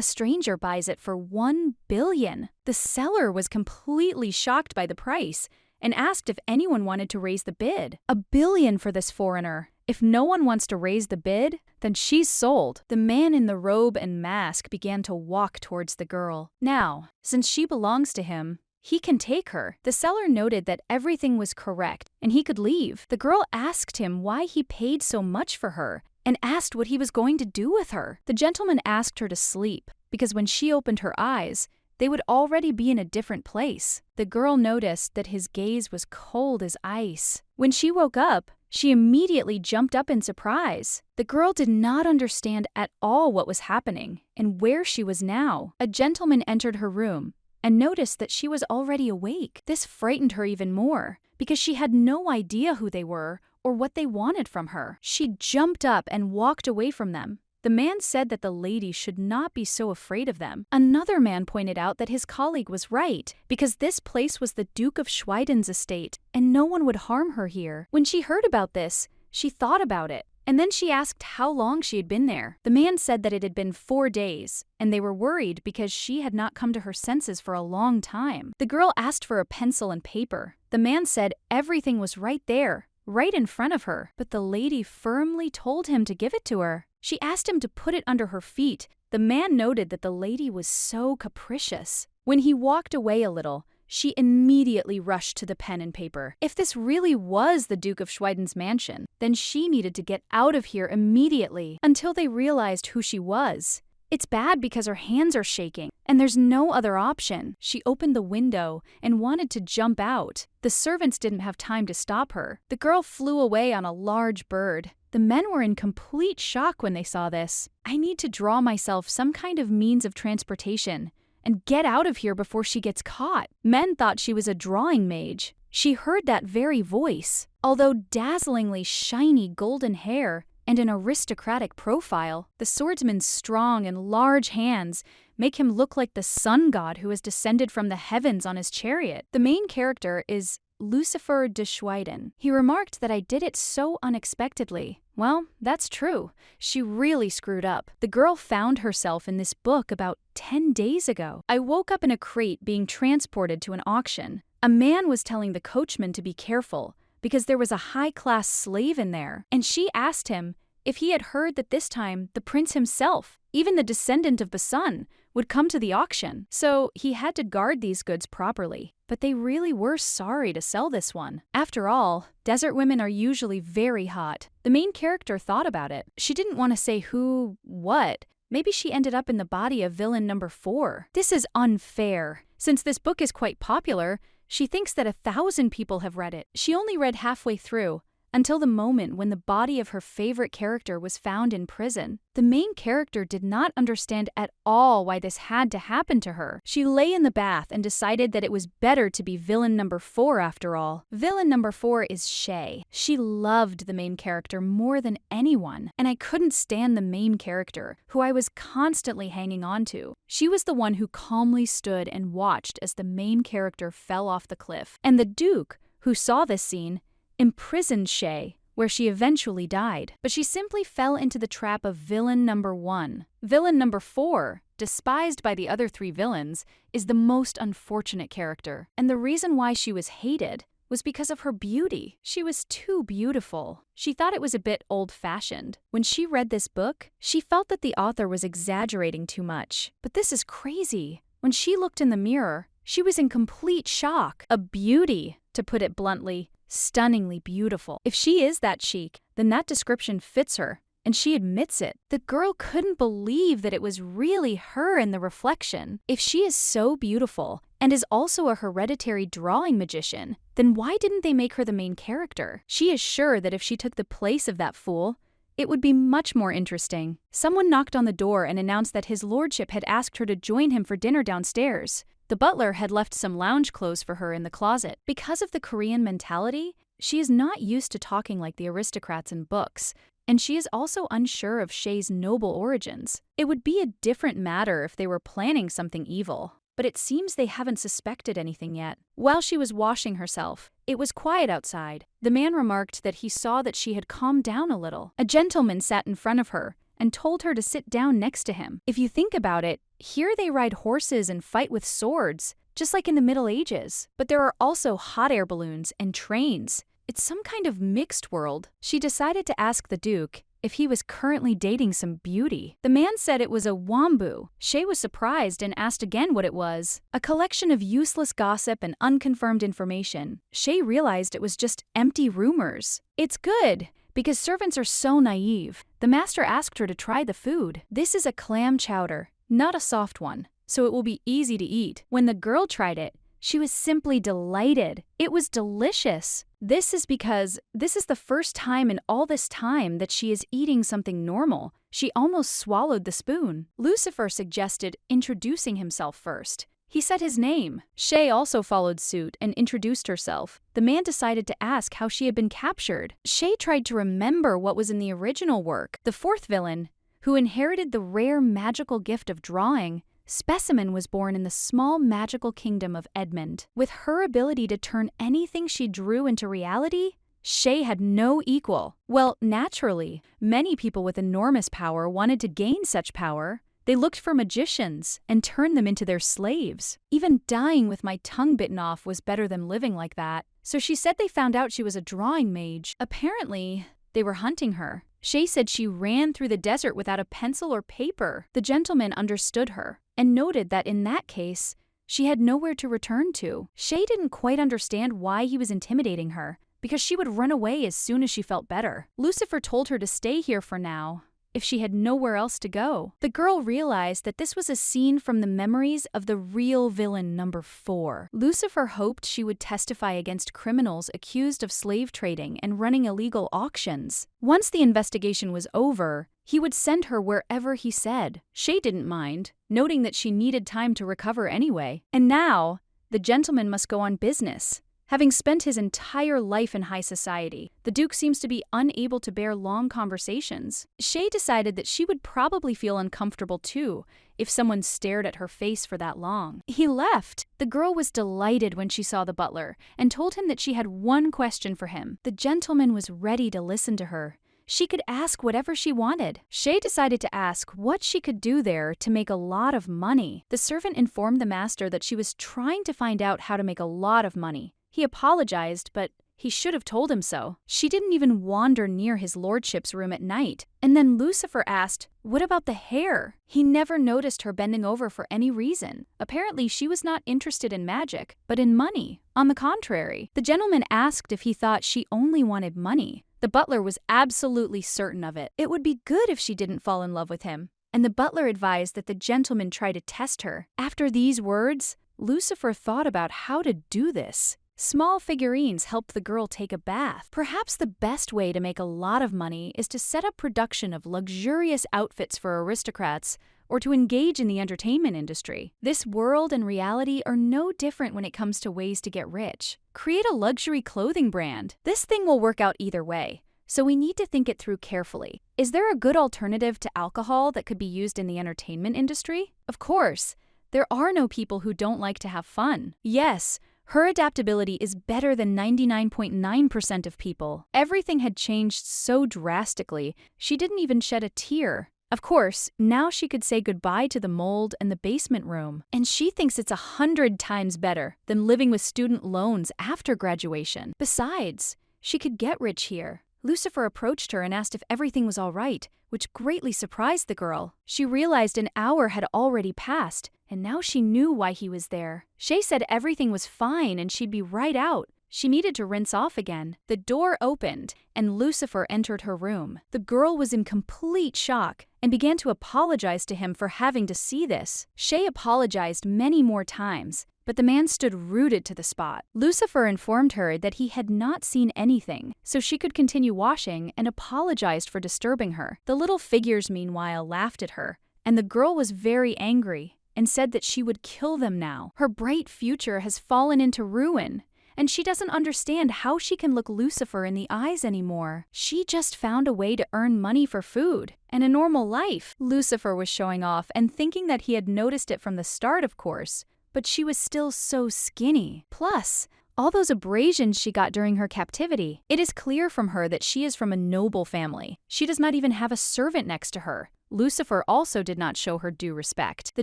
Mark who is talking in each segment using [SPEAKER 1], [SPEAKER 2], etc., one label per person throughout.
[SPEAKER 1] A stranger buys it for $1 billion. The seller was completely shocked by the price and asked if anyone wanted to raise the bid. $1 billion for this foreigner. If no one wants to raise the bid, then she's sold. The man in the robe and mask began to walk towards the girl. Now, since she belongs to him, he can take her. The seller noted that everything was correct and he could leave. The girl asked him why he paid so much for her and asked what he was going to do with her. The gentleman asked her to sleep because when she opened her eyes, they would already be in a different place. The girl noticed that his gaze was cold as ice. When she woke up, she immediately jumped up in surprise. The girl did not understand at all what was happening and where she was now. A gentleman entered her room and noticed that she was already awake. This frightened her even more because she had no idea who they were or what they wanted from her. She jumped up and walked away from them. The man said that the lady should not be so afraid of them. Another man pointed out that his colleague was right, because this place was the Duke of Schweiden's estate, and no one would harm her here. When she heard about this, she thought about it, and then she asked how long she had been there. The man said that it had been 4 days, and they were worried because she had not come to her senses for a long time. The girl asked for a pencil and paper. The man said everything was right there, right in front of her, but the lady firmly told him to give it to her. She asked him to put it under her feet. The man noted that the lady was so capricious. When he walked away a little, she immediately rushed to the pen and paper. If this really was the Duke of Schweiden's mansion, then she needed to get out of here immediately until they realized who she was. It's bad because her hands are shaking, and there's no other option. She opened the window and wanted to jump out. The servants didn't have time to stop her. The girl flew away on a large bird. The men were in complete shock when they saw this. I need to draw myself some kind of means of transportation and get out of here before she gets caught. Men thought she was a drawing mage. She heard that very voice. Although dazzlingly shiny golden hair and an aristocratic profile, the swordsman's strong and large hands make him look like the sun god who has descended from the heavens on his chariot. The main character is Lucifer de Schweiden. He remarked that I did it so unexpectedly. Well, that's true. She really screwed up. The girl found herself in this book about 10 days ago. I woke up in a crate being transported to an auction. A man was telling the coachman to be careful because there was a high-class slave in there, and she asked him if he had heard that this time the prince himself, even the descendant of the sun, would come to the auction. So he had to guard these goods properly. But they really were sorry to sell this one. After all, desert women are usually very hot. The main character thought about it. She didn't want to say who, what. Maybe she ended up in the body of villain number 4. This is unfair. Since this book is quite popular, she thinks that 1,000 people have read it. She only read halfway through, until the moment when the body of her favorite character was found in prison. The main character did not understand at all why this had to happen to her. She lay in the bath and decided that it was better to be villain number 4 after all. Villain number 4 is Shay. She loved the main character more than anyone, and I couldn't stand the main character, who I was constantly hanging on to. She was the one who calmly stood and watched as the main character fell off the cliff, and the Duke, who saw this scene, imprisoned Shay, where she eventually died. But she simply fell into the trap of villain number 1. Villain number 4, despised by the other 3 villains, is the most unfortunate character. And the reason why she was hated was because of her beauty. She was too beautiful. She thought it was a bit old-fashioned. When she read this book, she felt that the author was exaggerating too much. But this is crazy. When she looked in the mirror, she was in complete shock. A beauty, to put it bluntly. Stunningly beautiful. If she is that chic, then that description fits her, and she admits it. The girl couldn't believe that it was really her in the reflection. If she is so beautiful, and is also a hereditary drawing magician, then why didn't they make her the main character? She is sure that if she took the place of that fool, it would be much more interesting. Someone knocked on the door and announced that his lordship had asked her to join him for dinner downstairs. The butler had left some lounge clothes for her in the closet. Because of the Korean mentality, she is not used to talking like the aristocrats in books, and she is also unsure of Shay's noble origins. It would be a different matter if they were planning something evil, but it seems they haven't suspected anything yet. While she was washing herself, it was quiet outside. The man remarked that he saw that she had calmed down a little. A gentleman sat in front of her and told her to sit down next to him. If you think about it, Here they ride horses and fight with swords, just like in the Middle Ages. But there are also hot air balloons and trains. It's some kind of mixed world. She decided to ask the Duke if he was currently dating some beauty. The man said it was a wombu. Shay was surprised and asked again what it was. A collection of useless gossip and unconfirmed information. Shay realized it was just empty rumors. It's good, because servants are so naive. The master asked her to try the food. This is a clam chowder, not a soft one, so it will be easy to eat. When the girl tried it, she was simply delighted. It was delicious. This is because this is the first time in all this time that she is eating something normal. She almost swallowed the spoon. Lucifer suggested introducing himself first. He said his name. Shay also followed suit and introduced herself. The man decided to ask how she had been captured. Shay tried to remember what was in the original work. The fourth villain, who inherited the rare magical gift of drawing, Specimen was born in the small magical kingdom of Edmund. With her ability to turn anything she drew into reality, Shay had no equal. Well, naturally, many people with enormous power wanted to gain such power. They looked for magicians and turned them into their slaves. Even dying with my tongue bitten off was better than living like that. So she said they found out she was a drawing mage. Apparently, they were hunting her. Shay said she ran through the desert without a pencil or paper. The gentleman understood her and noted that in that case, she had nowhere to return to. Shay didn't quite understand why he was intimidating her, because she would run away as soon as she felt better. Lucifer told her to stay here for now, if she had nowhere else to go. The girl realized that this was a scene from the memories of the real villain number 4. Lucifer hoped she would testify against criminals accused of slave trading and running illegal auctions. Once the investigation was over, he would send her wherever he said. Shay didn't mind, noting that she needed time to recover anyway. And now, the gentleman must go on business. Having spent his entire life in high society, the Duke seems to be unable to bear long conversations. Shay decided that she would probably feel uncomfortable too if someone stared at her face for that long. He left. The girl was delighted when she saw the butler and told him that she had one question for him. The gentleman was ready to listen to her. She could ask whatever she wanted. Shay decided to ask what she could do there to make a lot of money. The servant informed the master that she was trying to find out how to make a lot of money. He apologized, but he should have told him so. She didn't even wander near his lordship's room at night. And then Lucifer asked, what about the hair? He never noticed her bending over for any reason. Apparently, she was not interested in magic, but in money. On the contrary, the gentleman asked if he thought she only wanted money. The butler was absolutely certain of it. It would be good if she didn't fall in love with him. And the butler advised that the gentleman try to test her. After these words, Lucifer thought about how to do this. Small figurines helped the girl take a bath. Perhaps the best way to make a lot of money is to set up production of luxurious outfits for aristocrats or to engage in the entertainment industry. This world and reality are no different when it comes to ways to get rich. Create a luxury clothing brand. This thing will work out either way, so we need to think it through carefully. Is there a good alternative to alcohol that could be used in the entertainment industry? Of course. There are no people who don't like to have fun. Yes, her adaptability is better than 99.9% of people. Everything had changed so drastically, she didn't even shed a tear. Of course, now she could say goodbye to the mold and the basement room. And she thinks it's 100 times better than living with student loans after graduation. Besides, she could get rich here. Lucifer approached her and asked if everything was all right, which greatly surprised the girl. She realized an hour had already passed, and now she knew why he was there. Shay said everything was fine and she'd be right out. She needed to rinse off again. The door opened, and Lucifer entered her room. The girl was in complete shock and began to apologize to him for having to see this. Shay apologized many more times, but the man stood rooted to the spot. Lucifer informed her that he had not seen anything, so she could continue washing and apologized for disturbing her. The little figures, meanwhile, laughed at her, and the girl was very angry and said that she would kill them now. Her bright future has fallen into ruin, and she doesn't understand how she can look Lucifer in the eyes anymore. She just found a way to earn money for food and a normal life. Lucifer was showing off and thinking that he had noticed it from the start, of course, but she was still so skinny. Plus, all those abrasions she got during her captivity. It is clear from her that she is from a noble family. She does not even have a servant next to her. Lucifer also did not show her due respect. The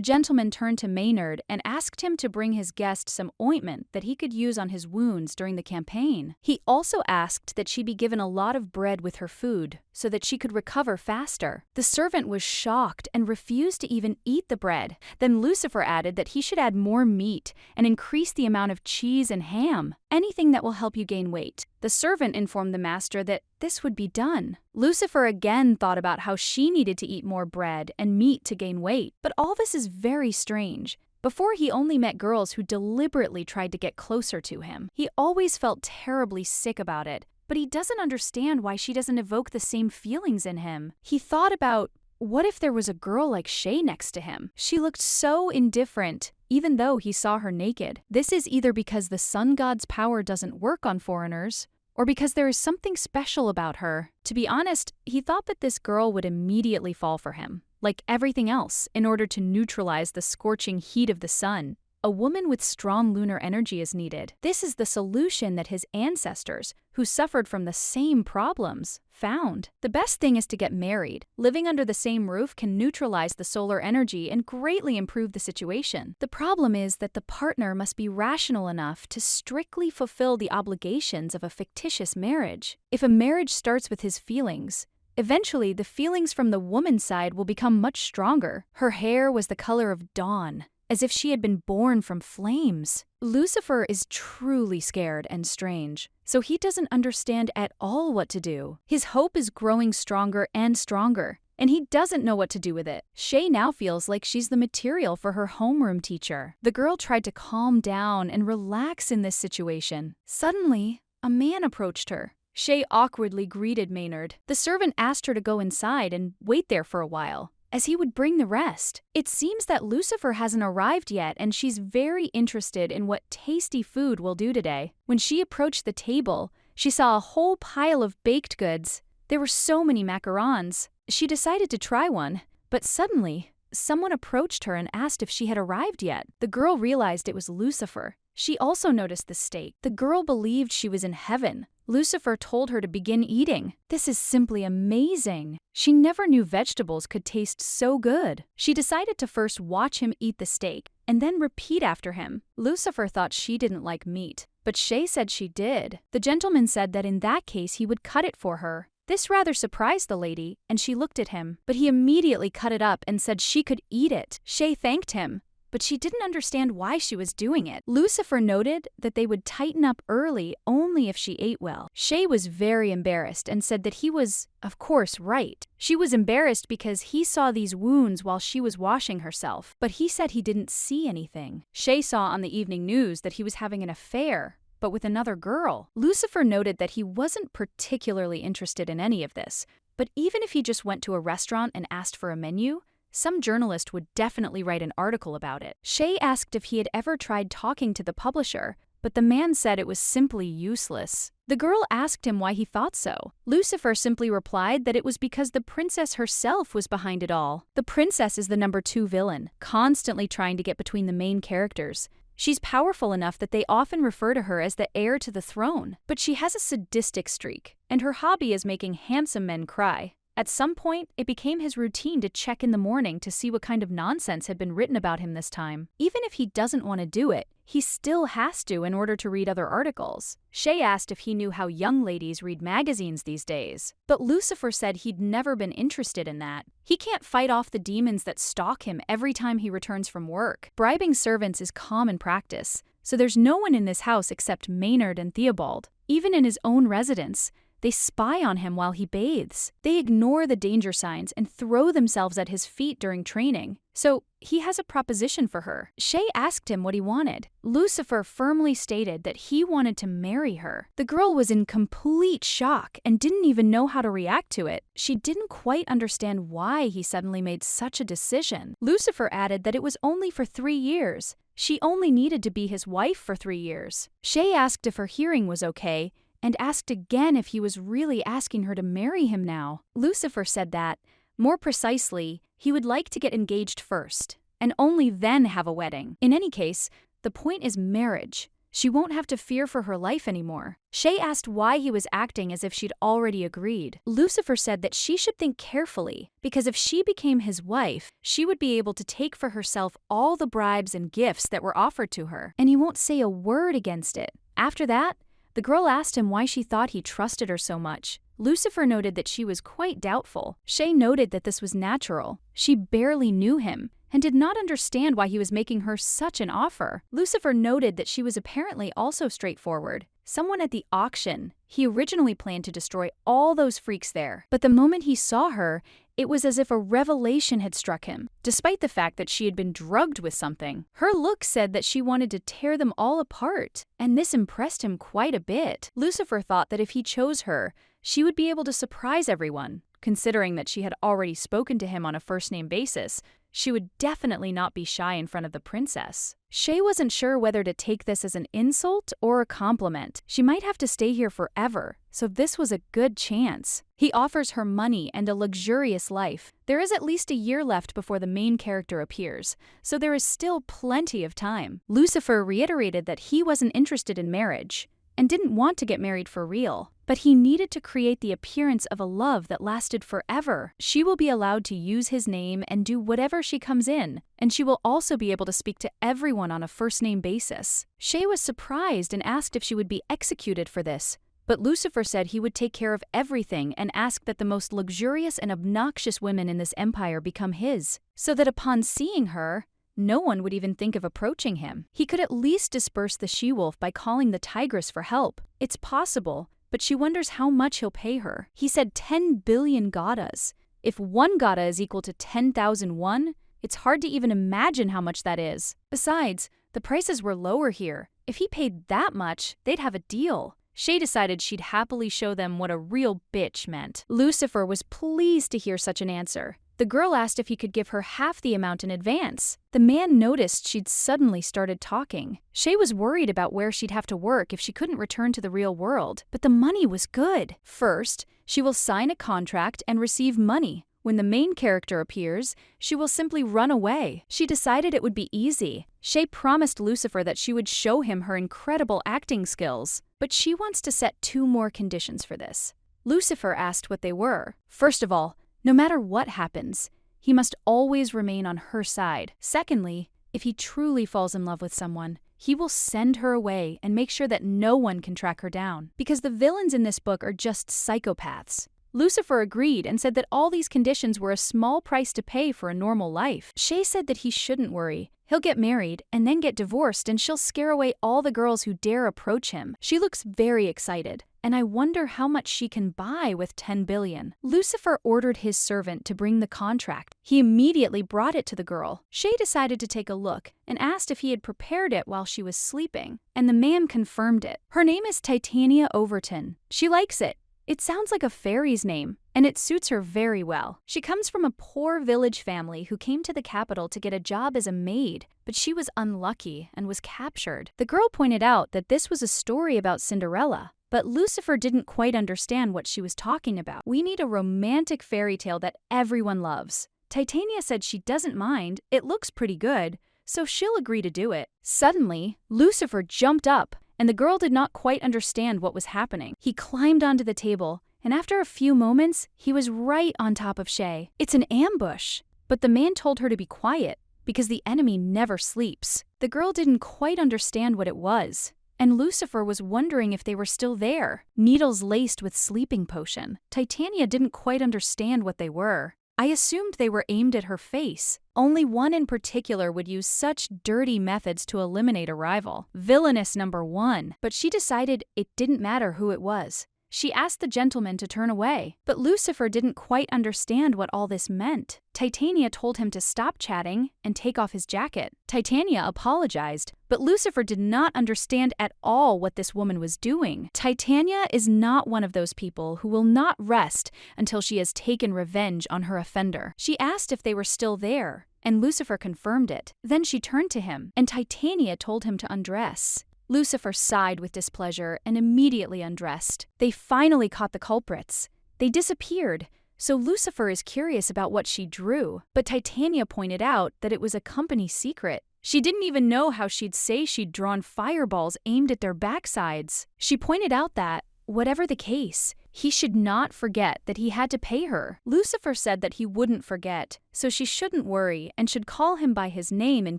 [SPEAKER 1] gentleman turned to Maynard and asked him to bring his guest some ointment that he could use on his wounds during the campaign. He also asked that she be given a lot of bread with her food so that she could recover faster. The servant was shocked and refused to even eat the bread. Then Lucifer added that he should add more meat and increase the amount of cheese and ham, anything that will help you gain weight. The servant informed the master that this would be done. Lucifer again thought about how she needed to eat more bread and meat to gain weight, but all this is very strange. Before, he only met girls who deliberately tried to get closer to him. He always felt terribly sick about it, but he doesn't understand why she doesn't evoke the same feelings in him. He thought about, what if there was a girl like Shay next to him? She looked so indifferent, even though he saw her naked. This is either because the sun god's power doesn't work on foreigners, or because there is something special about her. To be honest, he thought that this girl would immediately fall for him, like everything else, in order to neutralize the scorching heat of the sun. A woman with strong lunar energy is needed. This is the solution that his ancestors, who suffered from the same problems, found. The best thing is to get married. Living under the same roof can neutralize the solar energy and greatly improve the situation. The problem is that the partner must be rational enough to strictly fulfill the obligations of a fictitious marriage. If a marriage starts with his feelings, eventually the feelings from the woman's side will become much stronger. Her hair was the color of dawn, as if she had been born from flames. Lucifer is truly scared and strange, so he doesn't understand at all what to do. His hope is growing stronger and stronger, and he doesn't know what to do with it. Shay now feels like she's the material for her homeroom teacher. The girl tried to calm down and relax in this situation. Suddenly, a man approached her. Shay awkwardly greeted Maynard. The servant asked her to go inside and wait there for a while, as he would bring the rest. It seems that Lucifer hasn't arrived yet, and she's very interested in what tasty food we'll do today. When she approached the table, she saw a whole pile of baked goods. There were so many macarons. She decided to try one, but suddenly, someone approached her and asked if she had arrived yet. The girl realized it was Lucifer. She also noticed the steak. The girl believed she was in heaven. Lucifer told her to begin eating. This is simply amazing. She never knew vegetables could taste so good. She decided to first watch him eat the steak and then repeat after him. Lucifer thought she didn't like meat, but Shay said she did. The gentleman said that in that case he would cut it for her. This rather surprised the lady, and she looked at him, but he immediately cut it up and said she could eat it. Shay thanked him, but she didn't understand why she was doing it. Lucifer noted that they would tighten up early only if she ate well. Shay was very embarrassed and said that he was, of course, right. She was embarrassed because he saw these wounds while she was washing herself, but he said he didn't see anything. Shay saw on the evening news that he was having an affair, but with another girl. Lucifer noted that he wasn't particularly interested in any of this, but even if he just went to a restaurant and asked for a menu, some journalist would definitely write an article about it. Shay asked if he had ever tried talking to the publisher, but the man said it was simply useless. The girl asked him why he thought so. Lucifer simply replied that it was because the princess herself was behind it all. The princess is the number 2 villain, constantly trying to get between the main characters. She's powerful enough that they often refer to her as the heir to the throne, but she has a sadistic streak, and her hobby is making handsome men cry. At some point, it became his routine to check in the morning to see what kind of nonsense had been written about him this time. Even if he doesn't want to do it, he still has to in order to read other articles. Shay asked if he knew how young ladies read magazines these days, but Lucifer said he'd never been interested in that. He can't fight off the demons that stalk him every time he returns from work. Bribing servants is common practice, so there's no one in this house except Maynard and Theobald. Even in his own residence, they spy on him while he bathes. They ignore the danger signs and throw themselves at his feet during training. So he has a proposition for her. Shay asked him what he wanted. Lucifer firmly stated that he wanted to marry her. The girl was in complete shock and didn't even know how to react to it. She didn't quite understand why he suddenly made such a decision. Lucifer added that it was only for 3 years. She only needed to be his wife for 3 years. Shay asked if her hearing was okay, and asked again if he was really asking her to marry him now. Lucifer said that, more precisely, he would like to get engaged first, and only then have a wedding. In any case, the point is marriage. She won't have to fear for her life anymore. Shay asked why he was acting as if she'd already agreed. Lucifer said that she should think carefully, because if she became his wife, she would be able to take for herself all the bribes and gifts that were offered to her, and he won't say a word against it. After that, the girl asked him why she thought he trusted her so much. Lucifer noted that she was quite doubtful. Shay noted that this was natural. She barely knew him and did not understand why he was making her such an offer. Lucifer noted that she was apparently also straightforward. Someone at the auction. He originally planned to destroy all those freaks there, but the moment he saw her, it was as if a revelation had struck him, despite the fact that she had been drugged with something. Her look said that she wanted to tear them all apart, and this impressed him quite a bit. Lucifer thought that if he chose her, she would be able to surprise everyone. Considering that she had already spoken to him on a first-name basis, she would definitely not be shy in front of the princess. Shay wasn't sure whether to take this as an insult or a compliment. She might have to stay here forever, so this was a good chance. He offers her money and a luxurious life. There is at least a year left before the main character appears, so there is still plenty of time. Lucifer reiterated that he wasn't interested in marriage and didn't want to get married for real, but he needed to create the appearance of a love that lasted forever. She will be allowed to use his name and do whatever she comes in, and she will also be able to speak to everyone on a first-name basis. Shay was surprised and asked if she would be executed for this, but Lucifer said he would take care of everything and asked that the most luxurious and obnoxious women in this empire become his, so that upon seeing her, no one would even think of approaching him. He could at least disperse the she-wolf by calling the tigress for help. It's possible, but she wonders how much he'll pay her. He said 10 billion gadas. If 1 gada is equal to 10,000 won, it's hard to even imagine how much that is. Besides, the prices were lower here. If he paid that much, they'd have a deal. Shay decided she'd happily show them what a real bitch meant. Lucifer was pleased to hear such an answer. The girl asked if he could give her half the amount in advance. The man noticed she'd suddenly started talking. Shay was worried about where she'd have to work if she couldn't return to the real world, but the money was good. First, she will sign a contract and receive money. When the main character appears, she will simply run away. She decided it would be easy. Shay promised Lucifer that she would show him her incredible acting skills, but she wants to set 2 more conditions for this. Lucifer asked what they were. First of all, no matter what happens, he must always remain on her side. Secondly, if he truly falls in love with someone, he will send her away and make sure that no one can track her down, because the villains in this book are just psychopaths. Lucifer agreed and said that all these conditions were a small price to pay for a normal life. Shay said that he shouldn't worry. He'll get married and then get divorced, and she'll scare away all the girls who dare approach him. She looks very excited, and I wonder how much she can buy with 10 billion. Lucifer ordered his servant to bring the contract. He immediately brought it to the girl. Shay decided to take a look and asked if he had prepared it while she was sleeping, and the man confirmed it. Her name is Titania Overton. She likes it. It sounds like a fairy's name, and it suits her very well. She comes from a poor village family who came to the capital to get a job as a maid, but she was unlucky and was captured. The girl pointed out that this was a story about Cinderella, but Lucifer didn't quite understand what she was talking about. We need a romantic fairy tale that everyone loves. Titania said she doesn't mind, it looks pretty good, so she'll agree to do it. Suddenly, Lucifer jumped up, and the girl did not quite understand what was happening. He climbed onto the table, and after a few moments, he was right on top of Shay. It's an ambush. But the man told her to be quiet, because the enemy never sleeps. The girl didn't quite understand what it was, and Lucifer was wondering if they were still there. Needles laced with sleeping potion. Titania didn't quite understand what they were. I assumed they were aimed at her face. Only one in particular would use such dirty methods to eliminate a rival. Villainous number 1. But she decided it didn't matter who it was. She asked the gentleman to turn away, but Lucifer didn't quite understand what all this meant. Titania told him to stop chatting and take off his jacket. Titania apologized, but Lucifer did not understand at all what this woman was doing. Titania is not one of those people who will not rest until she has taken revenge on her offender. She asked if they were still there, and Lucifer confirmed it. Then she turned to him, and Titania told him to undress. Lucifer sighed with displeasure and immediately undressed. They finally caught the culprits. They disappeared, so Lucifer is curious about what she drew, but Titania pointed out that it was a company secret. She didn't even know how she'd say she'd drawn fireballs aimed at their backsides. She pointed out that, whatever the case, he should not forget that he had to pay her. Lucifer said that he wouldn't forget, so she shouldn't worry and should call him by his name in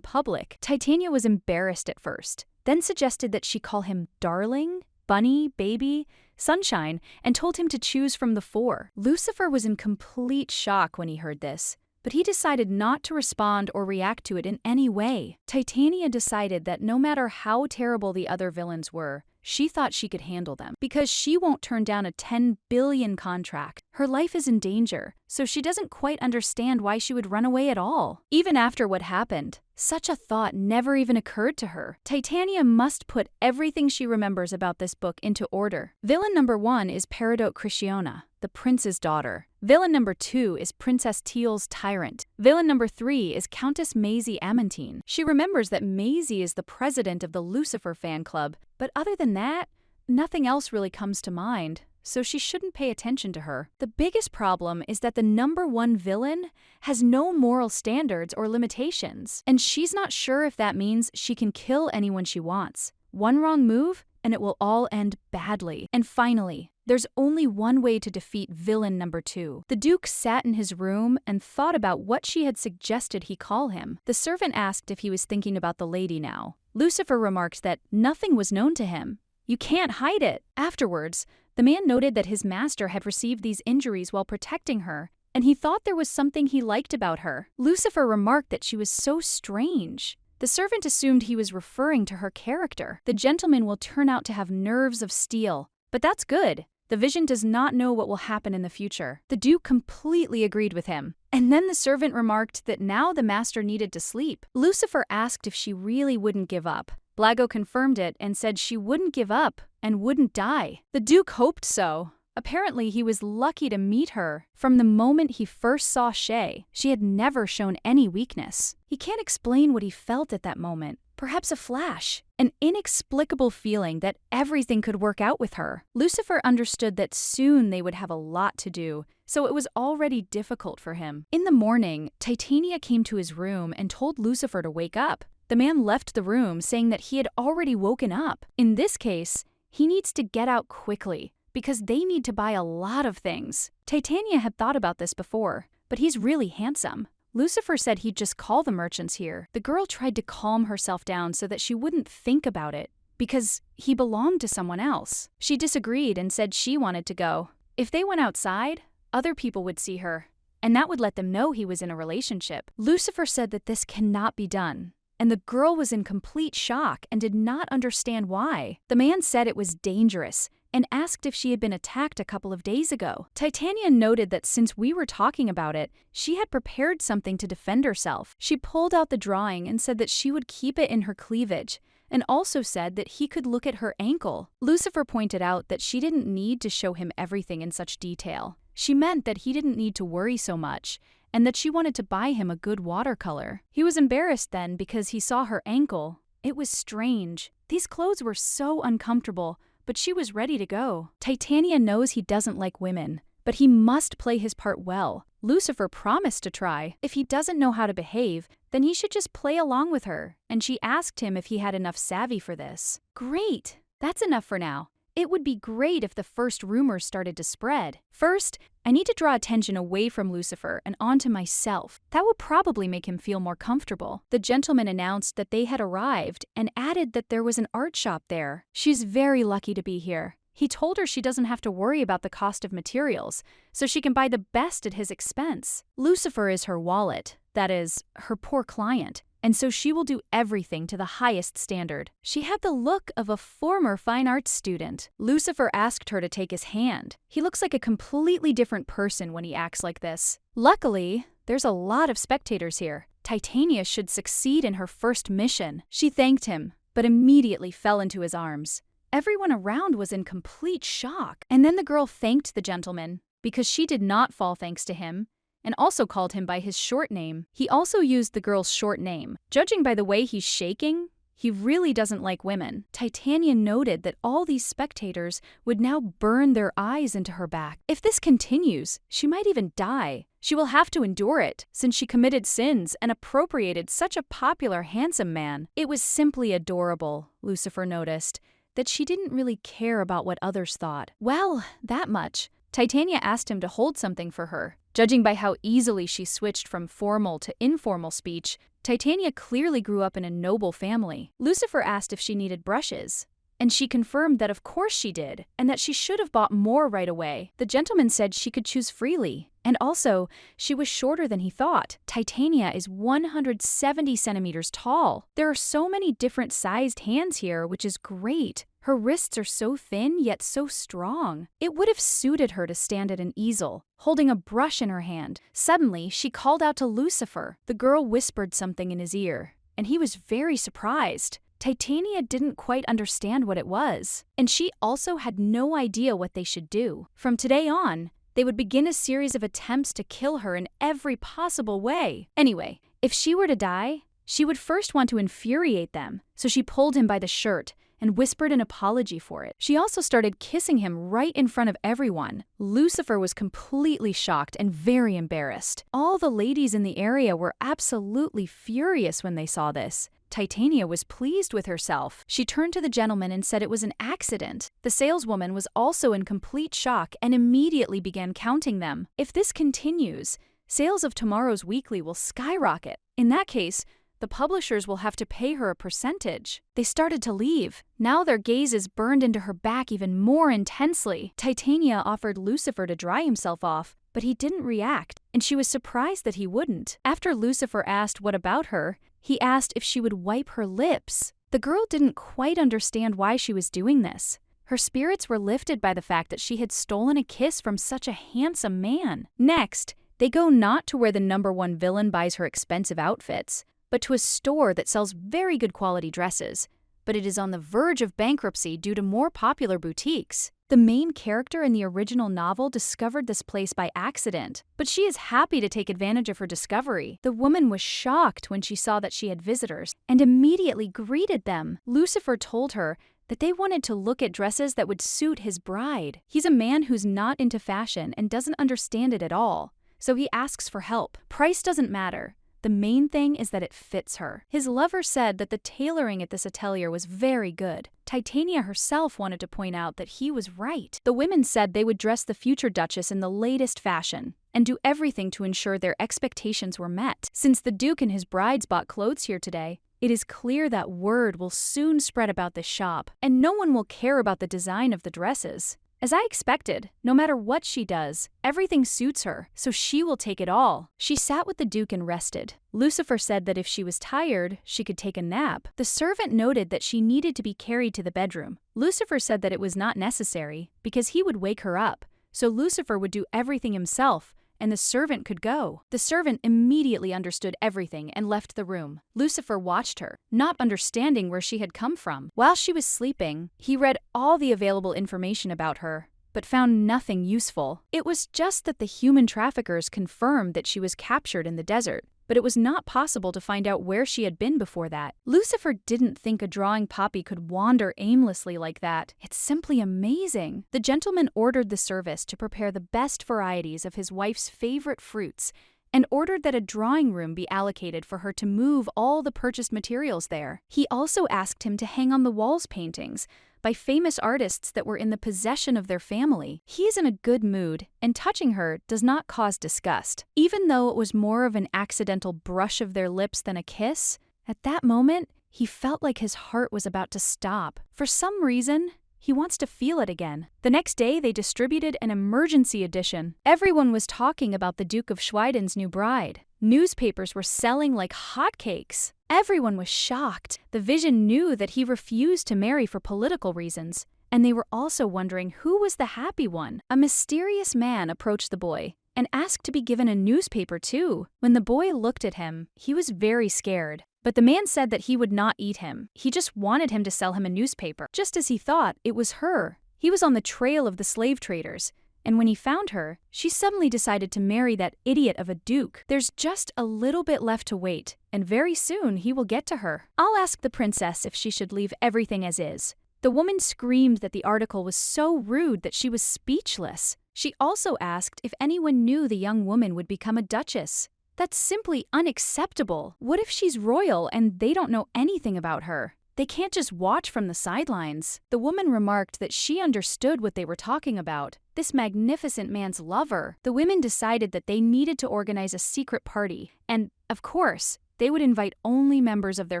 [SPEAKER 1] public. Titania was embarrassed at first, then suggested that she call him Darling, Bunny, Baby, Sunshine, and told him to choose from the four. Lucifer was in complete shock when he heard this, but he decided not to respond or react to it in any way. Titania decided that no matter how terrible the other villains were, she thought she could handle them. Because she won't turn down a 10 billion contract, her life is in danger, so she doesn't quite understand why she would run away at all. Even after what happened, such a thought never even occurred to her. Titania must put everything she remembers about this book into order. Villain number 1 is Peridot Christiana, the prince's daughter. Villain number 2 is Princess Teal's tyrant. Villain number 3 is Countess Maisie Amantine. She remembers that Maisie is the president of the Lucifer fan club, but other than that, nothing else really comes to mind, so she shouldn't pay attention to her. The biggest problem is that the number 1 villain has no moral standards or limitations, and she's not sure if that means she can kill anyone she wants. One wrong move, and it will all end badly. And finally, there's only one way to defeat villain number 2. The Duke sat in his room and thought about what she had suggested he call him. The servant asked if he was thinking about the lady now. Lucifer remarked that nothing was known to him. You can't hide it. Afterwards, the man noted that his master had received these injuries while protecting her, and he thought there was something he liked about her. Lucifer remarked that she was so strange. The servant assumed he was referring to her character. The gentleman will turn out to have nerves of steel, but that's good. The vision does not know what will happen in the future. The Duke completely agreed with him. And then the servant remarked that now the master needed to sleep. Lucifer asked if she really wouldn't give up. Blago confirmed it and said she wouldn't give up and wouldn't die. The Duke hoped so. Apparently, he was lucky to meet her. From the moment he first saw Shay, she had never shown any weakness. He can't explain what he felt at that moment. Perhaps a flash, an inexplicable feeling that everything could work out with her. Lucifer understood that soon they would have a lot to do, so it was already difficult for him. In the morning, Titania came to his room and told Lucifer to wake up. The man left the room saying that he had already woken up. In this case, he needs to get out quickly, because they need to buy a lot of things. Titania had thought about this before, but he's really handsome. Lucifer said he'd just call the merchants here. The girl tried to calm herself down so that she wouldn't think about it, because he belonged to someone else. She disagreed and said she wanted to go. If they went outside, other people would see her, and that would let them know he was in a relationship. Lucifer said that this cannot be done, and the girl was in complete shock and did not understand why. The man said it was dangerous and asked if she had been attacked a couple of days ago. Titania noted that since we were talking about it, she had prepared something to defend herself. She pulled out the drawing and said that she would keep it in her cleavage, and also said that he could look at her ankle. Lucifer pointed out that she didn't need to show him everything in such detail. She meant that he didn't need to worry so much, and that she wanted to buy him a good watercolor. He was embarrassed then because he saw her ankle. It was strange. These clothes were so uncomfortable, but she was ready to go. Titania knows he doesn't like women, but he must play his part well. Lucifer promised to try. If he doesn't know how to behave, then he should just play along with her, and she asked him if he had enough savvy for this. Great! That's enough for now. It would be great if the first rumors started to spread. First, I need to draw attention away from Lucifer and onto myself. That would probably make him feel more comfortable. The gentleman announced that they had arrived and added that there was an art shop there. She's very lucky to be here. He told her she doesn't have to worry about the cost of materials, so she can buy the best at his expense. Lucifer is her wallet, that is, her poor client, and so she will do everything to the highest standard. She had the look of a former fine arts student. Lucifer asked her to take his hand. He looks like a completely different person when he acts like this. Luckily, there's a lot of spectators here. Titania should succeed in her first mission. She thanked him, but immediately fell into his arms. Everyone around was in complete shock. And then the girl thanked the gentleman, because she did not fall thanks to him, and also called him by his short name. He also used the girl's short name. Judging by the way he's shaking, he really doesn't like women. Titania noted that all these spectators would now burn their eyes into her back. If this continues, she might even die. She will have to endure it, since she committed sins and appropriated such a popular, handsome man. It was simply adorable, Lucifer noticed, that she didn't really care about what others thought. Well, that much. Titania asked him to hold something for her. Judging by how easily she switched from formal to informal speech, Titania clearly grew up in a noble family. Lucifer asked if she needed brushes, and she confirmed that of course she did, and that she should have bought more right away. The gentleman said she could choose freely, and also, she was shorter than he thought. Titania is 170 centimeters tall. There are so many different sized hands here, which is great. Her wrists are so thin, yet so strong. It would have suited her to stand at an easel, holding a brush in her hand. Suddenly, she called out to Lucifer. The girl whispered something in his ear, and he was very surprised. Titania didn't quite understand what it was, and she also had no idea what they should do. From today on, they would begin a series of attempts to kill her in every possible way. Anyway, if she were to die, she would first want to infuriate them, so she pulled him by the shirt and whispered an apology for it. She also started kissing him right in front of everyone. Lucifer was completely shocked and very embarrassed. All the ladies in the area were absolutely furious when they saw this. Titania was pleased with herself. She turned to the gentleman and said it was an accident. The saleswoman was also in complete shock and immediately began counting them. If this continues, sales of tomorrow's weekly will skyrocket. In that case, the publishers will have to pay her a percentage. They started to leave. Now their gazes burned into her back even more intensely. Titania offered Lucifer to dry himself off, but he didn't react, and she was surprised that he wouldn't. After Lucifer asked what about her, he asked if she would wipe her lips. The girl didn't quite understand why she was doing this. Her spirits were lifted by the fact that she had stolen a kiss from such a handsome man. Next, they go not to where the #1 villain buys her expensive outfits, but to a store that sells very good quality dresses, but it is on the verge of bankruptcy due to more popular boutiques. The main character in the original novel discovered this place by accident, but she is happy to take advantage of her discovery. The woman was shocked when she saw that she had visitors and immediately greeted them. Lucifer told her that they wanted to look at dresses that would suit his bride. He's a man who's not into fashion and doesn't understand it at all, so he asks for help. Price doesn't matter. The main thing is that it fits her. His lover said that the tailoring at this atelier was very good. Titania herself wanted to point out that he was right. The women said they would dress the future Duchess in the latest fashion and do everything to ensure their expectations were met. Since the Duke and his brides bought clothes here today, it is clear that word will soon spread about the shop, and no one will care about the design of the dresses. As I expected, no matter what she does, everything suits her, so she will take it all. She sat with the Duke and rested. Lucifer said that if she was tired, she could take a nap. The servant noted that she needed to be carried to the bedroom. Lucifer said that it was not necessary, because he would wake her up, so Lucifer would do everything himself, and the servant could go. The servant immediately understood everything and left the room. Lucifer watched her, not understanding where she had come from. While she was sleeping, he read all the available information about her, but found nothing useful. It was just that the human traffickers confirmed that she was captured in the desert, but it was not possible to find out where she had been before that. Lucifer didn't think a drawing poppy could wander aimlessly like that. It's simply amazing. The gentleman ordered the service to prepare the best varieties of his wife's favorite fruits and ordered that a drawing room be allocated for her to move all the purchased materials there. He also asked him to hang on the walls paintings by famous artists that were in the possession of their family. He is in a good mood, and touching her does not cause disgust. Even though it was more of an accidental brush of their lips than a kiss, at that moment, he felt like his heart was about to stop. For some reason, he wants to feel it again. The next day, they distributed an emergency edition. Everyone was talking about the Duke of Schweiden's new bride. Newspapers were selling like hotcakes. Everyone was shocked. The Vision knew that he refused to marry for political reasons, and they were also wondering who was the happy one. A mysterious man approached the boy and asked to be given a newspaper too. When the boy looked at him, he was very scared. But the man said that he would not eat him. He just wanted him to sell him a newspaper. Just as he thought, it was her. He was on the trail of the slave traders, and when he found her, she suddenly decided to marry that idiot of a duke. There's just a little bit left to wait, and very soon he will get to her. I'll ask the princess if she should leave everything as is. The woman screamed that the article was so rude that she was speechless. She also asked if anyone knew the young woman would become a duchess. That's simply unacceptable. What if she's royal and they don't know anything about her? They can't just watch from the sidelines. The woman remarked that she understood what they were talking about. This magnificent man's lover. The women decided that they needed to organize a secret party, and, of course, they would invite only members of their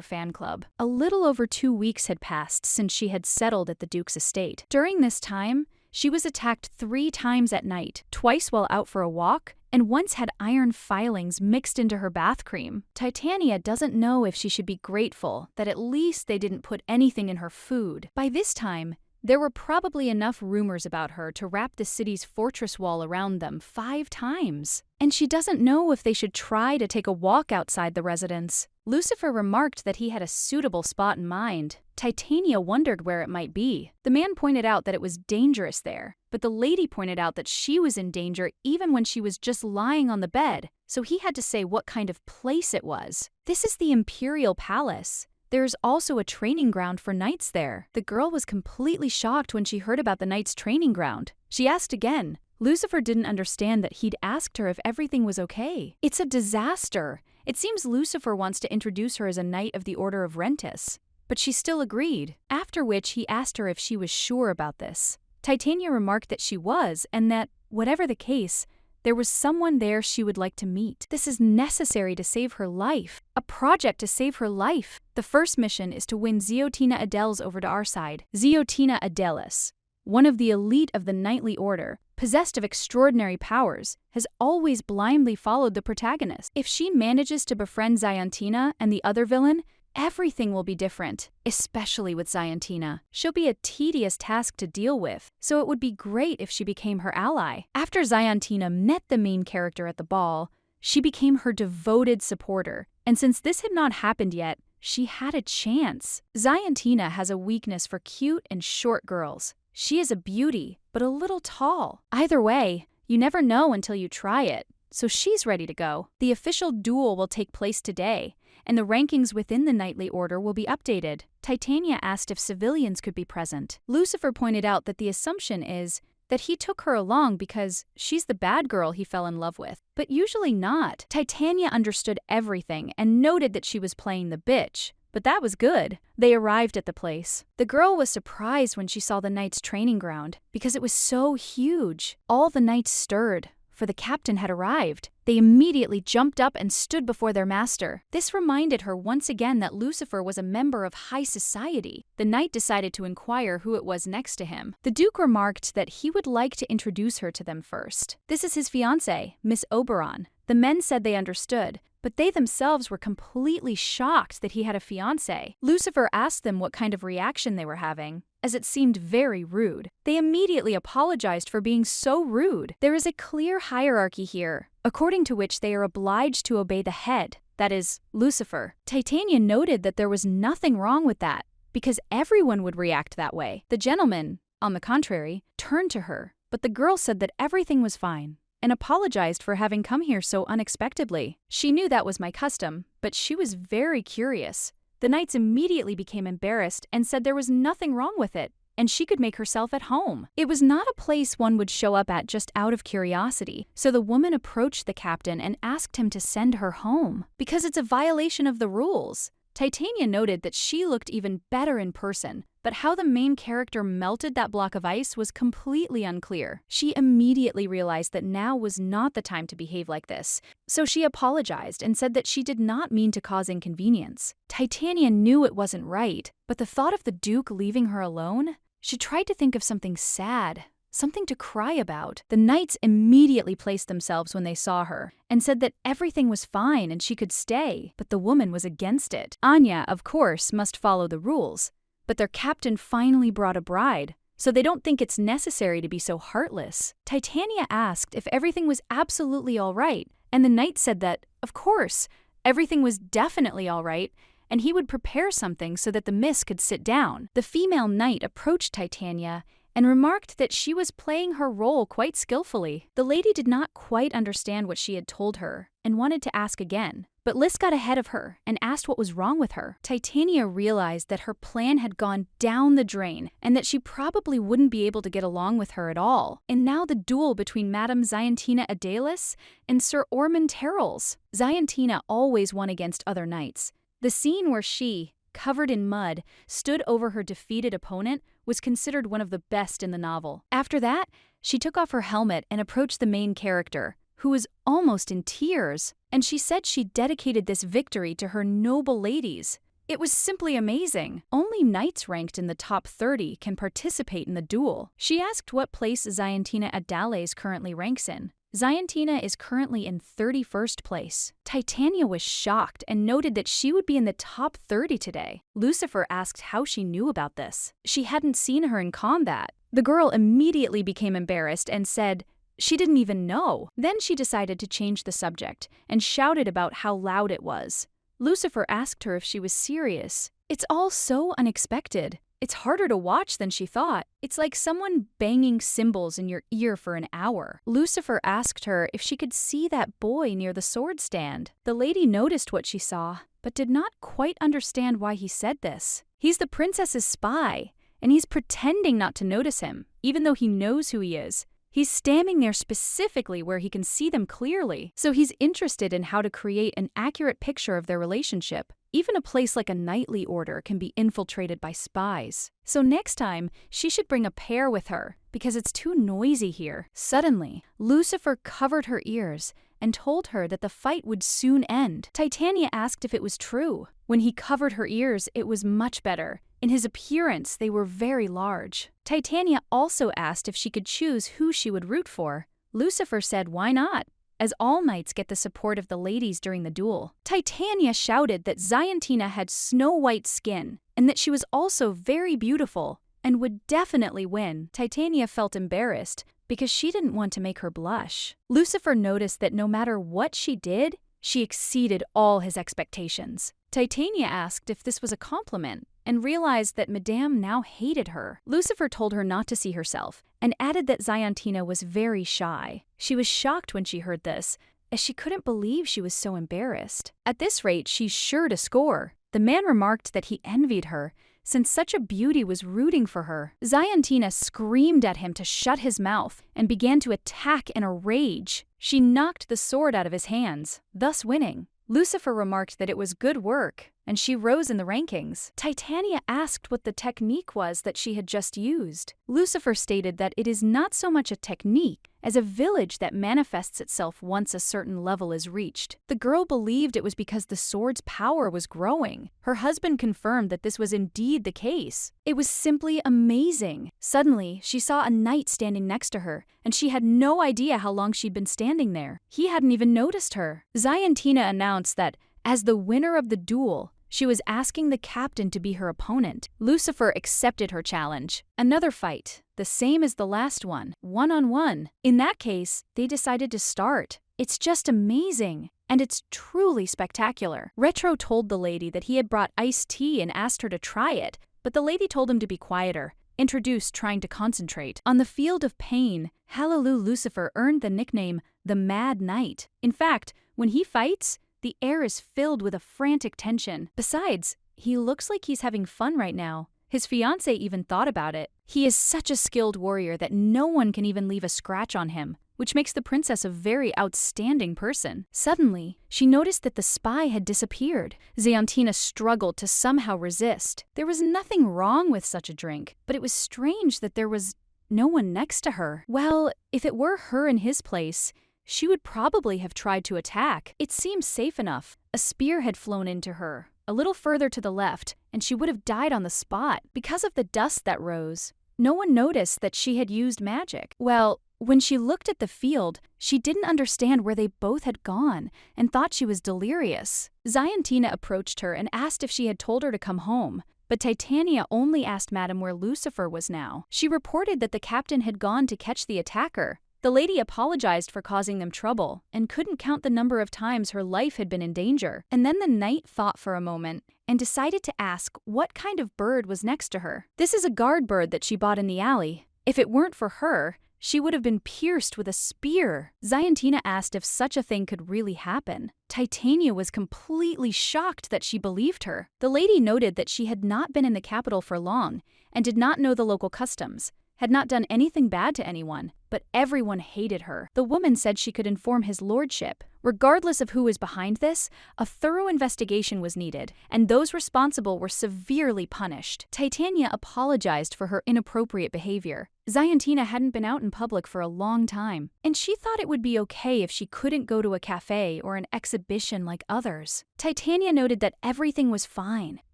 [SPEAKER 1] fan club. A little over 2 weeks had passed since she had settled at the Duke's estate. During this time, she was attacked 3 times at night, twice while out for a walk, and once had iron filings mixed into her bath cream. Titania doesn't know if she should be grateful that at least they didn't put anything in her food. By this time, there were probably enough rumors about her to wrap the city's fortress wall around them 5 times. And she doesn't know if they should try to take a walk outside the residence. Lucifer remarked that he had a suitable spot in mind. Titania wondered where it might be. The man pointed out that it was dangerous there, but the lady pointed out that she was in danger even when she was just lying on the bed, so he had to say what kind of place it was. This is the Imperial Palace. There's also a training ground for knights there. The girl was completely shocked when she heard about the knights' training ground. She asked again. Lucifer didn't understand that he'd asked her if everything was okay. It's a disaster. It seems Lucifer wants to introduce her as a knight of the Order of Rentis, but she still agreed, after which he asked her if she was sure about this. Titania remarked that she was, and that, whatever the case, there was someone there she would like to meet. This is necessary to save her life. A project to save her life. The first mission is to win Ziotina Adels over to our side. Ziotina Adelis, one of the elite of the knightly order, possessed of extraordinary powers, has always blindly followed the protagonist. If she manages to befriend Ziontina and the other villain, everything will be different, especially with Ziontina. She'll be a tedious task to deal with, so it would be great if she became her ally. After Ziontina met the main character at the ball, she became her devoted supporter, and since this had not happened yet, she had a chance. Ziontina has a weakness for cute and short girls. She is a beauty, but a little tall. Either way, you never know until you try it, so she's ready to go. The official duel will take place today, and the rankings within the knightly order will be updated. Titania asked if civilians could be present. Lucifer pointed out that the assumption is that he took her along because she's the bad girl he fell in love with, but usually not. Titania understood everything and noted that she was playing the bitch, but that was good. They arrived at the place. The girl was surprised when she saw the knights' training ground because it was so huge. All the knights stirred, for the captain had arrived. They immediately jumped up and stood before their master. This reminded her once again that Lucifer was a member of high society. The knight decided to inquire who it was next to him. The Duke remarked that he would like to introduce her to them first. This is his fiancée, Miss Oberon. The men said they understood, but they themselves were completely shocked that he had a fiancée. Lucifer asked them what kind of reaction they were having, as it seemed very rude. They immediately apologized for being so rude. There is a clear hierarchy here, according to which they are obliged to obey the head, that is, Lucifer. Titania noted that there was nothing wrong with that, because everyone would react that way. The gentleman, on the contrary, turned to her, but the girl said that everything was fine, and apologized for having come here so unexpectedly. She knew that was my custom, but she was very curious. The knights immediately became embarrassed and said there was nothing wrong with it, and she could make herself at home. It was not a place one would show up at just out of curiosity, so the woman approached the captain and asked him to send her home, because it's a violation of the rules. Titania noted that she looked even better in person, but how the main character melted that block of ice was completely unclear. She immediately realized that now was not the time to behave like this, so she apologized and said that she did not mean to cause inconvenience. Titania knew it wasn't right, but the thought of the Duke leaving her alone? She tried to think of something sad, something to cry about. The knights immediately placed themselves when they saw her and said that everything was fine and she could stay, but the woman was against it. Anya, of course, must follow the rules, but their captain finally brought a bride, so they don't think it's necessary to be so heartless. Titania asked if everything was absolutely all right, and the knight said that, of course, everything was definitely all right, and he would prepare something so that the miss could sit down. The female knight approached Titania and remarked that she was playing her role quite skillfully. The lady did not quite understand what she had told her and wanted to ask again, but But Lys got ahead of her and asked what was wrong with her. Titania realized that her plan had gone down the drain and that she probably wouldn't be able to get along with her at all. And now the duel between Madame Ziantina Adelis and Sir Ormond Terrells. Ziantina always won against other knights. The scene where she, covered in mud, stood over her defeated opponent was considered one of the best in the novel. After that, she took off her helmet and approached the main character, who was almost in tears, and she said she dedicated this victory to her noble ladies. It was simply amazing. Only knights ranked in the top 30 can participate in the duel. She asked what place Ziantina Adelis currently ranks in. Ziantina is currently in 31st place. Titania was shocked and noted that she would be in the top 30 today. Lucifer asked how she knew about this. She hadn't seen her in combat. The girl immediately became embarrassed and said she didn't even know. Then she decided to change the subject and shouted about how loud it was. Lucifer asked her if she was serious. It's all so unexpected. It's harder to watch than she thought. It's like someone banging cymbals in your ear for an hour. Lucifer asked her if she could see that boy near the sword stand. The lady noticed what she saw, but did not quite understand why he said this. He's the princess's spy, and he's pretending not to notice him, even though he knows who he is. He's standing there specifically where he can see them clearly, so he's interested in how to create an accurate picture of their relationship. Even a place like a knightly order can be infiltrated by spies. So next time, she should bring a pair with her, because it's too noisy here. Suddenly, Lucifer covered her ears and told her that the fight would soon end. Titania asked if it was true. When he covered her ears, it was much better. In his appearance, they were very large. Titania also asked if she could choose who she would root for. Lucifer said why not, as all knights get the support of the ladies during the duel. Titania shouted that Ziantina had snow-white skin and that she was also very beautiful and would definitely win. Titania felt embarrassed because she didn't want to make her blush. Lucifer noticed that no matter what she did, she exceeded all his expectations. Titania asked if this was a compliment and realized that Madame now hated her. Lucifer told her not to see herself and added that Ziantina was very shy. She was shocked when she heard this, as she couldn't believe she was so embarrassed. At this rate, she's sure to score. The man remarked that he envied her, since such a beauty was rooting for her. Ziantina screamed at him to shut his mouth and began to attack in a rage. She knocked the sword out of his hands, thus winning. Lucifer remarked that it was good work, and she rose in the rankings. Titania asked what the technique was that she had just used. Lucifer stated that it is not so much a technique as a village that manifests itself once a certain level is reached. The girl believed it was because the sword's power was growing. Her husband confirmed that this was indeed the case. It was simply amazing. Suddenly, she saw a knight standing next to her, and she had no idea how long she'd been standing there. He hadn't even noticed her. Ziantina announced that, as the winner of the duel, she was asking the captain to be her opponent. Lucifer accepted her challenge. Another fight, the same as the last one-on-one. In that case, they decided to start. It's just amazing, and it's truly spectacular. Retro told the lady that he had brought iced tea and asked her to try it, but the lady told him to be quieter, introduced trying to concentrate. On the field of pain, Hallelujah Lucifer earned the nickname the Mad Knight. In fact, when he fights, the air is filled with a frantic tension. Besides, he looks like he's having fun right now. His fiancée even thought about it. He is such a skilled warrior that no one can even leave a scratch on him, which makes the princess a very outstanding person. Suddenly, she noticed that the spy had disappeared. Ziantina struggled to somehow resist. There was nothing wrong with such a drink, but it was strange that there was no one next to her. Well, if it were her in his place, she would probably have tried to attack. It seemed safe enough. A spear had flown into her, a little further to the left, and she would have died on the spot. Because of the dust that rose, no one noticed that she had used magic. Well, when she looked at the field, she didn't understand where they both had gone and thought she was delirious. Ziantina approached her and asked if she had told her to come home. But Titania only asked Madame where Lucifer was now. She reported that the captain had gone to catch the attacker. The lady apologized for causing them trouble and couldn't count the number of times her life had been in danger. And then the knight thought for a moment and decided to ask what kind of bird was next to her. This is a guard bird that she bought in the alley. If it weren't for her, She would have been pierced with a spear. Ziantina asked if such a thing could really happen. Titania was completely shocked that she believed her. The lady noted that she had not been in the capital for long and did not know the local customs, had not done anything bad to anyone, but everyone hated her. The woman said she could inform his lordship. Regardless of who was behind this, a thorough investigation was needed, and those responsible were severely punished. Titania apologized for her inappropriate behavior. Ziantina hadn't been out in public for a long time, and she thought it would be okay if she couldn't go to a cafe or an exhibition like others. Titania noted that everything was fine,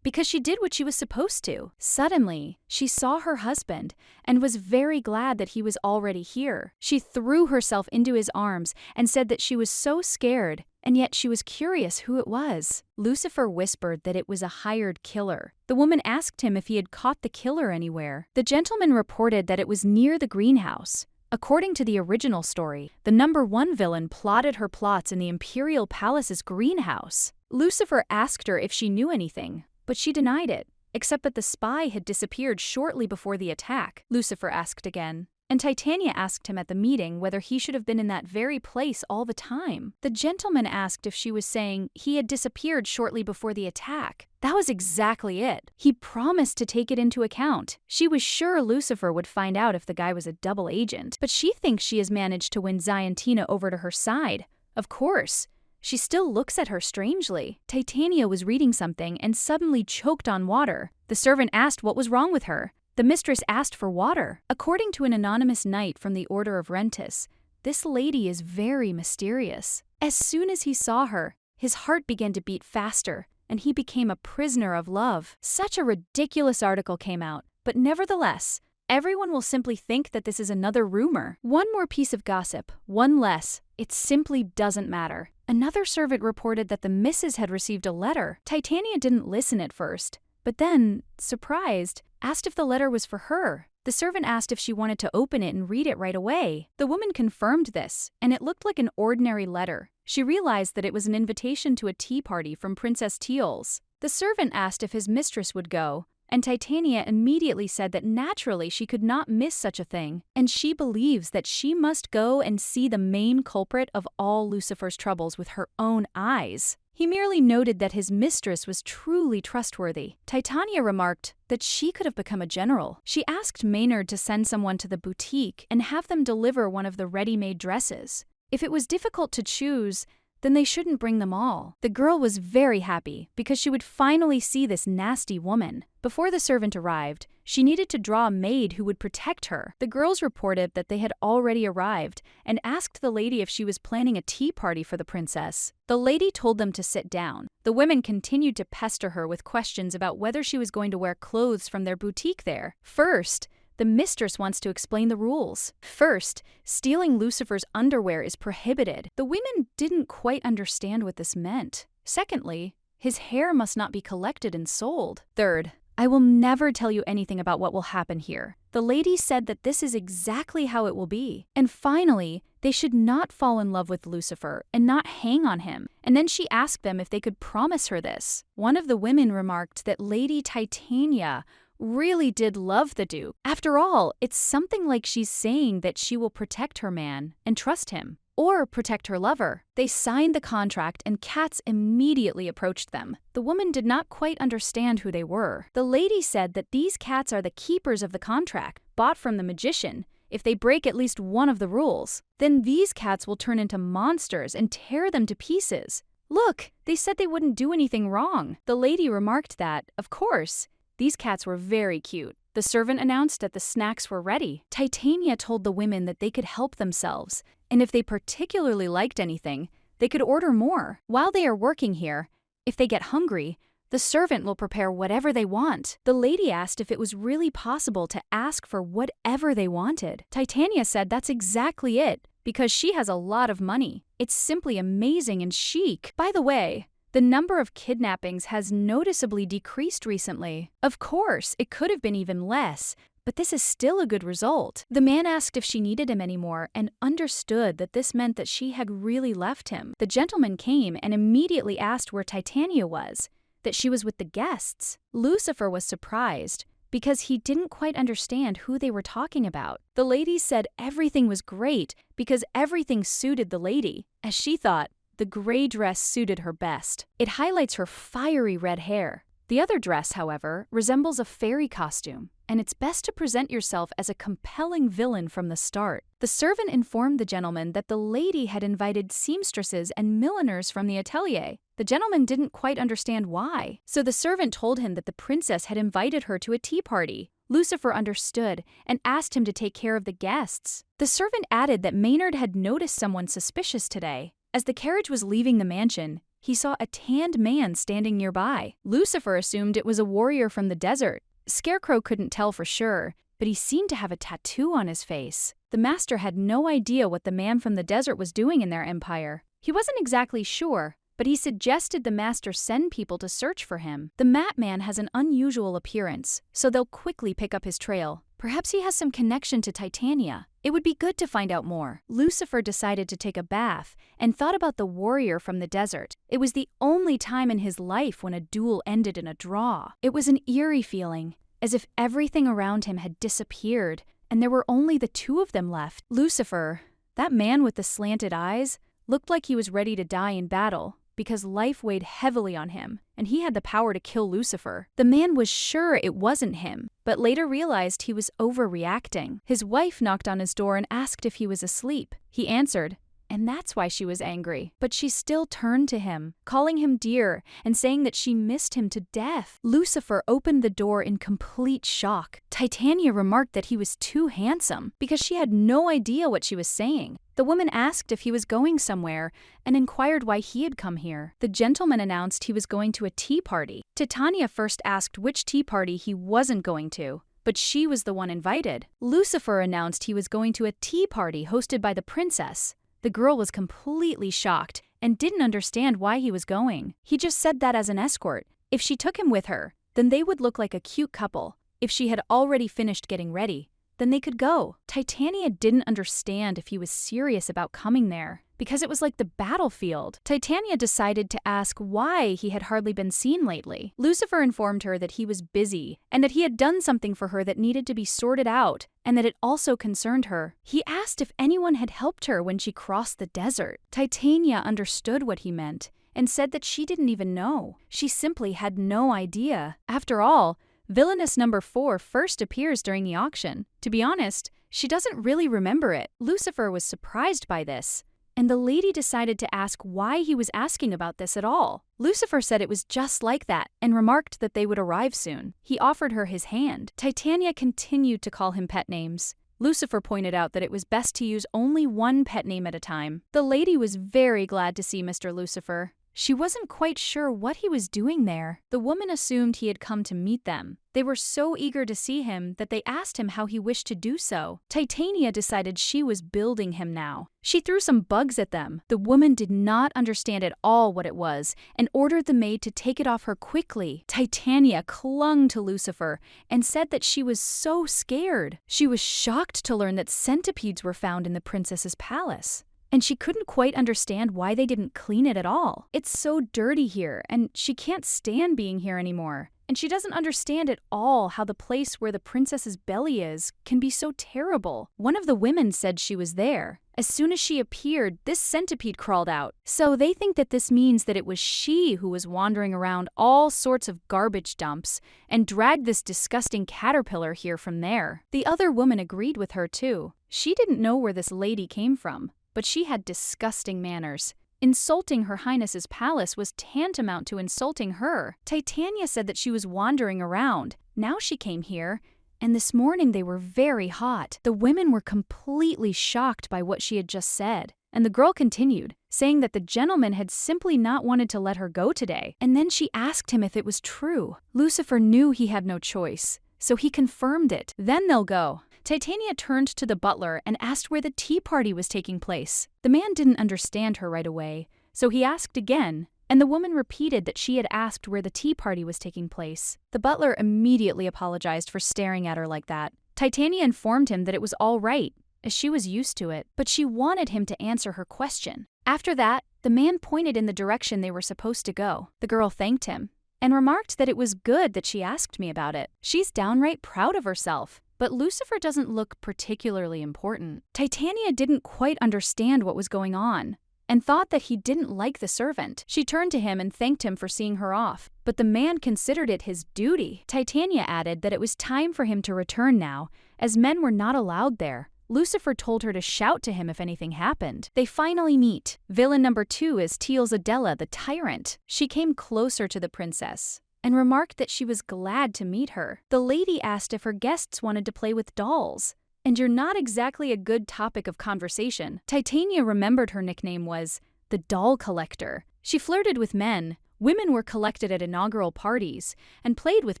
[SPEAKER 1] because she did what she was supposed to. Suddenly, she saw her husband and was very glad that he was already here. She threw herself into his arms and said that she was so scared, and yet she was curious who it was. Lucifer whispered that it was a hired killer. The woman asked him if he had caught the killer anywhere. The gentleman reported that it was near the greenhouse. According to the original story, the #1 villain plotted her plots in the Imperial Palace's greenhouse. Lucifer asked her if she knew anything, but she denied it, except that the spy had disappeared shortly before the attack. Lucifer asked again, and Titania asked him at the meeting whether he should have been in that very place all the time. The gentleman asked if she was saying he had disappeared shortly before the attack. That was exactly it. He promised to take it into account. She was sure Lucifer would find out if the guy was a double agent, but she thinks she has managed to win Ziantina over to her side. Of course. She still looks at her strangely. Titania was reading something and suddenly choked on water. The servant asked what was wrong with her. The mistress asked for water. According to an anonymous knight from the Order of Rentis, this lady is very mysterious. As soon as he saw her, his heart began to beat faster, and he became a prisoner of love. Such a ridiculous article came out, but nevertheless, everyone will simply think that this is another rumor. One more piece of gossip, one less. It simply doesn't matter. Another servant reported that the missus had received a letter. Titania didn't listen at first, but then, surprised, asked if the letter was for her. The servant asked if she wanted to open it and read it right away. The woman confirmed this, and it looked like an ordinary letter. She realized that it was an invitation to a tea party from Princess Teals. The servant asked if his mistress would go, and Titania immediately said that naturally she could not miss such a thing, and she believes that she must go and see the main culprit of all Lucifer's troubles with her own eyes. He merely noted that his mistress was truly trustworthy. Titania remarked that she could have become a general. She asked Maynard to send someone to the boutique and have them deliver one of the ready-made dresses. If it was difficult to choose, then they shouldn't bring them all. The girl was very happy because she would finally see this nasty woman. Before the servant arrived, she needed to draw a maid who would protect her. The girls reported that they had already arrived and asked the lady if she was planning a tea party for the princess. The lady told them to sit down. The women continued to pester her with questions about whether she was going to wear clothes from their boutique there. First, the mistress wants to explain the rules. First, stealing Lucifer's underwear is prohibited. The women didn't quite understand what this meant. Secondly, his hair must not be collected and sold. Third, I will never tell you anything about what will happen here. The lady said that this is exactly how it will be. And finally, they should not fall in love with Lucifer and not hang on him. And then she asked them if they could promise her this. One of the women remarked that Lady Titania really did love the Duke. After all, it's something like she's saying that she will protect her man and trust him, or protect her lover. They signed the contract and cats immediately approached them. The woman did not quite understand who they were. The lady said that these cats are the keepers of the contract, bought from the magician. If they break at least one of the rules, then these cats will turn into monsters and tear them to pieces. Look, they said they wouldn't do anything wrong. The lady remarked that, of course, these cats were very cute. The servant announced that the snacks were ready. Titania told the women that they could help themselves, and if they particularly liked anything, they could order more. While they are working here, if they get hungry, the servant will prepare whatever they want. The lady asked if it was really possible to ask for whatever they wanted. Titania said that's exactly it, because she has a lot of money. It's simply amazing and chic. By the way, the number of kidnappings has noticeably decreased recently. Of course, it could have been even less, but this is still a good result. The man asked if she needed him anymore and understood that this meant that she had really left him. The gentleman came and immediately asked where Titania was, that she was with the guests. Lucifer was surprised because he didn't quite understand who they were talking about. The lady said everything was great because everything suited the lady. As she thought, the gray dress suited her best. It highlights her fiery red hair. The other dress, however, resembles a fairy costume, and it's best to present yourself as a compelling villain from the start. The servant informed the gentleman that the lady had invited seamstresses and milliners from the atelier. The gentleman didn't quite understand why, so the servant told him that the princess had invited her to a tea party. Lucifer understood and asked him to take care of the guests. The servant added that Maynard had noticed someone suspicious today. As the carriage was leaving the mansion, he saw a tanned man standing nearby. Lucifer assumed it was a warrior from the desert. Scarecrow couldn't tell for sure, but he seemed to have a tattoo on his face. The master had no idea what the man from the desert was doing in their empire. He wasn't exactly sure, but he suggested the master send people to search for him. The Mat Man has an unusual appearance, so they'll quickly pick up his trail. Perhaps he has some connection to Titania. It would be good to find out more. Lucifer decided to take a bath and thought about the warrior from the desert. It was the only time in his life when a duel ended in a draw. It was an eerie feeling, as if everything around him had disappeared and there were only the two of them left. Lucifer, that man with the slanted eyes, looked like he was ready to die in battle, because life weighed heavily on him, and he had the power to kill Lucifer. The man was sure it wasn't him, but later realized he was overreacting. His wife knocked on his door and asked if he was asleep. He answered, and that's why she was angry. But she still turned to him, calling him dear and saying that she missed him to death. Lucifer opened the door in complete shock. Titania remarked that he was too handsome because she had no idea what she was saying. The woman asked if he was going somewhere and inquired why he had come here. The gentleman announced he was going to a tea party. Titania first asked which tea party he wasn't going to, but she was the one invited. Lucifer announced he was going to a tea party hosted by the princess. The girl was completely shocked and didn't understand why he was going. He just said that as an escort. If she took him with her, then they would look like a cute couple. If she had already finished getting ready, then they could go. Titania didn't understand if he was serious about coming there, because it was like the battlefield. Titania decided to ask why he had hardly been seen lately. Lucifer informed her that he was busy, and that he had done something for her that needed to be sorted out, and that it also concerned her. He asked if anyone had helped her when she crossed the desert. Titania understood what he meant, and said that she didn't even know. She simply had no idea. After all, Villainess number 4 first appears during the auction. To be honest, she doesn't really remember it. Lucifer was surprised by this, and the lady decided to ask why he was asking about this at all. Lucifer said it was just like that and remarked that they would arrive soon. He offered her his hand. Titania continued to call him pet names. Lucifer pointed out that it was best to use only one pet name at a time. The lady was very glad to see Mr. Lucifer. She wasn't quite sure what he was doing there. The woman assumed he had come to meet them. They were so eager to see him that they asked him how he wished to do so. Titania decided she was building him now. She threw some bugs at them. The woman did not understand at all what it was and ordered the maid to take it off her quickly. Titania clung to Lucifer and said that she was so scared. She was shocked to learn that centipedes were found in the princess's palace, and she couldn't quite understand why they didn't clean it at all. It's so dirty here, and she can't stand being here anymore. And she doesn't understand at all how the place where the princess's belly is can be so terrible. One of the women said she was there. As soon as she appeared, this centipede crawled out. So they think that this means that it was she who was wandering around all sorts of garbage dumps and dragged this disgusting caterpillar here from there. The other woman agreed with her too. She didn't know where this lady came from, but she had disgusting manners. Insulting Her Highness's palace was tantamount to insulting her. Titania said that she was wandering around. Now she came here, and this morning they were very hot. The women were completely shocked by what she had just said. And the girl continued, saying that the gentleman had simply not wanted to let her go today. And then she asked him if it was true. Lucifer knew he had no choice, so he confirmed it. Then they'll go. Titania turned to the butler and asked where the tea party was taking place. The man didn't understand her right away, so he asked again, and the woman repeated that she had asked where the tea party was taking place. The butler immediately apologized for staring at her like that. Titania informed him that it was all right, as she was used to it, but she wanted him to answer her question. After that, the man pointed in the direction they were supposed to go. The girl thanked him, and remarked that it was good that she asked me about it. She's downright proud of herself. But Lucifer doesn't look particularly important. Titania didn't quite understand what was going on and thought that he didn't like the servant. She turned to him and thanked him for seeing her off, but the man considered it his duty. Titania added that it was time for him to return now, as men were not allowed there. Lucifer told her to shout to him if anything happened. They finally meet. Villain number 2 is Teal's Adela, the tyrant. She came closer to the princess and remarked that she was glad to meet her. The lady asked if her guests wanted to play with dolls. And you're not exactly a good topic of conversation. Titania remembered her nickname was the Doll Collector. She flirted with men. Women were collected at inaugural parties and played with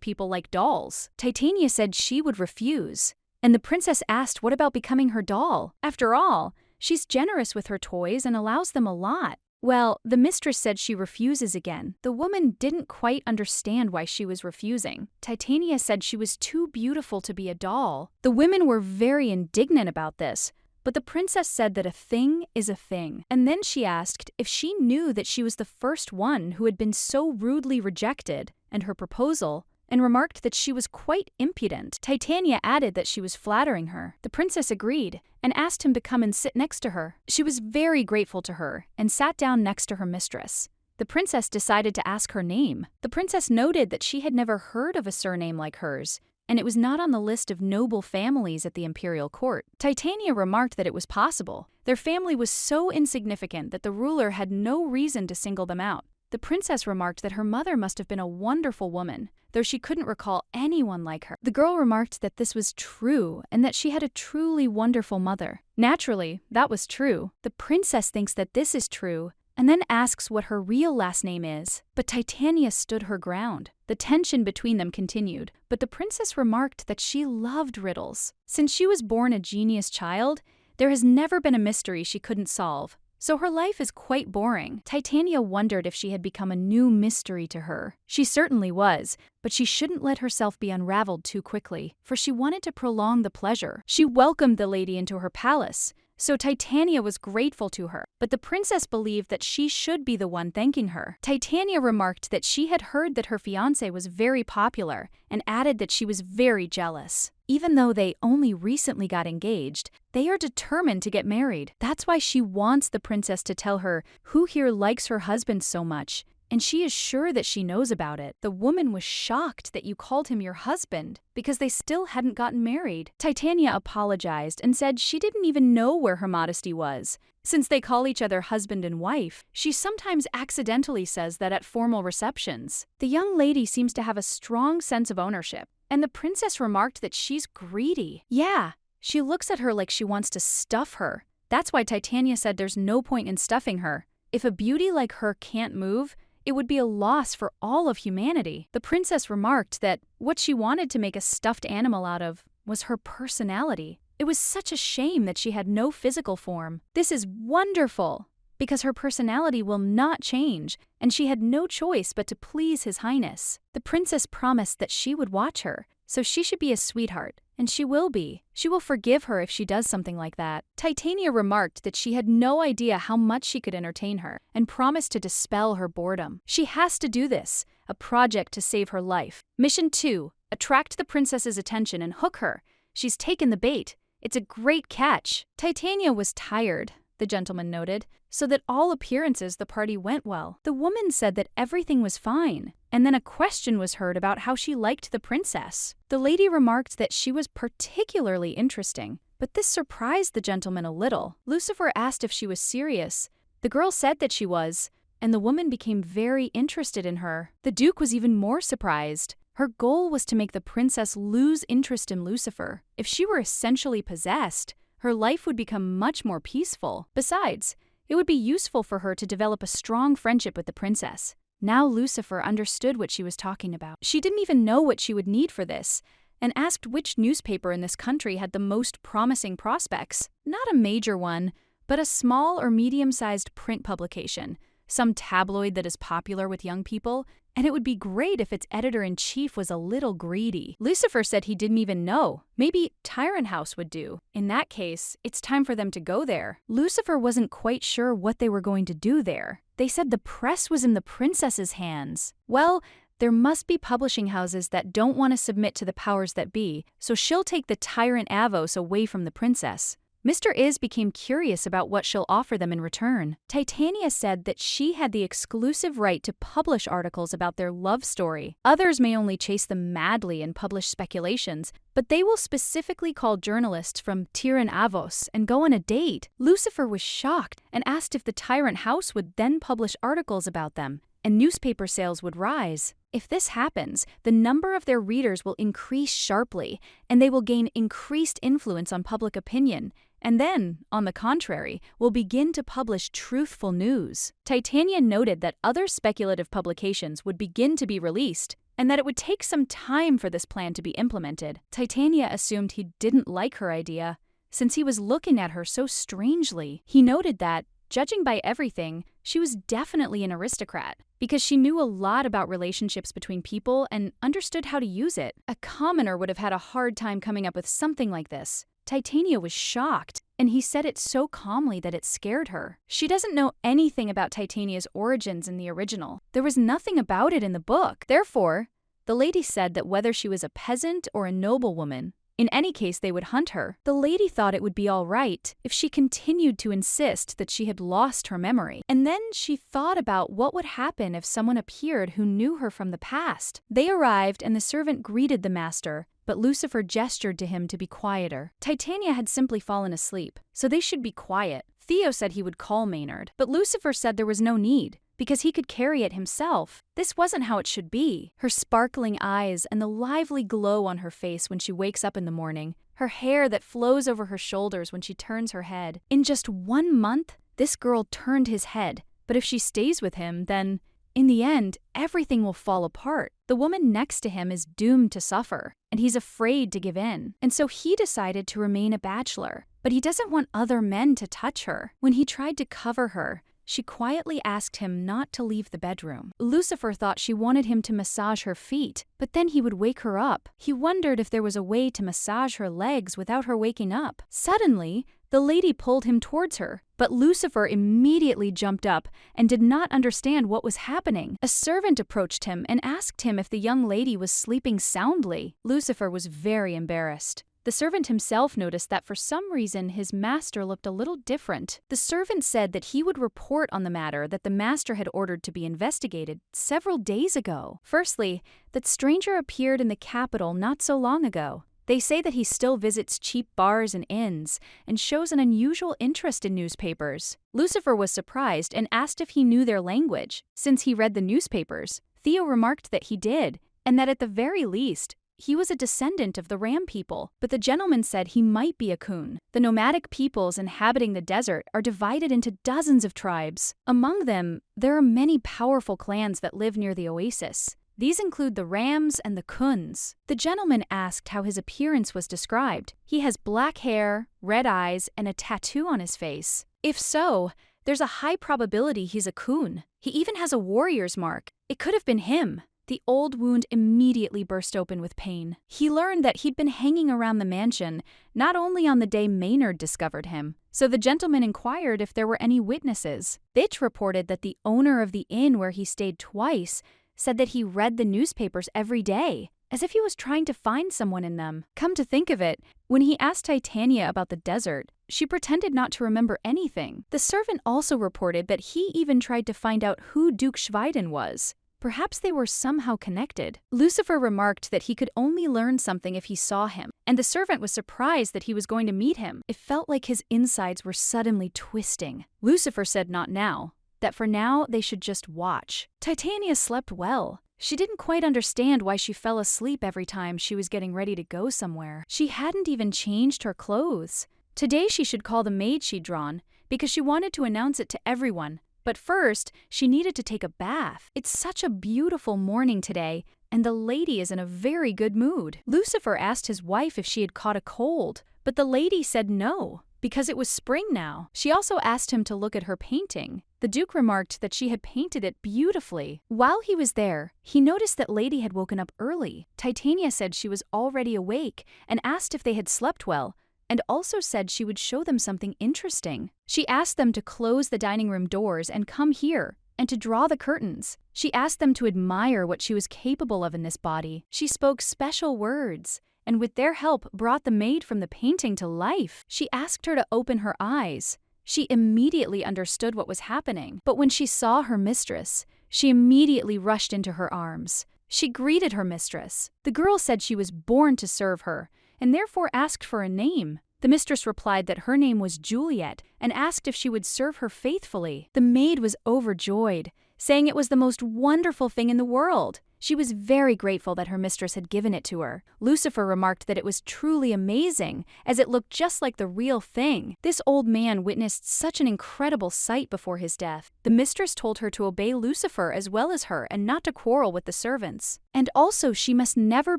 [SPEAKER 1] people like dolls. Titania said she would refuse. And the princess asked what about becoming her doll? After all, she's generous with her toys and allows them a lot. Well, the mistress said she refuses again. The woman didn't quite understand why she was refusing. Titania said she was too beautiful to be a doll. The women were very indignant about this, but the princess said that a thing is a thing. And then she asked if she knew that she was the first one who had been so rudely rejected, and her proposal, and remarked that she was quite impudent. Titania added that she was flattering her. The princess agreed and asked him to come and sit next to her. She was very grateful to her and sat down next to her mistress. The princess decided to ask her name. The princess noted that she had never heard of a surname like hers, and it was not on the list of noble families at the imperial court. Titania remarked that it was possible. Their family was so insignificant that the ruler had no reason to single them out. The princess remarked that her mother must have been a wonderful woman, though she couldn't recall anyone like her. The girl remarked that this was true and that she had a truly wonderful mother. Naturally, that was true. The princess thinks that this is true and then asks what her real last name is. But Titania stood her ground. The tension between them continued, but the princess remarked that she loved riddles. Since she was born a genius child, there has never been a mystery she couldn't solve. So her life is quite boring. Titania wondered if she had become a new mystery to her. She certainly was, but she shouldn't let herself be unraveled too quickly, for she wanted to prolong the pleasure. She welcomed the lady into her palace, so Titania was grateful to her, but the princess believed that she should be the one thanking her. Titania remarked that she had heard that her fiancé was very popular and added that she was very jealous. Even though they only recently got engaged, they are determined to get married. That's why she wants the princess to tell her who here likes her husband so much, and she is sure that she knows about it. The woman was shocked that you called him your husband because they still hadn't gotten married. Titania apologized and said she didn't even know where her modesty was. Since they call each other husband and wife, she sometimes accidentally says that at formal receptions. The young lady seems to have a strong sense of ownership, and the princess remarked that she's greedy. Yeah, she looks at her like she wants to stuff her. That's why Titania said there's no point in stuffing her. If a beauty like her can't move, it would be a loss for all of humanity. The princess remarked that what she wanted to make a stuffed animal out of was her personality. It was such a shame that she had no physical form. This is wonderful, because her personality will not change, and she had no choice but to please His Highness. The princess promised that she would watch her, so she should be a sweetheart, and she will be. She will forgive her if she does something like that. Titania remarked that she had no idea how much she could entertain her, and promised to dispel her boredom. She has to do this, a project to save her life. Mission 2, attract the princess's attention and hook her. She's taken the bait. It's a great catch. Titania was tired, the gentleman noted, so that all appearances the party went well. The woman said that everything was fine, and then a question was heard about how she liked the princess. The lady remarked that she was particularly interesting, but this surprised the gentleman a little. Lucifer asked if she was serious. The girl said that she was, and the woman became very interested in her. The Duke was even more surprised. Her goal was to make the princess lose interest in Lucifer. If she were essentially possessed, her life would become much more peaceful. Besides, it would be useful for her to develop a strong friendship with the princess. Now Lucifer understood what she was talking about. She didn't even know what she would need for this, and asked which newspaper in this country had the most promising prospects. Not a major one, but a small or medium-sized print publication, some tabloid that is popular with young people, and it would be great if its editor-in-chief was a little greedy. Lucifer said he didn't even know. Maybe Tyrant House would do. In that case, it's time for them to go there. Lucifer wasn't quite sure what they were going to do there. They said the press was in the princess's hands. Well, There must be publishing houses that don't want to submit to the powers that be, so she'll take the tyrant Avos away from the princess. Mr. Is became curious about what she'll offer them in return. Titania said that she had the exclusive right to publish articles about their love story. Others may only chase them madly and publish speculations, but they will specifically call journalists from Tyran Avos and go on a date. Lucifer was shocked and asked if the tyrant house would then publish articles about them, and newspaper sales would rise. If this happens, the number of their readers will increase sharply, and they will gain increased influence on public opinion, and then, on the contrary, will begin to publish truthful news. Titania noted that other speculative publications would begin to be released, and that it would take some time for this plan to be implemented. Titania assumed he didn't like her idea, since he was looking at her so strangely. He noted that, judging by everything, she was definitely an aristocrat, because she knew a lot about relationships between people and understood how to use it. A commoner would have had a hard time coming up with something like this. Titania was shocked, and he said it so calmly that it scared her. She doesn't know anything about Titania's origins in the original. There was nothing about it in the book. Therefore, the lady said that whether she was a peasant or a noblewoman, in any case they would hunt her. The lady thought it would be all right if she continued to insist that she had lost her memory. And then she thought about what would happen if someone appeared who knew her from the past. They arrived and the servant greeted the master, but Lucifer gestured to him to be quieter. Titania had simply fallen asleep, so they should be quiet. Theo said he would call Maynard, but Lucifer said there was no need, because he could carry it himself. This wasn't how it should be. Her sparkling eyes and the lively glow on her face when she wakes up in the morning, her hair that flows over her shoulders when she turns her head. In just 1 month, this girl turned his head, but if she stays with him, then, in the end, everything will fall apart. The woman next to him is doomed to suffer, and he's afraid to give in. And so he decided to remain a bachelor, but he doesn't want other men to touch her. When he tried to cover her, she quietly asked him not to leave the bedroom. Lucifer thought she wanted him to massage her feet, but then he would wake her up. He wondered if there was a way to massage her legs without her waking up. Suddenly, the lady pulled him towards her, but Lucifer immediately jumped up and did not understand what was happening. A servant approached him and asked him if the young lady was sleeping soundly. Lucifer was very embarrassed. The servant himself noticed that for some reason his master looked a little different. The servant said that he would report on the matter that the master had ordered to be investigated several days ago. Firstly, that stranger appeared in the capital not so long ago. They say that he still visits cheap bars and inns and shows an unusual interest in newspapers. Lucifer was surprised and asked if he knew their language, since he read the newspapers. Theo remarked that he did, and that at the very least, he was a descendant of the Ram people, but the gentleman said he might be a Kun. The nomadic peoples inhabiting the desert are divided into dozens of tribes. Among them, there are many powerful clans that live near the oasis. These include the Rams and the Kuns. The gentleman asked how his appearance was described. He has black hair, red eyes, and a tattoo on his face. If so, there's a high probability he's a Kun. He even has a warrior's mark. It could have been him. The old wound immediately burst open with pain. He learned that he'd been hanging around the mansion not only on the day Maynard discovered him, so the gentleman inquired if there were any witnesses. Bitch reported that the owner of the inn where he stayed twice said that he read the newspapers every day, as if he was trying to find someone in them. Come to think of it, when he asked Titania about the desert, she pretended not to remember anything. The servant also reported that he even tried to find out who Duke Schweiden was. Perhaps they were somehow connected. Lucifer remarked that he could only learn something if he saw him, and the servant was surprised that he was going to meet him. It felt like his insides were suddenly twisting. Lucifer said not now, that for now they should just watch. Titania slept well. She didn't quite understand why she fell asleep every time she was getting ready to go somewhere. She hadn't even changed her clothes. Today she should call the maid she'd drawn, because she wanted to announce it to everyone. But first, she needed to take a bath. It's such a beautiful morning today, and the lady is in a very good mood. Lucifer asked his wife if she had caught a cold, but the lady said no, because it was spring now. She also asked him to look at her painting. The Duke remarked that she had painted it beautifully. While he was there, he noticed that Lady had woken up early. Titania said she was already awake and asked if they had slept well, and also said she would show them something interesting. She asked them to close the dining room doors and come here, and to draw the curtains. She asked them to admire what she was capable of in this body. She spoke special words, and with their help brought the maid from the painting to life. She asked her to open her eyes. She immediately understood what was happening, but when she saw her mistress, she immediately rushed into her arms. She greeted her mistress. The girl said she was born to serve her, and therefore asked for a name. The mistress replied that her name was Juliet and asked if she would serve her faithfully. The maid was overjoyed, saying it was the most wonderful thing in the world. She was very grateful that her mistress had given it to her. Lucifer remarked that it was truly amazing, as it looked just like the real thing. This old man witnessed such an incredible sight before his death. The mistress told her to obey Lucifer as well as her and not to quarrel with the servants. And also she must never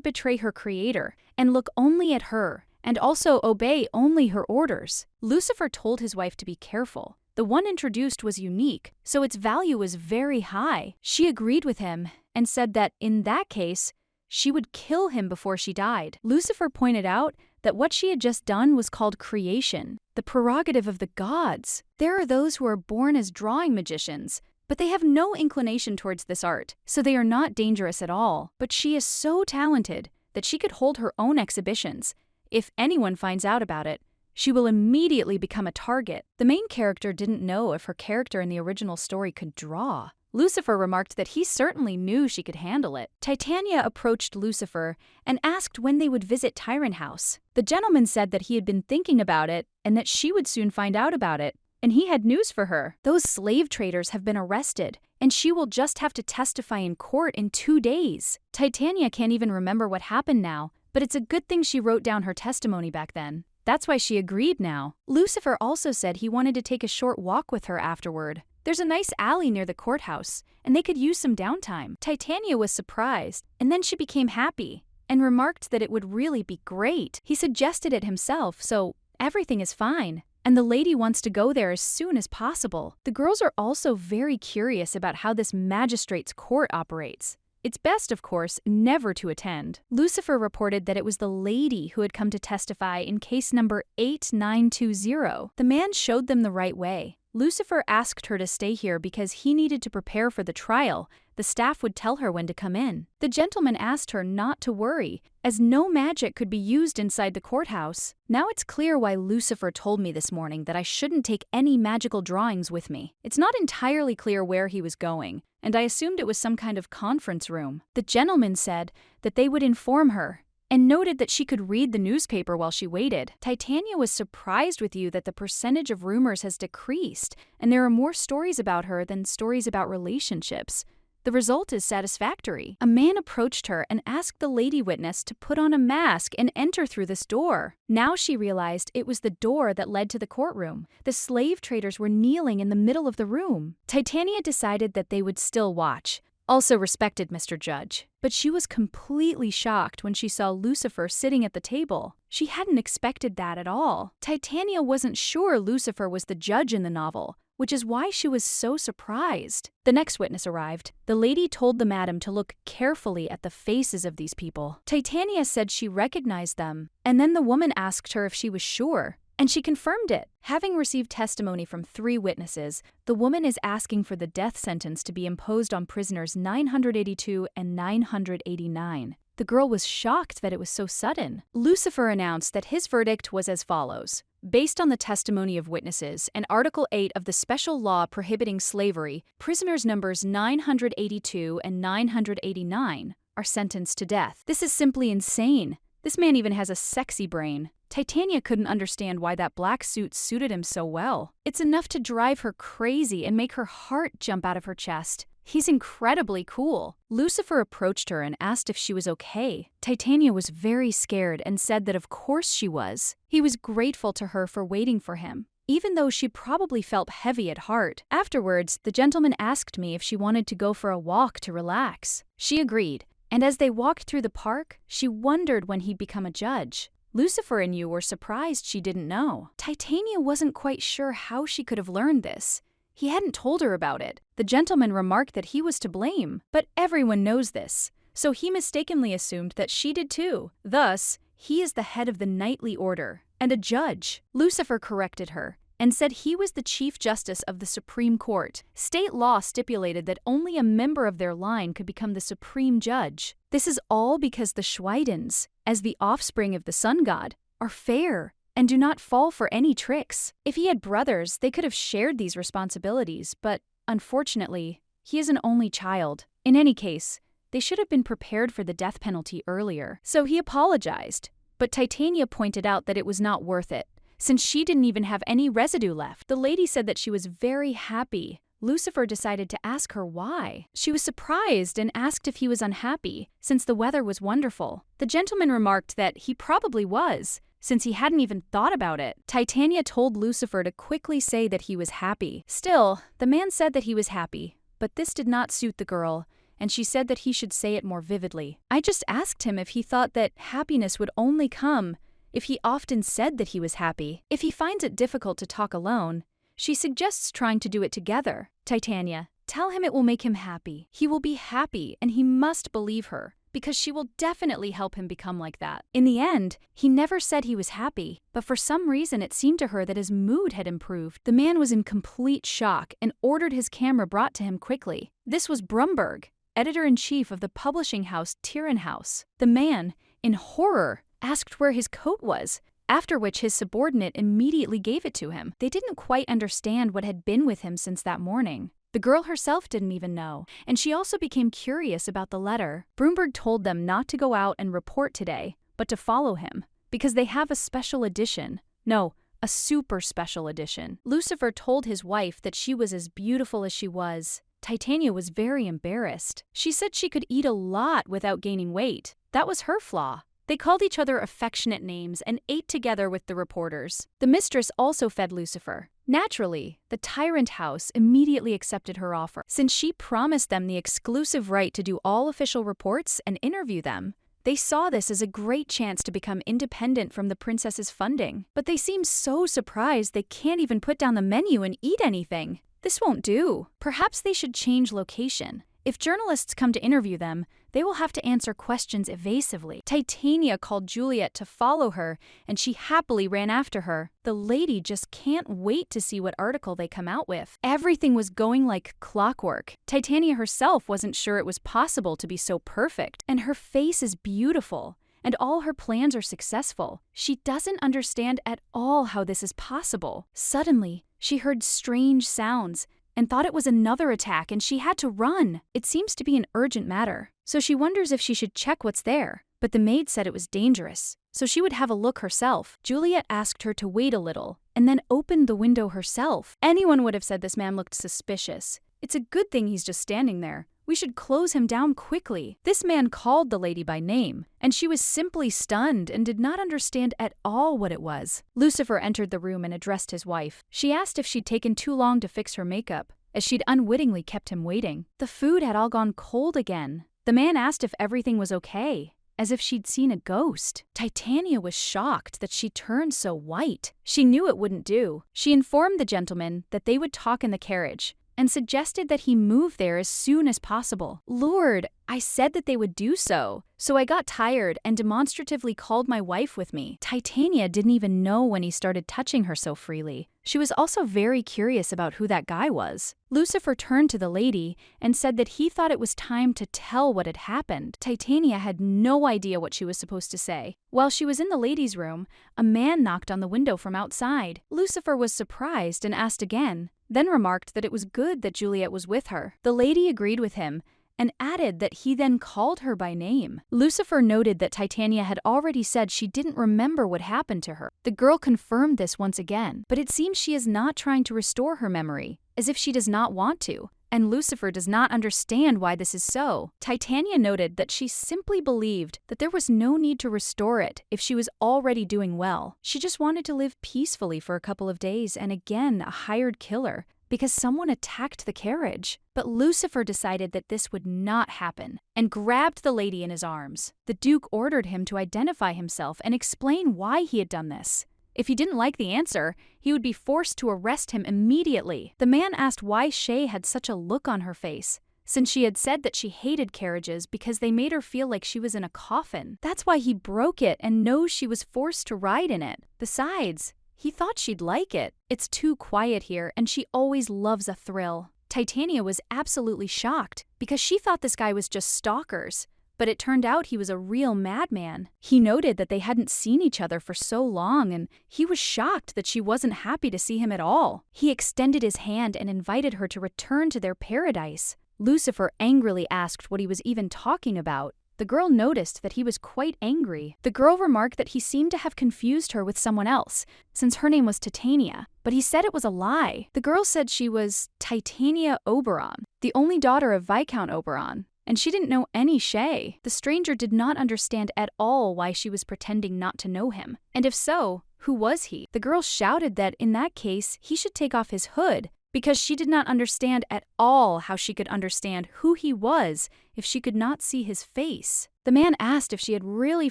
[SPEAKER 1] betray her creator and look only at her, and also obey only her orders. Lucifer told his wife to be careful. The one introduced was unique, so its value was very high. She agreed with him and said that, in that case, she would kill him before she died. Lucifer pointed out that what she had just done was called creation, the prerogative of the gods. There are those who are born as drawing magicians, but they have no inclination towards this art, so they are not dangerous at all. But she is so talented that she could hold her own exhibitions. If anyone finds out about it, she will immediately become a target. The main character didn't know if her character in the original story could draw. Lucifer remarked that he certainly knew she could handle it. Titania approached Lucifer and asked when they would visit Tyrant House. The gentleman said that he had been thinking about it and that she would soon find out about it, and he had news for her. Those slave traders have been arrested, and she will just have to testify in court in 2 days. Titania can't even remember what happened now, but it's a good thing she wrote down her testimony back then. That's why she agreed now. Lucifer also said he wanted to take a short walk with her afterward. There's a nice alley near the courthouse, and they could use some downtime. Titania was surprised, and then she became happy, and remarked that it would really be great. He suggested it himself, so everything is fine, and the lady wants to go there as soon as possible. The girls are also very curious about how this magistrate's court operates. It's best, of course, never to attend. Lucifer reported that it was the lady who had come to testify in case number 8920. The man showed them the right way. Lucifer asked her to stay here because he needed to prepare for the trial. The staff would tell her when to come in. The gentleman asked her not to worry, as no magic could be used inside the courthouse. Now it's clear why Lucifer told me this morning that I shouldn't take any magical drawings with me. It's not entirely clear where he was going, and I assumed it was some kind of conference room. The gentleman said that they would inform her, and noted that she could read the newspaper while she waited. Titania was surprised with you that the percentage of rumors has decreased, and there are more stories about her than stories about relationships. The result is satisfactory. A man approached her and asked the lady witness to put on a mask and enter through this door. Now she realized it was the door that led to the courtroom. The slave traders were kneeling in the middle of the room. Titania decided that they would still watch. Also respected Mr. Judge, but she was completely shocked when she saw Lucifer sitting at the table. She hadn't expected that at all. Titania wasn't sure Lucifer was the judge in the novel, which is why she was so surprised. The next witness arrived. The lady told the madam to look carefully at the faces of these people. Titania said she recognized them, and then the woman asked her if she was sure, and she confirmed it. Having received testimony from 3 witnesses, the woman is asking for the death sentence to be imposed on prisoners 982 and 989. The girl was shocked that it was so sudden. Lucifer announced that his verdict was as follows. Based on the testimony of witnesses and Article 8 of the Special Law Prohibiting Slavery, prisoners numbers 982 and 989 are sentenced to death. This is simply insane. This man even has a sexy brain. Titania couldn't understand why that black suit suited him so well. It's enough to drive her crazy and make her heart jump out of her chest. He's incredibly cool. Lucifer approached her and asked if she was okay. Titania was very scared and said that of course she was. He was grateful to her for waiting for him, even though she probably felt heavy at heart. Afterwards, the gentleman asked me if she wanted to go for a walk to relax. She agreed, and as they walked through the park, she wondered when he'd become a judge. Lucifer and you were surprised she didn't know. Titania wasn't quite sure how she could have learned this. He hadn't told her about it. The gentleman remarked that he was to blame, but everyone knows this, so he mistakenly assumed that she did too. Thus, he is the head of the knightly order and a judge. Lucifer corrected her and said he was the Chief Justice of the Supreme Court. State law stipulated that only a member of their line could become the supreme judge. This is all because the Schweidens, as the offspring of the sun god, are fair and do not fall for any tricks. If he had brothers, they could have shared these responsibilities, but unfortunately, he is an only child. In any case, they should have been prepared for the death penalty earlier. So he apologized, but Titania pointed out that it was not worth it, since she didn't even have any residue left. The lady said that she was very happy. Lucifer decided to ask her why. She was surprised and asked if he was unhappy, since the weather was wonderful. The gentleman remarked that he probably was, since he hadn't even thought about it. Titania told Lucifer to quickly say that he was happy. Still, the man said that he was happy, but this did not suit the girl, and she said that he should say it more vividly. I just asked him if he thought that happiness would only come if he often said that he was happy. If he finds it difficult to talk alone, she suggests trying to do it together. Titania, tell him it will make him happy. He will be happy, and he must believe her, because she will definitely help him become like that. In the end, he never said he was happy, but for some reason it seemed to her that his mood had improved. The man was in complete shock and ordered his camera brought to him quickly. This was Brumberg, editor-in-chief of the publishing house Tierenhaus. The man, in horror, asked where his coat was, after which his subordinate immediately gave it to him. They didn't quite understand what had been with him since that morning. The girl herself didn't even know, and she also became curious about the letter. Brumberg told them not to go out and report today, but to follow him, because they have a special edition. No, a super special edition. Lucifer told his wife that she was as beautiful as she was. Titania was very embarrassed. She said she could eat a lot without gaining weight. That was her flaw. They called each other affectionate names and ate together with the reporters. The mistress also fed Lucifer. Naturally, the Tyrant House immediately accepted her offer, since she promised them the exclusive right to do all official reports and interview them. They saw this as a great chance to become independent from the princess's funding. But they seem so surprised they can't even put down the menu and eat anything. This won't do. Perhaps they should change location. If journalists come to interview them, they will have to answer questions evasively. Titania called Juliet to follow her, and she happily ran after her. The lady just can't wait to see what article they come out with. Everything was going like clockwork. Titania herself wasn't sure it was possible to be so perfect, and her face is beautiful, and all her plans are successful. She doesn't understand at all how this is possible. Suddenly, she heard strange sounds and thought it was another attack, and she had to run. It seems to be an urgent matter, so she wonders if she should check what's there. But the maid said it was dangerous, so she would have a look herself. Juliet asked her to wait a little, and then opened the window herself. Anyone would have said this man looked suspicious. It's a good thing he's just standing there. We should close him down quickly. This man called the lady by name, and she was simply stunned and did not understand at all what it was. Lucifer entered the room and addressed his wife. She asked if she'd taken too long to fix her makeup, as she'd unwittingly kept him waiting. The food had all gone cold again. The man asked if everything was okay, as if she'd seen a ghost. Titania was shocked that she turned so white. She knew it wouldn't do. She informed the gentleman that they would talk in the carriage, and suggested that he move there as soon as possible. Lord, I said that they would do so I got tired and demonstratively called my wife with me. Titania didn't even know when he started touching her so freely. She was also very curious about who that guy was. Lucifer turned to the lady and said that he thought it was time to tell what had happened. Titania had no idea what she was supposed to say. While she was in the ladies' room, a man knocked on the window from outside. Lucifer was surprised and asked again, then remarked that it was good that Juliet was with her. The lady agreed with him and added that he then called her by name. Lucifer noted that Titania had already said she didn't remember what happened to her. The girl confirmed this once again, but it seems she is not trying to restore her memory, as if she does not want to, and Lucifer does not understand why this is so. Titania noted that she simply believed that there was no need to restore it if she was already doing well. She just wanted to live peacefully for a couple of days and again a hired killer, because someone attacked the carriage. But Lucifer decided that this would not happen and grabbed the lady in his arms. The Duke ordered him to identify himself and explain why he had done this. If he didn't like the answer, he would be forced to arrest him immediately. The man asked why Shay had such a look on her face, since she had said that she hated carriages because they made her feel like she was in a coffin. That's why he broke it and knows she was forced to ride in it. Besides, He thought she'd like it. It's too quiet here, and she always loves a thrill. Titania was absolutely shocked because she thought this guy was just stalkers. But it turned out he was a real madman. He noted that they hadn't seen each other for so long, and he was shocked that she wasn't happy to see him at all. He extended his hand and invited her to return to their paradise. Lucifer angrily asked what he was even talking about. The girl noticed that he was quite angry. The girl remarked that he seemed to have confused her with someone else, since her name was Titania, but he said it was a lie. The girl said she was Titania Oberon, the only daughter of Viscount Oberon, and she didn't know any Shay. The stranger did not understand at all why she was pretending not to know him. And if so, who was he? The girl shouted that in that case, he should take off his hood, because she did not understand at all how she could understand who he was if she could not see his face. The man asked if she had really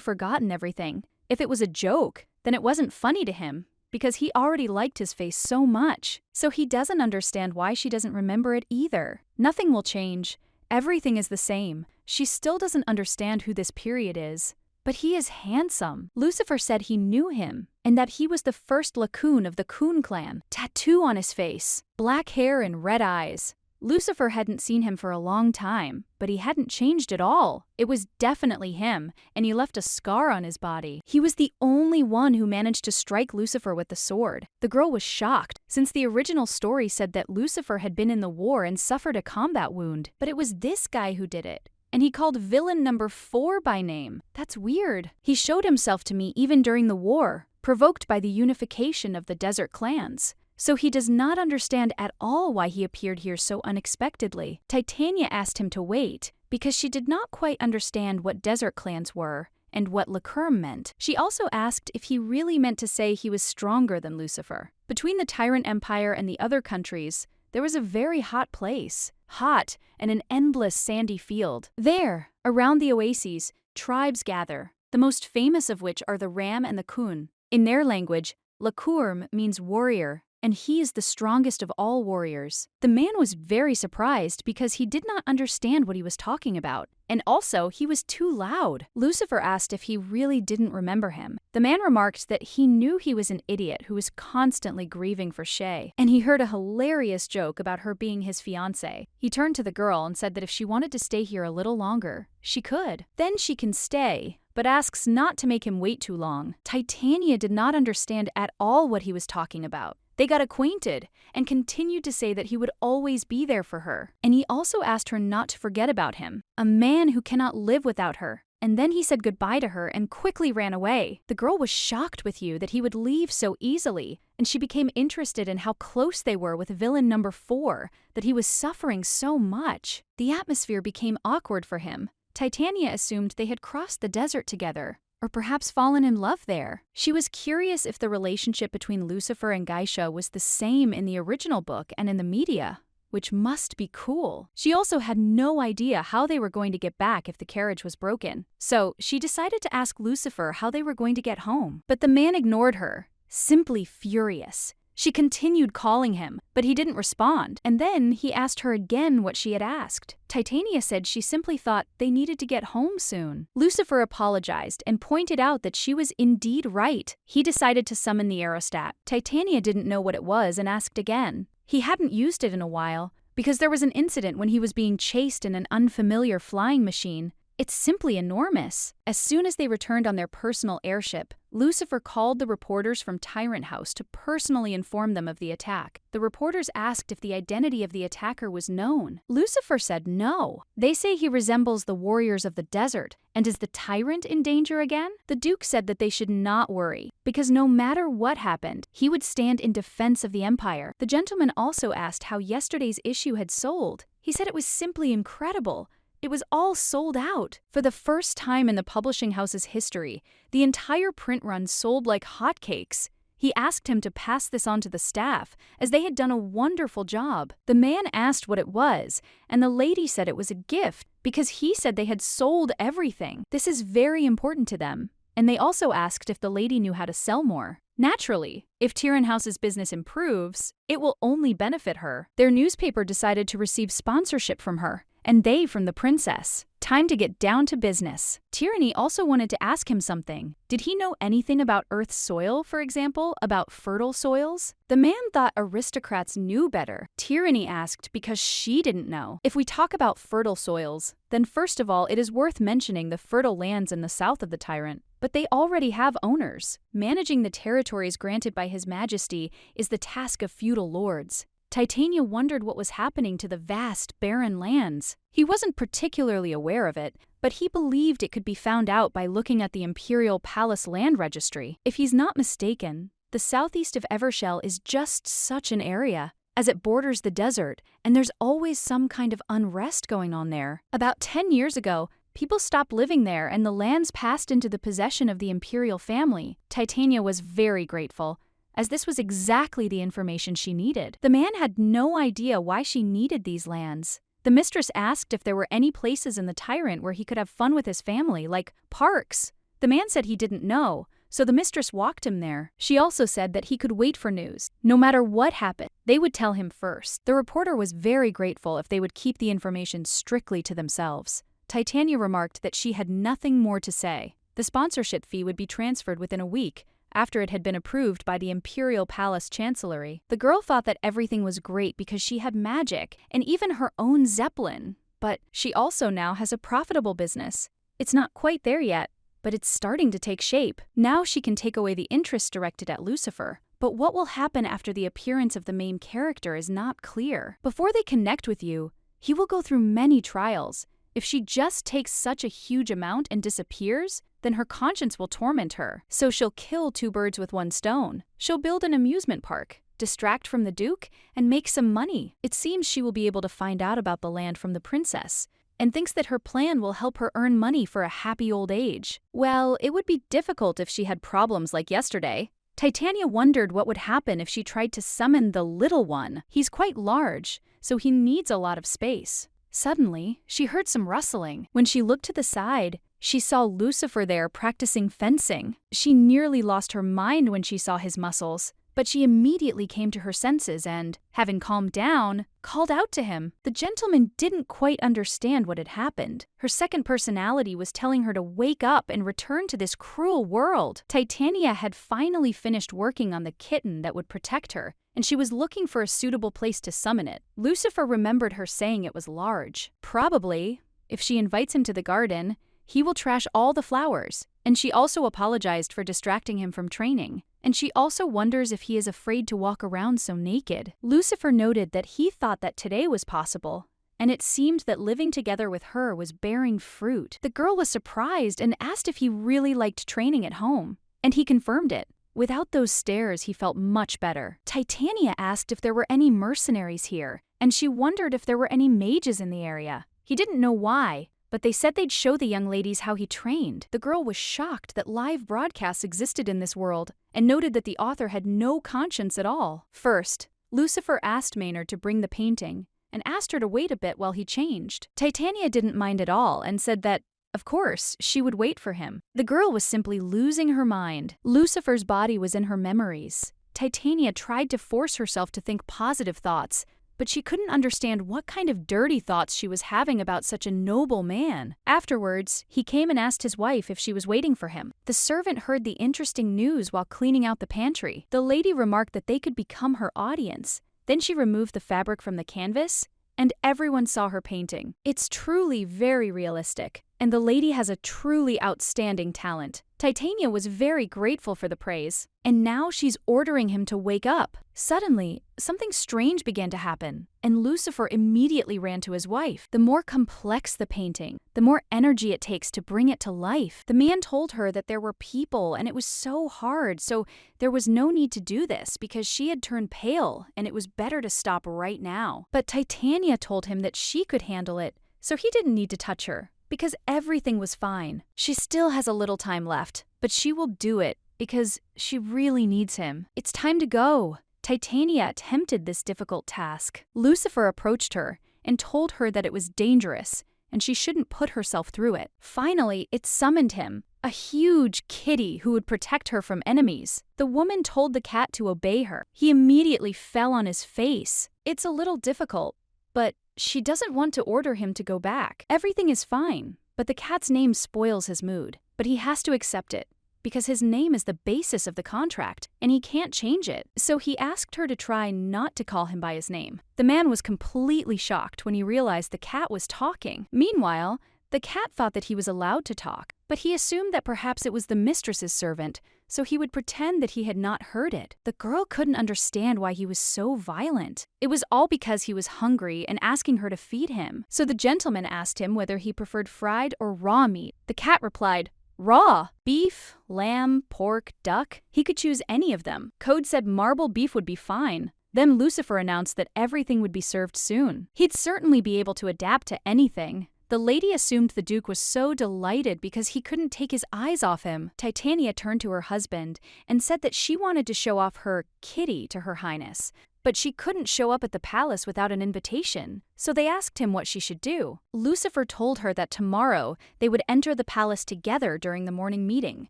[SPEAKER 1] forgotten everything. If it was a joke, then it wasn't funny to him, because he already liked his face so much. So he doesn't understand why she doesn't remember it either. Nothing will change. Everything is the same. She still doesn't understand who this period is. But he is handsome. Lucifer said he knew him, and that he was the first Lacoon of the Coon clan. Tattoo on his face, black hair and red eyes. Lucifer hadn't seen him for a long time, but he hadn't changed at all. It was definitely him, and he left a scar on his body. He was the only one who managed to strike Lucifer with the sword. The girl was shocked, since the original story said that Lucifer had been in the war and suffered a combat wound. But it was this guy who did it. And he called villain number 4 by name. That's weird. He showed himself to me even during the war, provoked by the unification of the desert clans. So he does not understand at all why he appeared here so unexpectedly. Titania asked him to wait, because she did not quite understand what desert clans were and what Lacourm meant. She also asked if he really meant to say he was stronger than Lucifer. Between the Tyrant Empire and the other countries, there was a very hot place. Hot and an endless sandy field. There, around the oases, tribes gather, the most famous of which are the Ram and the Kun. In their language, Lacourm means warrior, and he is the strongest of all warriors. The man was very surprised because he did not understand what he was talking about. And also, he was too loud. Lucifer asked if he really didn't remember him. The man remarked that he knew he was an idiot who was constantly grieving for Shay, and he heard a hilarious joke about her being his fiancé. He turned to the girl and said that if she wanted to stay here a little longer, she could. Then she can stay, but asks not to make him wait too long. Titania did not understand at all what he was talking about. They got acquainted and continued to say that he would always be there for her. And he also asked her not to forget about him, a man who cannot live without her. And then he said goodbye to her and quickly ran away. The girl was shocked with you that he would leave so easily, and she became interested in how close they were with villain number 4, that he was suffering so much. The atmosphere became awkward for him. Titania assumed they had crossed the desert together, or perhaps fallen in love there. She was curious if the relationship between Lucifer and Geisha was the same in the original book and in the media, which must be cool. She also had no idea how they were going to get back if the carriage was broken. So she decided to ask Lucifer how they were going to get home. But the man ignored her, simply furious. She continued calling him, but he didn't respond, and then he asked her again what she had asked. Titania said she simply thought they needed to get home soon. Lucifer apologized and pointed out that she was indeed right. He decided to summon the aerostat. Titania didn't know what it was and asked again. He hadn't used it in a while, because there was an incident when he was being chased in an unfamiliar flying machine. It's simply enormous. As soon as they returned on their personal airship, Lucifer called the reporters from Tyrant House to personally inform them of the attack. The reporters asked if the identity of the attacker was known. Lucifer said no. They say he resembles the warriors of the desert. And is the tyrant in danger again? The Duke said that they should not worry, because no matter what happened, he would stand in defense of the Empire. The gentleman also asked how yesterday's issue had sold. He said it was simply incredible. It was all sold out. For the first time in the publishing house's history, the entire print run sold like hotcakes. He asked him to pass this on to the staff, as they had done a wonderful job. The man asked what it was, and the lady said it was a gift, because he said they had sold everything. This is very important to them. And they also asked if the lady knew how to sell more. Naturally, if Tyrant House's business improves, it will only benefit her. Their newspaper decided to receive sponsorship from her, and they from the princess. Time to get down to business. Tyranny also wanted to ask him something. Did he know anything about Earth's soil, for example, about fertile soils? The man thought aristocrats knew better. Tyranny asked because she didn't know. If we talk about fertile soils, then first of all, it is worth mentioning the fertile lands in the south of the tyrant. But they already have owners. Managing the territories granted by His Majesty is the task of feudal lords. Titania wondered what was happening to the vast, barren lands. He wasn't particularly aware of it, but he believed it could be found out by looking at the Imperial Palace Land Registry. If he's not mistaken, the southeast of Evershell is just such an area, as it borders the desert, and there's always some kind of unrest going on there. About 10 years ago, people stopped living there and the lands passed into the possession of the imperial family. Titania was very grateful, as this was exactly the information she needed. The man had no idea why she needed these lands. The mistress asked if there were any places in the tyrant where he could have fun with his family, like parks. The man said he didn't know, so the mistress walked him there. She also said that he could wait for news. No matter what happened, they would tell him first. The reporter was very grateful if they would keep the information strictly to themselves. Titania remarked that she had nothing more to say. The sponsorship fee would be transferred within a week, after it had been approved by the Imperial Palace Chancellery. The girl thought that everything was great because she had magic and even her own Zeppelin. But she also now has a profitable business. It's not quite there yet, but it's starting to take shape. Now she can take away the interest directed at Lucifer. But what will happen after the appearance of the main character is not clear. Before they connect with you, he will go through many trials. If she just takes such a huge amount and disappears, then her conscience will torment her. So she'll kill two birds with one stone. She'll build an amusement park, distract from the Duke, and make some money. It seems she will be able to find out about the land from the princess, and thinks that her plan will help her earn money for a happy old age. Well, it would be difficult if she had problems like yesterday. Titania wondered what would happen if she tried to summon the little one. He's quite large, so he needs a lot of space. Suddenly, she heard some rustling. When she looked to the side, she saw Lucifer there practicing fencing. She nearly lost her mind when she saw his muscles, but she immediately came to her senses and, having calmed down, called out to him. The gentleman didn't quite understand what had happened. Her second personality was telling her to wake up and return to this cruel world. Titania had finally finished working on the kitten that would protect her, and she was looking for a suitable place to summon it. Lucifer remembered her saying it was large. Probably, if she invites him to the garden, he will trash all the flowers, and she also apologized for distracting him from training. And she also wonders if he is afraid to walk around so naked. Lucifer noted that he thought that today was possible, and it seemed that living together with her was bearing fruit. The girl was surprised and asked if he really liked training at home, and he confirmed it. Without those stares, he felt much better. Titania asked if there were any mercenaries here, and she wondered if there were any mages in the area. He didn't know why, but they said they'd show the young ladies how he trained. The girl was shocked that live broadcasts existed in this world, and noted that the author had no conscience at all. First, Lucifer asked Maynard to bring the painting, and asked her to wait a bit while he changed. Titania didn't mind at all, and said that, of course, she would wait for him. The girl was simply losing her mind. Lucifer's body was in her memories. Titania tried to force herself to think positive thoughts, but she couldn't understand what kind of dirty thoughts she was having about such a noble man. Afterwards, he came and asked his wife if she was waiting for him. The servant heard the interesting news while cleaning out the pantry. The lady remarked that they could become her audience. Then she removed the fabric from the canvas, and everyone saw her painting. It's truly very realistic, and the lady has a truly outstanding talent. Titania was very grateful for the praise, and now she's ordering him to wake up. Suddenly, something strange began to happen, and Lucifer immediately ran to his wife. The more complex the painting, the more energy it takes to bring it to life. The man told her that there were people, and it was so hard, so there was no need to do this because she had turned pale, and it was better to stop right now. But Titania told him that she could handle it, so he didn't need to touch her, because everything was fine. She still has a little time left, but she will do it because she really needs him. It's time to go. Titania attempted this difficult task. Lucifer approached her and told her that it was dangerous and she shouldn't put herself through it. Finally, it summoned him, a huge kitty who would protect her from enemies. The woman told the cat to obey her. He immediately fell on his face. It's a little difficult, but she doesn't want to order him to go back. Everything is fine, but the cat's name spoils his mood. But he has to accept it, because his name is the basis of the contract, and he can't change it. So he asked her to try not to call him by his name. The man was completely shocked when he realized the cat was talking. Meanwhile, the cat thought that he was allowed to talk, but he assumed that perhaps it was the mistress's servant, so he would pretend that he had not heard it. The girl couldn't understand why he was so violent. It was all because he was hungry and asking her to feed him. So the gentleman asked him whether he preferred fried or raw meat. The cat replied, "Raw. Beef, lamb, pork, duck. He could choose any of them. Code said marble beef would be fine." Then Lucifer announced that everything would be served soon. He'd certainly be able to adapt to anything. The lady assumed the Duke was so delighted because he couldn't take his eyes off him. Titania turned to her husband and said that she wanted to show off her kitty to Her Highness, but she couldn't show up at the palace without an invitation, so they asked him what she should do. Lucifer told her that tomorrow they would enter the palace together during the morning meeting.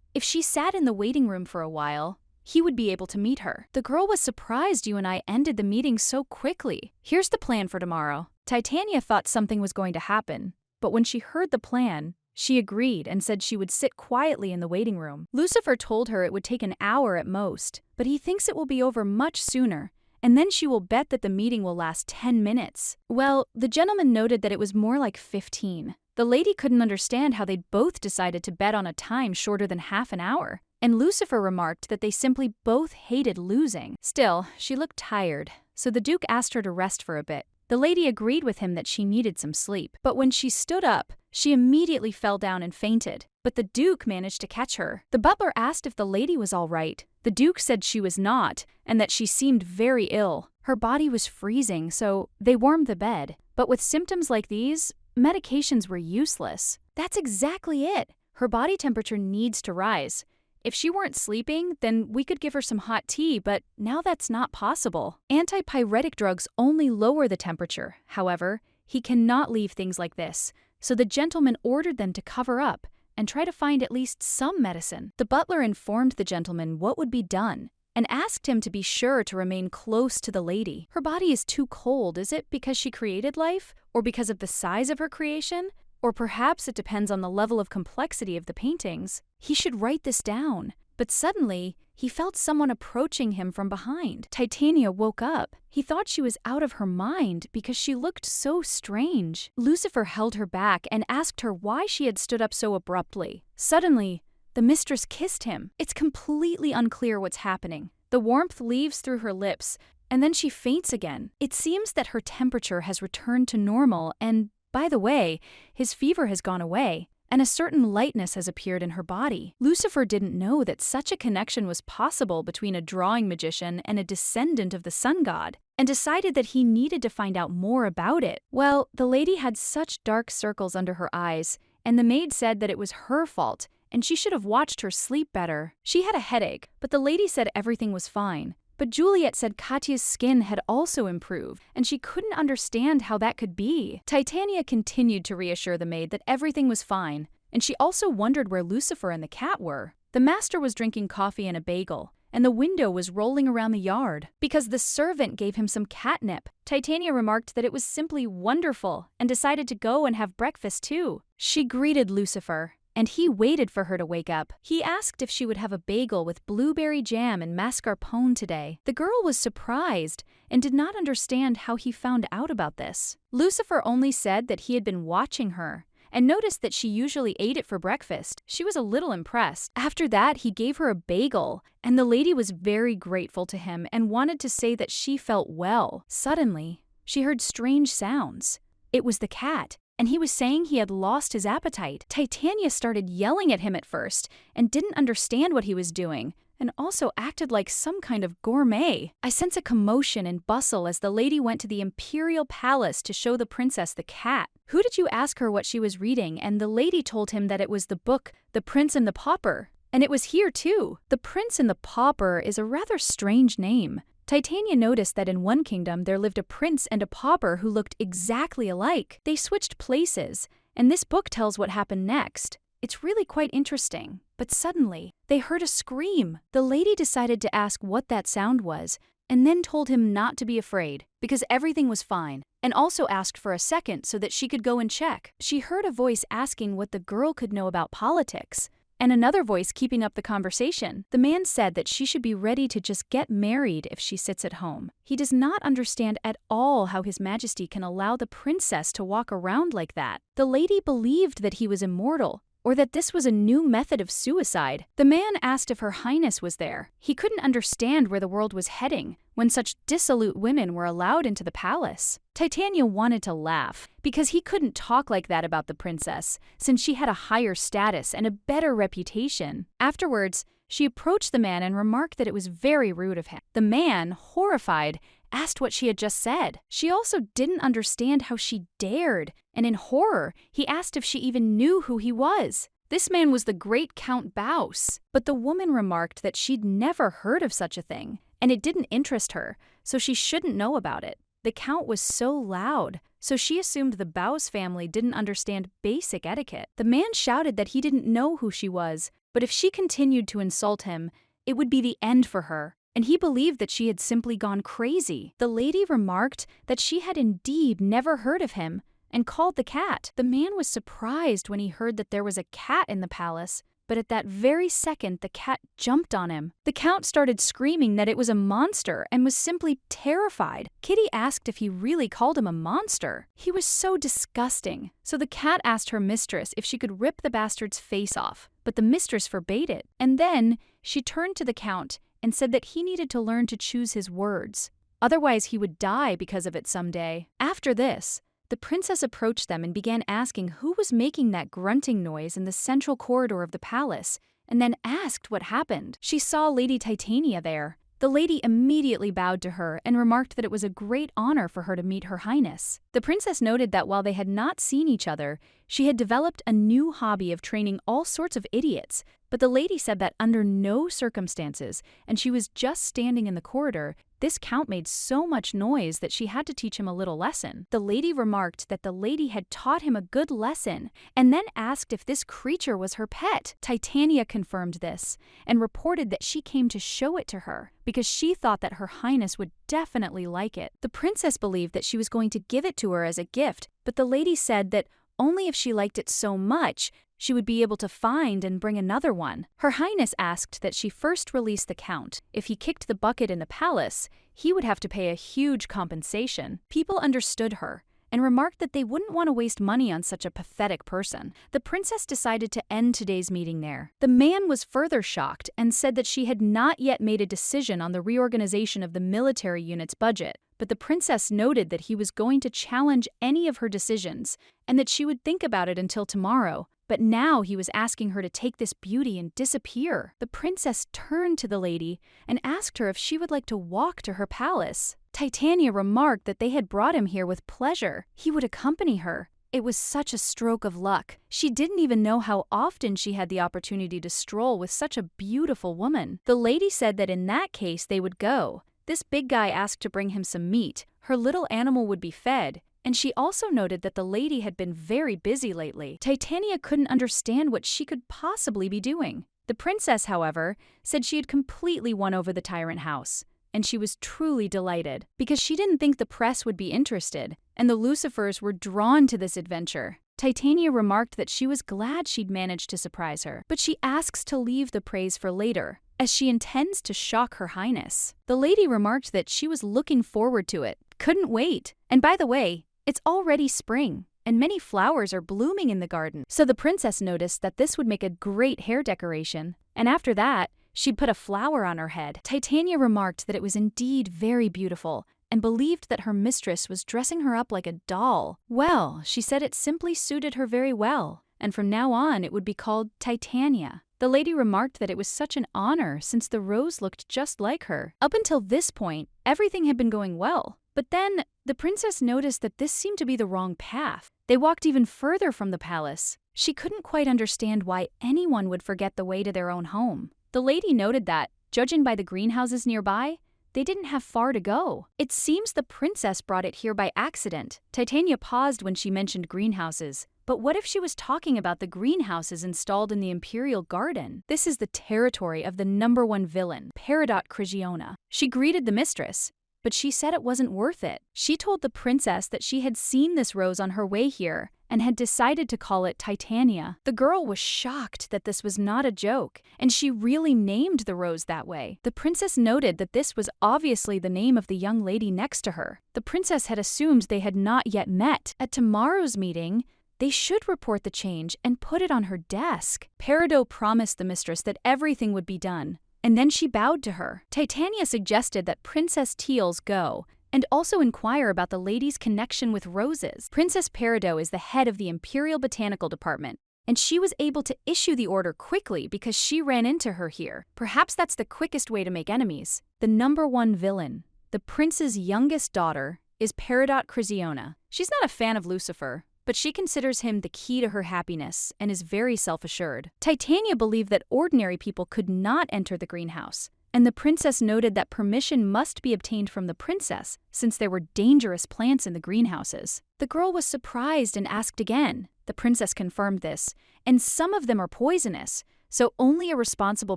[SPEAKER 1] If she sat in the waiting room for a while, he would be able to meet her. The girl was surprised you and I ended the meeting so quickly. Here's the plan for tomorrow. Titania thought something was going to happen, but when she heard the plan, she agreed and said she would sit quietly in the waiting room. Lucifer told her it would take an hour at most, but he thinks it will be over much sooner, and then she will bet that the meeting will last 10 minutes. Well, the gentleman noted that it was more like 15. The lady couldn't understand how they'd both decided to bet on a time shorter than half an hour, and Lucifer remarked that they simply both hated losing. Still, she looked tired, so the Duke asked her to rest for a bit. The lady agreed with him that she needed some sleep, but when she stood up, she immediately fell down and fainted. But the Duke managed to catch her. The butler asked if the lady was all right. The Duke said she was not, and that she seemed very ill. Her body was freezing, so they warmed the bed. But with symptoms like these, medications were useless. That's exactly it. Her body temperature needs to rise. If she weren't sleeping, then we could give her some hot tea, but now that's not possible. Antipyretic drugs only lower the temperature. However, he cannot leave things like this, so the gentleman ordered them to cover up and try to find at least some medicine. The butler informed the gentleman what would be done and asked him to be sure to remain close to the lady. Her body is too cold. Is it because she created life, or because of the size of her creation? Or perhaps it depends on the level of complexity of the paintings. He should write this down. But suddenly, he felt someone approaching him from behind. Titania woke up. He thought she was out of her mind because she looked so strange. Lucifer held her back and asked her why she had stood up so abruptly. Suddenly, the mistress kissed him. It's completely unclear what's happening. The warmth leaves through her lips, and then she faints again. It seems that her temperature has returned to normal, and by the way, his fever has gone away, and a certain lightness has appeared in her body. Lucifer didn't know that such a connection was possible between a drawing magician and a descendant of the sun god, and decided that he needed to find out more about it. Well, the lady had such dark circles under her eyes, and the maid said that it was her fault, and she should have watched her sleep better. She had a headache, but the lady said everything was fine. But Juliet said Katya's skin had also improved, and she couldn't understand how that could be. Titania continued to reassure the maid that everything was fine, and she also wondered where Lucifer and the cat were. The master was drinking coffee and a bagel, and the window was rolling around the yard. Because the servant gave him some catnip, Titania remarked that it was simply wonderful, and decided to go and have breakfast too. She greeted Lucifer, and he waited for her to wake up. He asked if she would have a bagel with blueberry jam and mascarpone today. The girl was surprised and did not understand how he found out about this. Lucifer only said that he had been watching her and noticed that she usually ate it for breakfast. She was a little impressed. After that, he gave her a bagel, and the lady was very grateful to him and wanted to say that she felt well. Suddenly, she heard strange sounds. It was the cat, and he was saying he had lost his appetite. Titania started yelling at him at first and didn't understand what he was doing, and also acted like some kind of gourmet. I sense a commotion and bustle as the lady went to the imperial palace to show the princess the cat. Who did you ask her what she was reading? And the lady told him that it was the book The Prince and the Pauper. And it was here too. The Prince and the Pauper is a rather strange name. Titania noticed that in one kingdom there lived a prince and a pauper who looked exactly alike. They switched places, and this book tells what happened next. It's really quite interesting. But suddenly, they heard a scream. The lady decided to ask what that sound was, and then told him not to be afraid, because everything was fine. and also asked for a second so that she could go and check. She heard a voice asking what the girl could know about politics, and another voice keeping up the conversation. The man said that she should be ready to just get married if she sits at home. He does not understand at all how His Majesty can allow the princess to walk around like that. The lady believed that he was immortal, or that this was a new method of suicide. The man asked if Her Highness was there. He couldn't understand where the world was heading when such dissolute women were allowed into the palace. Titania wanted to laugh, because he couldn't talk like that about the princess, since she had a higher status and a better reputation. Afterwards, she approached the man and remarked that it was very rude of him. The man, horrified, asked what she had just said. She also didn't understand how she dared, and in horror, he asked if she even knew who he was. This man was the great Count Baus, but the woman remarked that she'd never heard of such a thing, and it didn't interest her, so she shouldn't know about it. The Count was so loud, so she assumed the Baus family didn't understand basic etiquette. The man shouted that he didn't know who she was, but if she continued to insult him, it would be the end for her, and he believed that she had simply gone crazy. The lady remarked that she had indeed never heard of him, and called the cat. The man was surprised when he heard that there was a cat in the palace, but at that very second the cat jumped on him. The Count started screaming that it was a monster and was simply terrified. Kitty asked if he really called him a monster. He was so disgusting. So the cat asked her mistress if she could rip the bastard's face off, but the mistress forbade it. And then she turned to the Count and said that he needed to learn to choose his words. Otherwise he would die because of it someday. After this, the princess approached them and began asking who was making that grunting noise in the central corridor of the palace, and then asked what happened. She saw Lady Titania there. The lady immediately bowed to her and remarked that it was a great honor for her to meet Her Highness. The princess noted that while they had not seen each other, she had developed a new hobby of training all sorts of idiots, but the lady said that under no circumstances, and she was just standing in the corridor, this Count made so much noise that she had to teach him a little lesson. The lady remarked that the lady had taught him a good lesson, and then asked if this creature was her pet. Titania confirmed this, and reported that she came to show it to her, because she thought that Her Highness would definitely like it. The princess believed that she was going to give it to her as a gift, but the lady said that only if she liked it so much, she would be able to find and bring another one. Her Highness asked that she first release the Count. If he kicked the bucket in the palace, he would have to pay a huge compensation. People understood her, and remarked that they wouldn't want to waste money on such a pathetic person. The princess decided to end today's meeting there. The man was further shocked and said that she had not yet made a decision on the reorganization of the military unit's budget, but the princess noted that he was going to challenge any of her decisions, and that she would think about it until tomorrow. But now he was asking her to take this beauty and disappear. The princess turned to the lady and asked her if she would like to walk to her palace. Titania remarked that they had brought him here with pleasure. He would accompany her. It was such a stroke of luck. She didn't even know how often she had the opportunity to stroll with such a beautiful woman. The lady said that in that case they would go. This big guy asked to bring him some meat. Her little animal would be fed. And she also noted that the lady had been very busy lately. Titania couldn't understand what she could possibly be doing. The princess, however, said she had completely won over the tyrant house, and she was truly delighted, because she didn't think the press would be interested, and the Lucifers were drawn to this adventure. Titania remarked that she was glad she'd managed to surprise her, but she asks to leave the praise for later, as she intends to shock Her Highness. The lady remarked that she was looking forward to it, couldn't wait, and by the way, it's already spring, and many flowers are blooming in the garden. So the princess noticed that this would make a great hair decoration, and after that, she'd put a flower on her head. Titania remarked that it was indeed very beautiful, and believed that her mistress was dressing her up like a doll. Well, she said it simply suited her very well, and from now on it would be called Titania. The lady remarked that it was such an honor since the rose looked just like her. Up until this point, everything had been going well. But then, the princess noticed that this seemed to be the wrong path. They walked even further from the palace. She couldn't quite understand why anyone would forget the way to their own home. The lady noted that, judging by the greenhouses nearby, they didn't have far to go. It seems the princess brought it here by accident. Titania paused when she mentioned greenhouses. But what if she was talking about the greenhouses installed in the Imperial Garden? This is the territory of the #1 villain, Peridot Crigiona. She greeted the mistress, but she said it wasn't worth it. She told the princess that she had seen this rose on her way here and had decided to call it Titania. The girl was shocked that this was not a joke, and she really named the rose that way. The princess noted that this was obviously the name of the young lady next to her. The princess had assumed they had not yet met. At tomorrow's meeting, they should report the change and put it on her desk. Peridot promised the mistress that everything would be done, and then she bowed to her. Titania suggested that Princess Teals go and also inquire about the lady's connection with roses. Princess Peridot is the head of the Imperial Botanical Department, and she was able to issue the order quickly because she ran into her here. Perhaps that's the quickest way to make enemies. The number one villain, the prince's youngest daughter, is Peridot Criziona. She's not a fan of Lucifer, but she considers him the key to her happiness and is very self-assured. Titania believed that ordinary people could not enter the greenhouse, and the princess noted that permission must be obtained from the princess since there were dangerous plants in the greenhouses. The girl was surprised and asked again. The princess confirmed this, and some of them are poisonous, so only a responsible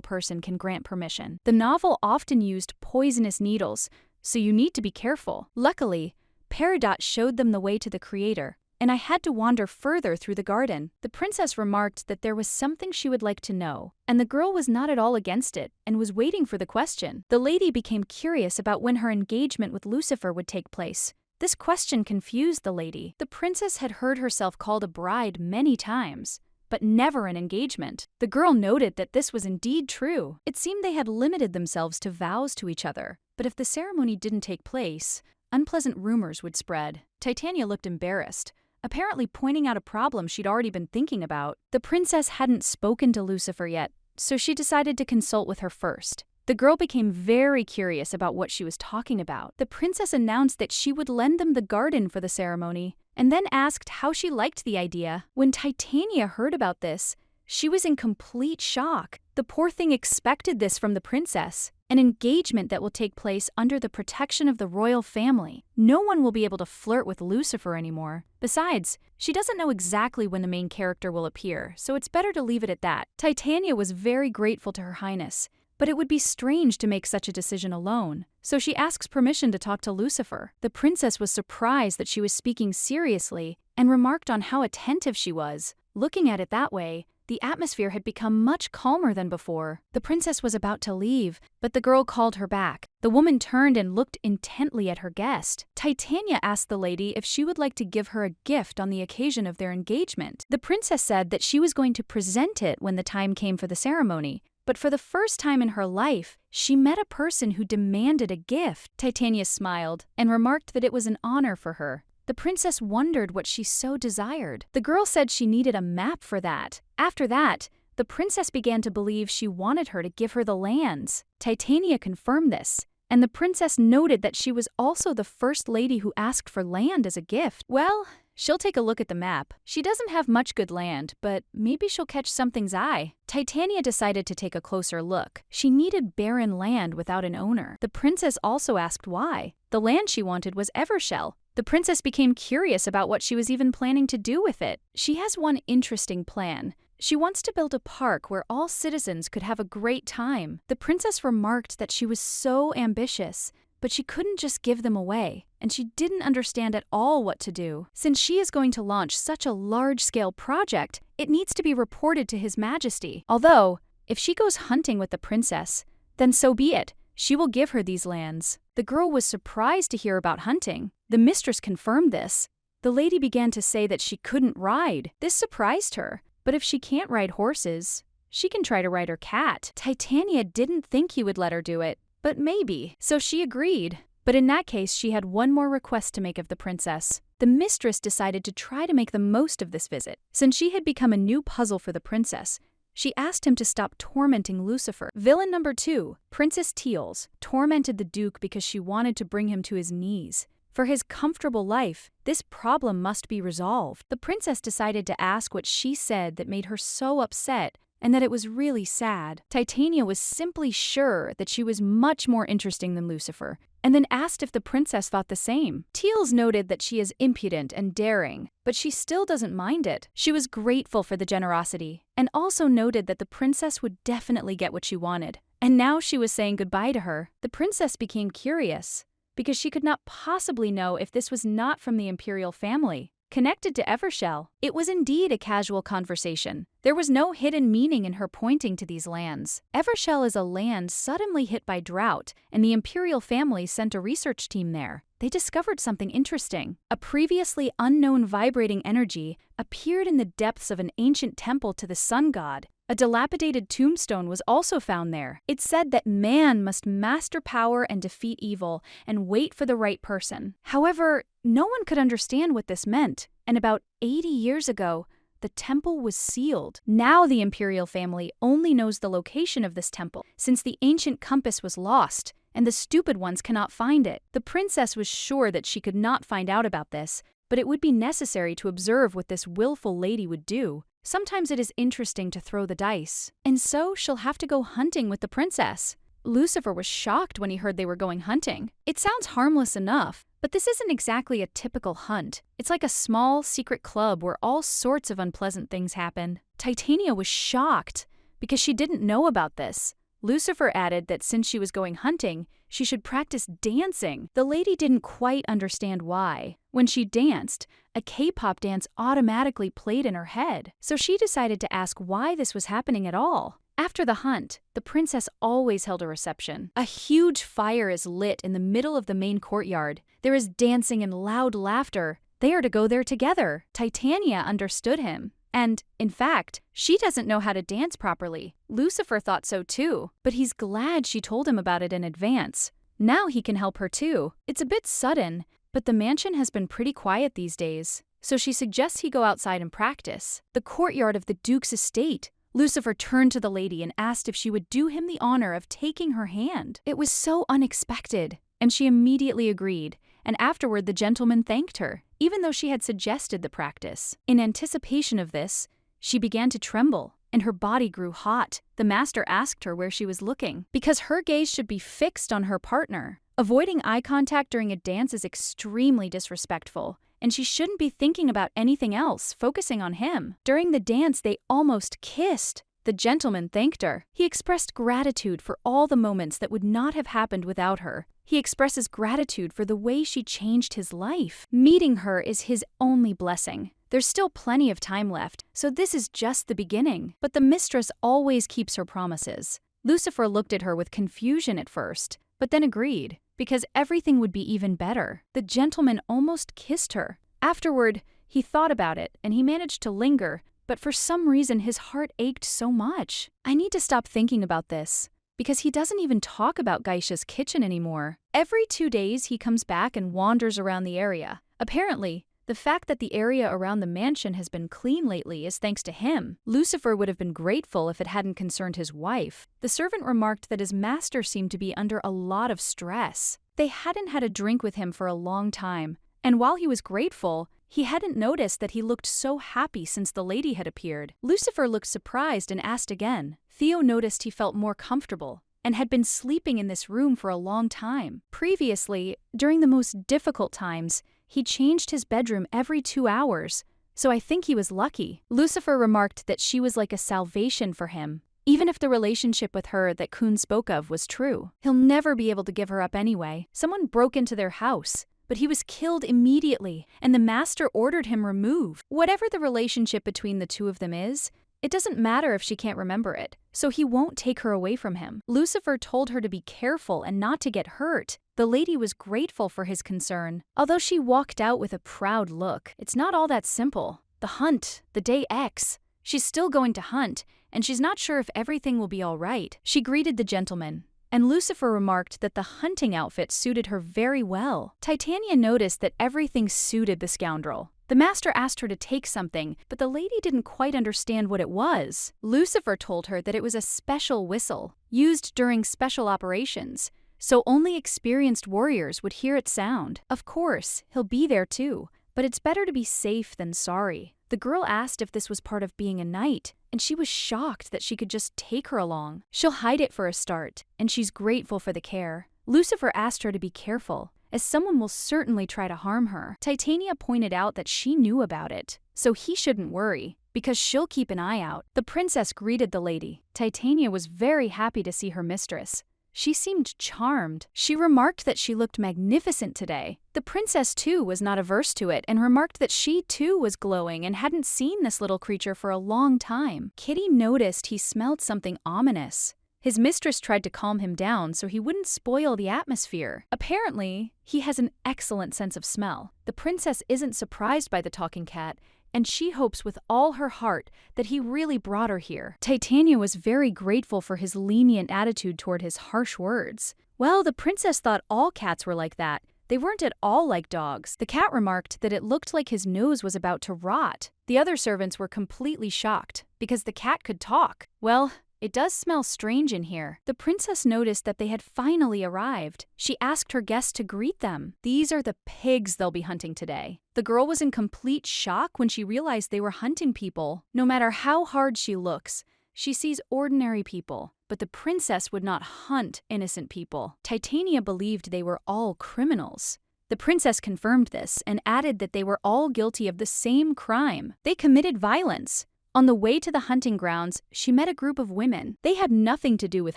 [SPEAKER 1] person can grant permission. The novel often used poisonous needles, so you need to be careful. Luckily, Peridot showed them the way to the creator, and I had to wander further through the garden. The princess remarked that there was something she would like to know, and the girl was not at all against it and was waiting for the question. The lady became curious about when her engagement with Lucifer would take place. This question confused the lady. The princess had heard herself called a bride many times, but never an engagement. The girl noted that this was indeed true. It seemed they had limited themselves to vows to each other, but if the ceremony didn't take place, unpleasant rumors would spread. Titania looked embarrassed, apparently pointing out a problem she'd already been thinking about. The princess hadn't spoken to Lucifer yet, so she decided to consult with her first. The girl became very curious about what she was talking about. The princess announced that she would lend them the garden for the ceremony, and then asked how she liked the idea. When Titania heard about this, she was in complete shock. The poor thing expected this from the princess, an engagement that will take place under the protection of the royal family. No one will be able to flirt with Lucifer anymore. Besides, she doesn't know exactly when the main character will appear, so it's better to leave it at that. Titania was very grateful to Her Highness, but it would be strange to make such a decision alone, so she asks permission to talk to Lucifer. The princess was surprised that she was speaking seriously and remarked on how attentive she was. Looking at it that way, the atmosphere had become much calmer than before. The princess was about to leave, but the girl called her back. The woman turned and looked intently at her guest. Titania asked the lady if she would like to give her a gift on the occasion of their engagement. The princess said that she was going to present it when the time came for the ceremony, but for the first time in her life, she met a person who demanded a gift. Titania smiled and remarked that it was an honor for her. The princess wondered what she so desired. The girl said she needed a map for that. After that, the princess began to believe she wanted her to give her the lands. Titania confirmed this, and the princess noted that she was also the first lady who asked for land as a gift. Well, she'll take a look at the map. She doesn't have much good land, but maybe she'll catch something's eye. Titania decided to take a closer look. She needed barren land without an owner. The princess also asked why. The land she wanted was Evershell. The princess became curious about what she was even planning to do with it. She has one interesting plan. She wants to build a park where all citizens could have a great time. The princess remarked that she was so ambitious, but she couldn't just give them away, and she didn't understand at all what to do. Since she is going to launch such a large-scale project, it needs to be reported to His Majesty. Although, if she goes hunting with the princess, then so be it. She will give her these lands. The girl was surprised to hear about hunting. The mistress confirmed this. The lady began to say that she couldn't ride. This surprised her, but if she can't ride horses, she can try to ride her cat. Titania didn't think he would let her do it, but maybe, so she agreed. But in that case, she had one more request to make of the princess. The mistress decided to try to make the most of this visit. Since she had become a new puzzle for the princess, she asked him to stop tormenting Lucifer. Villain number 2, Princess Teals, tormented the Duke because she wanted to bring him to his knees. For his comfortable life, this problem must be resolved. The princess decided to ask what she said that made her so upset, and that it was really sad. Titania was simply sure that she was much more interesting than Lucifer, and then asked if the princess thought the same. Teals noted that she is impudent and daring, but she still doesn't mind it. She was grateful for the generosity, and also noted that the princess would definitely get what she wanted. And now she was saying goodbye to her. The princess became curious, because she could not possibly know if this was not from the imperial family. Connected to Evershell, it was indeed a casual conversation. There was no hidden meaning in her pointing to these lands. Evershell is a land suddenly hit by drought, and the imperial family sent a research team there. They discovered something interesting. A previously unknown vibrating energy appeared in the depths of an ancient temple to the sun god. A dilapidated tombstone was also found there. It said that man must master power and defeat evil and wait for the right person. However, no one could understand what this meant, and about 80 years ago, the temple was sealed. Now the imperial family only knows the location of this temple, since the ancient compass was lost, and the stupid ones cannot find it. The princess was sure that she could not find out about this, but it would be necessary to observe what this willful lady would do. Sometimes it is interesting to throw the dice, and so she'll have to go hunting with the princess. Lucifer was shocked when he heard they were going hunting. It sounds harmless enough, but this isn't exactly a typical hunt. It's like a small, secret club where all sorts of unpleasant things happen. Titania was shocked because she didn't know about this. Lucifer added that since she was going hunting, she should practice dancing. The lady didn't quite understand why. When she danced, a K-pop dance automatically played in her head, so she decided to ask why this was happening at all. After the hunt, the princess always held a reception. A huge fire is lit in the middle of the main courtyard. There is dancing and loud laughter. They are to go there together. Titania understood him. And, in fact, she doesn't know how to dance properly. Lucifer thought so too, but he's glad she told him about it in advance. Now he can help her too. It's a bit sudden, but the mansion has been pretty quiet these days, so she suggests he go outside and practice. The courtyard of the Duke's estate. Lucifer turned to the lady and asked if she would do him the honor of taking her hand. It was so unexpected, and she immediately agreed, and afterward the gentleman thanked her, even though she had suggested the practice. In anticipation of this, she began to tremble, and her body grew hot. The master asked her where she was looking, because her gaze should be fixed on her partner. Avoiding eye contact during a dance is extremely disrespectful, and she shouldn't be thinking about anything else, focusing on him. During the dance, they almost kissed. The gentleman thanked her. He expressed gratitude for all the moments that would not have happened without her. He expresses gratitude for the way she changed his life. Meeting her is his only blessing. There's still plenty of time left, so this is just the beginning. But the mistress always keeps her promises. Lucifer looked at her with confusion at first, but then agreed, because everything would be even better. The gentleman almost kissed her. Afterward, he thought about it, and he managed to linger, but for some reason his heart ached so much. I need to stop thinking about this, because he doesn't even talk about Geisha's kitchen anymore. Every 2 days he comes back and wanders around the area. Apparently, the fact that the area around the mansion has been clean lately is thanks to him. Lucifer would have been grateful if it hadn't concerned his wife. The servant remarked that his master seemed to be under a lot of stress. They hadn't had a drink with him for a long time, and while he was grateful, he hadn't noticed that he looked so happy since the lady had appeared. Lucifer looked surprised and asked again. Theo noticed he felt more comfortable and had been sleeping in this room for a long time. Previously, during the most difficult times, he changed his bedroom every 2 hours, so I think he was lucky. Lucifer remarked that she was like a salvation for him, even if the relationship with her that Kuhn spoke of was true. He'll never be able to give her up anyway. Someone broke into their house, but he was killed immediately, and the master ordered him removed. Whatever the relationship between the two of them is, it doesn't matter if she can't remember it, so he won't take her away from him. Lucifer told her to be careful and not to get hurt. The lady was grateful for his concern, although she walked out with a proud look. It's not all that simple. The hunt, the day X. She's still going to hunt, and she's not sure if everything will be all right. She greeted the gentleman, and Lucifer remarked that the hunting outfit suited her very well. Titania noticed that everything suited the scoundrel. The master asked her to take something, but the lady didn't quite understand what it was. Lucifer told her that it was a special whistle, used during special operations, so only experienced warriors would hear its sound. Of course, he'll be there too, but it's better to be safe than sorry. The girl asked if this was part of being a knight, and she was shocked that she could just take her along. She'll hide it for a start, and she's grateful for the care. Lucifer asked her to be careful, as someone will certainly try to harm her. Titania pointed out that she knew about it, so he shouldn't worry, because she'll keep an eye out. The princess greeted the lady. Titania was very happy to see her mistress. She seemed charmed. She remarked that she looked magnificent today. The princess, too, was not averse to it and remarked that she, too, was glowing and hadn't seen this little creature for a long time. Kitty noticed he smelled something ominous. His mistress tried to calm him down so he wouldn't spoil the atmosphere. Apparently, he has an excellent sense of smell. The princess isn't surprised by the talking cat, and she hopes with all her heart that he really brought her here. Titania was very grateful for his lenient attitude toward his harsh words. Well, the princess thought all cats were like that. They weren't at all like dogs. The cat remarked that it looked like his nose was about to rot. The other servants were completely shocked because the cat could talk. Well, it does smell strange in here. The princess noticed that they had finally arrived. She asked her guests to greet them. These are the pigs they'll be hunting today. The girl was in complete shock when she realized they were hunting people. No matter how hard she looks, she sees ordinary people, but the princess would not hunt innocent people. Titania believed they were all criminals. The princess confirmed this and added that they were all guilty of the same crime. They committed violence. On the way to the hunting grounds, she met a group of women. They had nothing to do with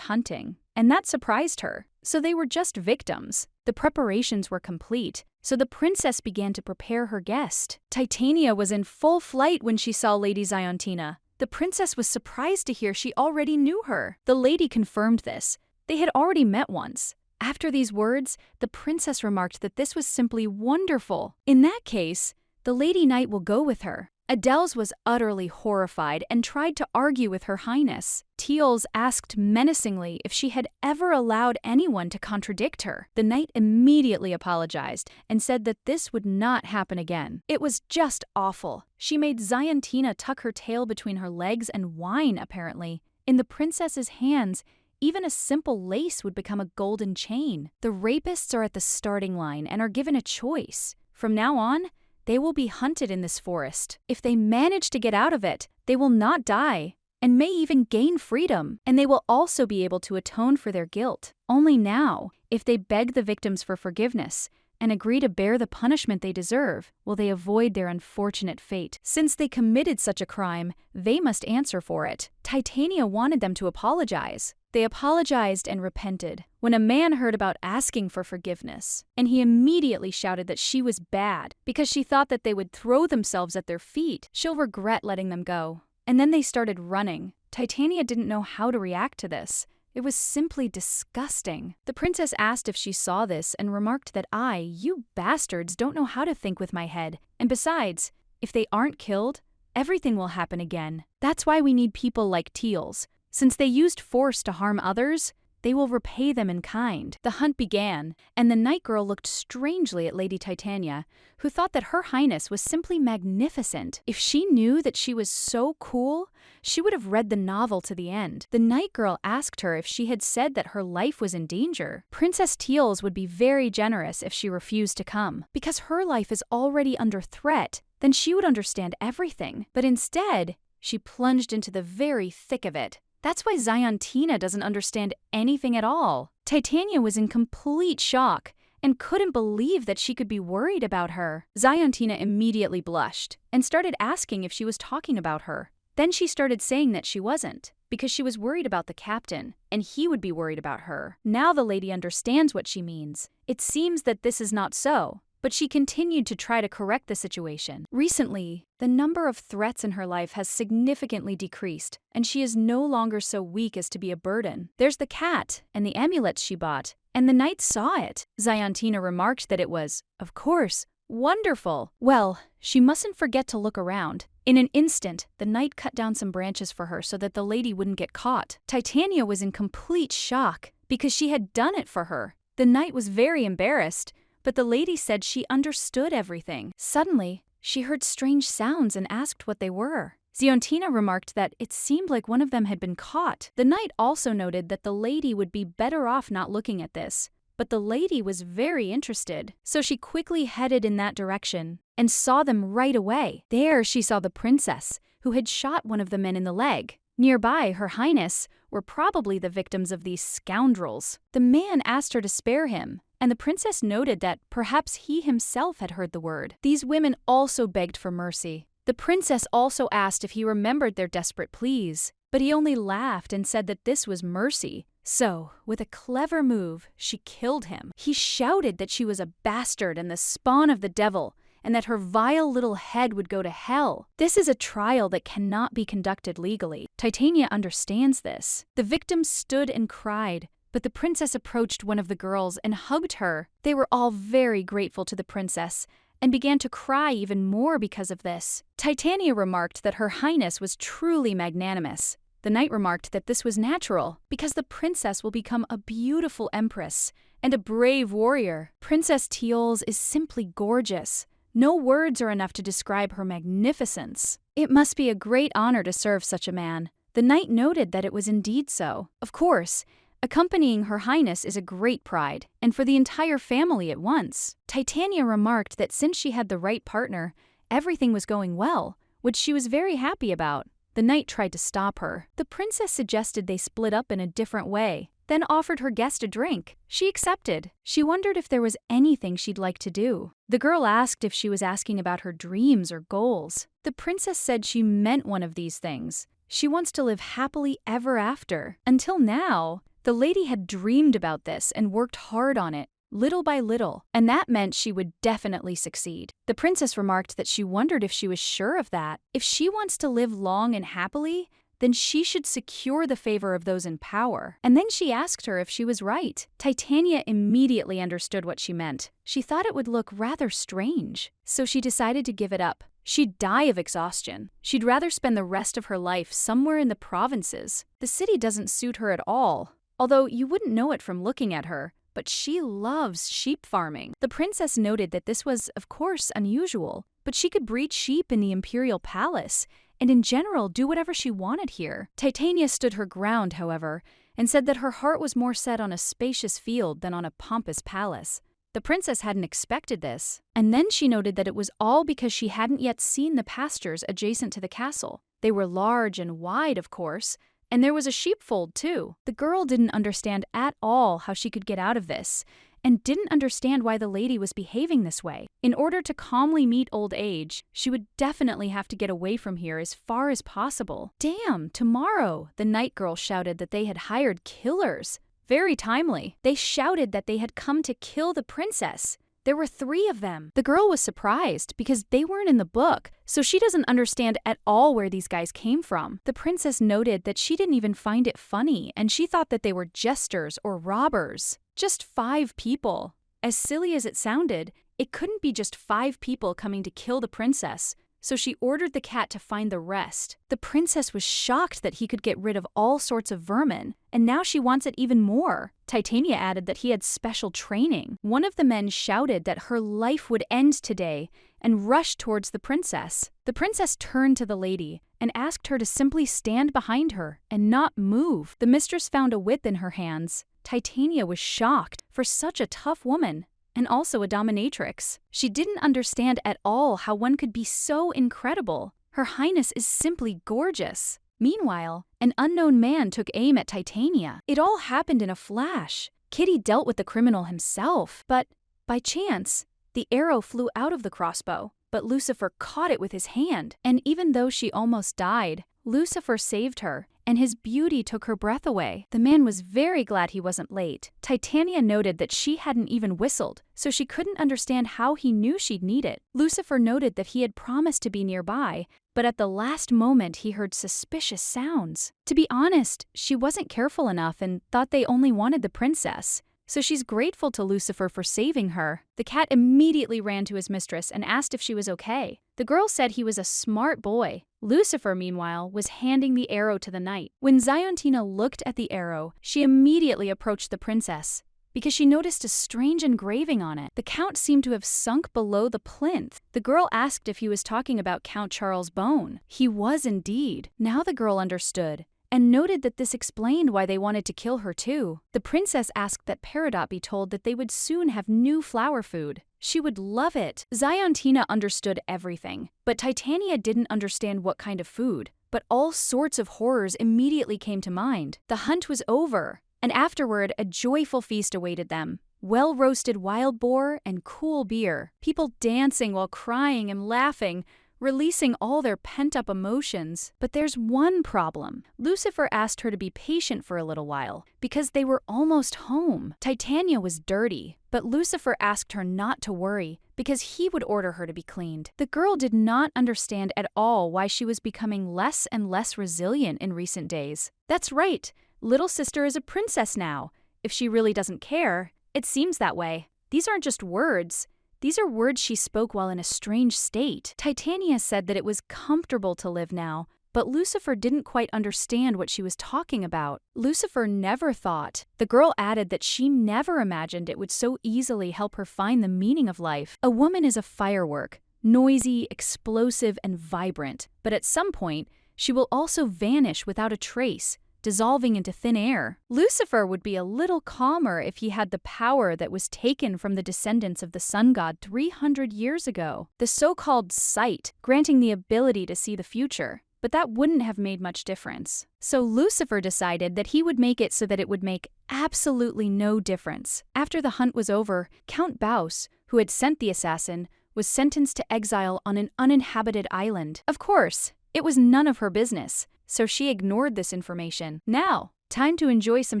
[SPEAKER 1] hunting, and that surprised her. So they were just victims. The preparations were complete, so the princess began to prepare her guest. Titania was in full flight when she saw Lady Ziontina. The princess was surprised to hear she already knew her. The lady confirmed this. They had already met once. After these words, the princess remarked that this was simply wonderful. In that case, the Lady Knight will go with her. Adels was utterly horrified and tried to argue with Her Highness. Teals asked menacingly if she had ever allowed anyone to contradict her. The knight immediately apologized and said that this would not happen again. It was just awful. She made Ziontina tuck her tail between her legs and whine, apparently. In the princess's hands, even a simple lace would become a golden chain. The rapists are at the starting line and are given a choice. From now on, they will be hunted in this forest. If they manage to get out of it, they will not die, and may even gain freedom, and they will also be able to atone for their guilt. Only now, if they beg the victims for forgiveness and agree to bear the punishment they deserve, will they avoid their unfortunate fate. Since they committed such a crime, they must answer for it. Titania wanted them to apologize. They apologized and repented. When a man heard about asking for forgiveness, and he immediately shouted that she was bad because she thought that they would throw themselves at their feet, she'll regret letting them go. And then they started running. Titania didn't know how to react to this. It was simply disgusting. The princess asked if she saw this and remarked that you bastards, don't know how to think with my head. And besides, if they aren't killed, everything will happen again. That's why we need people like Teals. Since they used force to harm others, they will repay them in kind. The hunt began, and the night girl looked strangely at Lady Titania, who thought that Her Highness was simply magnificent. If she knew that she was so cool, she would have read the novel to the end. The night girl asked her if she had said that her life was in danger. Princess Teals would be very generous if she refused to come. Because her life is already under threat, then she would understand everything. But instead, she plunged into the very thick of it. That's why Ziontina doesn't understand anything at all. Titania was in complete shock and couldn't believe that she could be worried about her. Ziontina immediately blushed and started asking if she was talking about her. Then she started saying that she wasn't, because she was worried about the captain, and he would be worried about her. Now the lady understands what she means. It seems that this is not so, but she continued to try to correct the situation. Recently, the number of threats in her life has significantly decreased, and she is no longer so weak as to be a burden. There's the cat and the amulets she bought, and the knight saw it. Ziontina remarked that it was, of course, wonderful. Well, she mustn't forget to look around. In an instant, the knight cut down some branches for her so that the lady wouldn't get caught. Titania was in complete shock because she had done it for her. The knight was very embarrassed, but the lady said she understood everything. Suddenly, she heard strange sounds and asked what they were. Ziontina remarked that it seemed like one of them had been caught. The knight also noted that the lady would be better off not looking at this, but the lady was very interested, so she quickly headed in that direction and saw them right away. There she saw the princess, who had shot one of the men in the leg. Nearby, Her Highness were probably the victims of these scoundrels. The man asked her to spare him, and the princess noted that perhaps he himself had heard the word. These women also begged for mercy. The princess also asked if he remembered their desperate pleas, but he only laughed and said that this was mercy. So, with a clever move, she killed him. He shouted that she was a bastard and the spawn of the devil, and that her vile little head would go to hell. This is a trial that cannot be conducted legally. Titania understands this. The victim stood and cried, but the princess approached one of the girls and hugged her. They were all very grateful to the princess and began to cry even more because of this. Titania remarked that Her Highness was truly magnanimous. The knight remarked that this was natural, because the princess will become a beautiful empress and a brave warrior. Princess Tioles is simply gorgeous. No words are enough to describe her magnificence. It must be a great honor to serve such a man. The knight noted that it was indeed so. Of course, accompanying Her Highness is a great pride, and for the entire family at once. Titania remarked that since she had the right partner, everything was going well, which she was very happy about. The knight tried to stop her. The princess suggested they split up in a different way, then offered her guest a drink. She accepted. She wondered if there was anything she'd like to do. The girl asked if she was asking about her dreams or goals. The princess said she meant one of these things. She wants to live happily ever after. Until now, the lady had dreamed about this and worked hard on it, little by little, and that meant she would definitely succeed. The princess remarked that she wondered if she was sure of that. If she wants to live long and happily, then she should secure the favor of those in power. And then she asked her if she was right. Titania immediately understood what she meant. She thought it would look rather strange, so she decided to give it up. She'd die of exhaustion. She'd rather spend the rest of her life somewhere in the provinces. The city doesn't suit her at all, although you wouldn't know it from looking at her, but she loves sheep farming. The princess noted that this was, of course, unusual, but she could breed sheep in the imperial palace, and in general do whatever she wanted here. Titania stood her ground, however, and said that her heart was more set on a spacious field than on a pompous palace. The princess hadn't expected this, and then she noted that it was all because she hadn't yet seen the pastures adjacent to the castle. They were large and wide, of course, and there was a sheepfold too. The girl didn't understand at all how she could get out of this, and didn't understand why the lady was behaving this way. In order to calmly meet old age, she would definitely have to get away from here as far as possible. Damn, tomorrow! The night girl shouted that they had hired killers. Very timely. They shouted that they had come to kill the princess. There were 3 of them. The girl was surprised because they weren't in the book, so she doesn't understand at all where these guys came from. The princess noted that she didn't even find it funny, and she thought that they were jesters or robbers. Just 5 people. As silly as it sounded, it couldn't be just 5 people coming to kill the princess, so she ordered the cat to find the rest. The princess was shocked that he could get rid of all sorts of vermin, and now she wants it even more. Titania added that he had special training. One of the men shouted that her life would end today and rushed towards the princess. The princess turned to the lady and asked her to simply stand behind her and not move. The mistress found a whip in her hands. Titania was shocked for such a tough woman, and also a dominatrix. She didn't understand at all how one could be so incredible. Her Highness is simply gorgeous. Meanwhile, an unknown man took aim at Titania. It all happened in a flash. Kitty dealt with the criminal himself, but by chance, the arrow flew out of the crossbow, but Lucifer caught it with his hand. And even though she almost died, Lucifer saved her, and his beauty took her breath away. The man was very glad he wasn't late. Titania noted that she hadn't even whistled, so she couldn't understand how he knew she'd need it. Lucifer noted that he had promised to be nearby, but at the last moment he heard suspicious sounds. To be honest, she wasn't careful enough and thought they only wanted the princess, so she's grateful to Lucifer for saving her. The cat immediately ran to his mistress and asked if she was okay. The girl said he was a smart boy. Lucifer, meanwhile, was handing the arrow to the knight. When Ziontina looked at the arrow, she immediately approached the princess, because she noticed a strange engraving on it. The count seemed to have sunk below the plinth. The girl asked if he was talking about Count Charles Bone. He was indeed. Now the girl understood, and noted that this explained why they wanted to kill her too. The princess asked that Peridot be told that they would soon have new flower food. She would love it. Ziontina understood everything, but Titania didn't understand what kind of food. But all sorts of horrors immediately came to mind. The hunt was over, and afterward a joyful feast awaited them. Well-roasted wild boar and cool beer. People dancing while crying and laughing, releasing all their pent-up emotions. But there's one problem. Lucifer asked her to be patient for a little while, because they were almost home. Titania was dirty, but Lucifer asked her not to worry, because he would order her to be cleaned. The girl did not understand at all why she was becoming less and less resilient in recent days. That's right, little sister is a princess now. If she really doesn't care, it seems that way. These aren't just words. These are words she spoke while in a strange state. Titania said that it was comfortable to live now, but Lucifer didn't quite understand what she was talking about. Lucifer never thought. The girl added that she never imagined it would so easily help her find the meaning of life. A woman is a firework, noisy, explosive, and vibrant, but at some point, she will also vanish without a trace, dissolving into thin air. Lucifer would be a little calmer if he had the power that was taken from the descendants of the sun god 300 years ago, the so-called sight, granting the ability to see the future. But that wouldn't have made much difference. So Lucifer decided that he would make it so that it would make absolutely no difference. After the hunt was over, Count Baus, who had sent the assassin, was sentenced to exile on an uninhabited island. Of course, it was none of her business, so she ignored this information. Now, time to enjoy some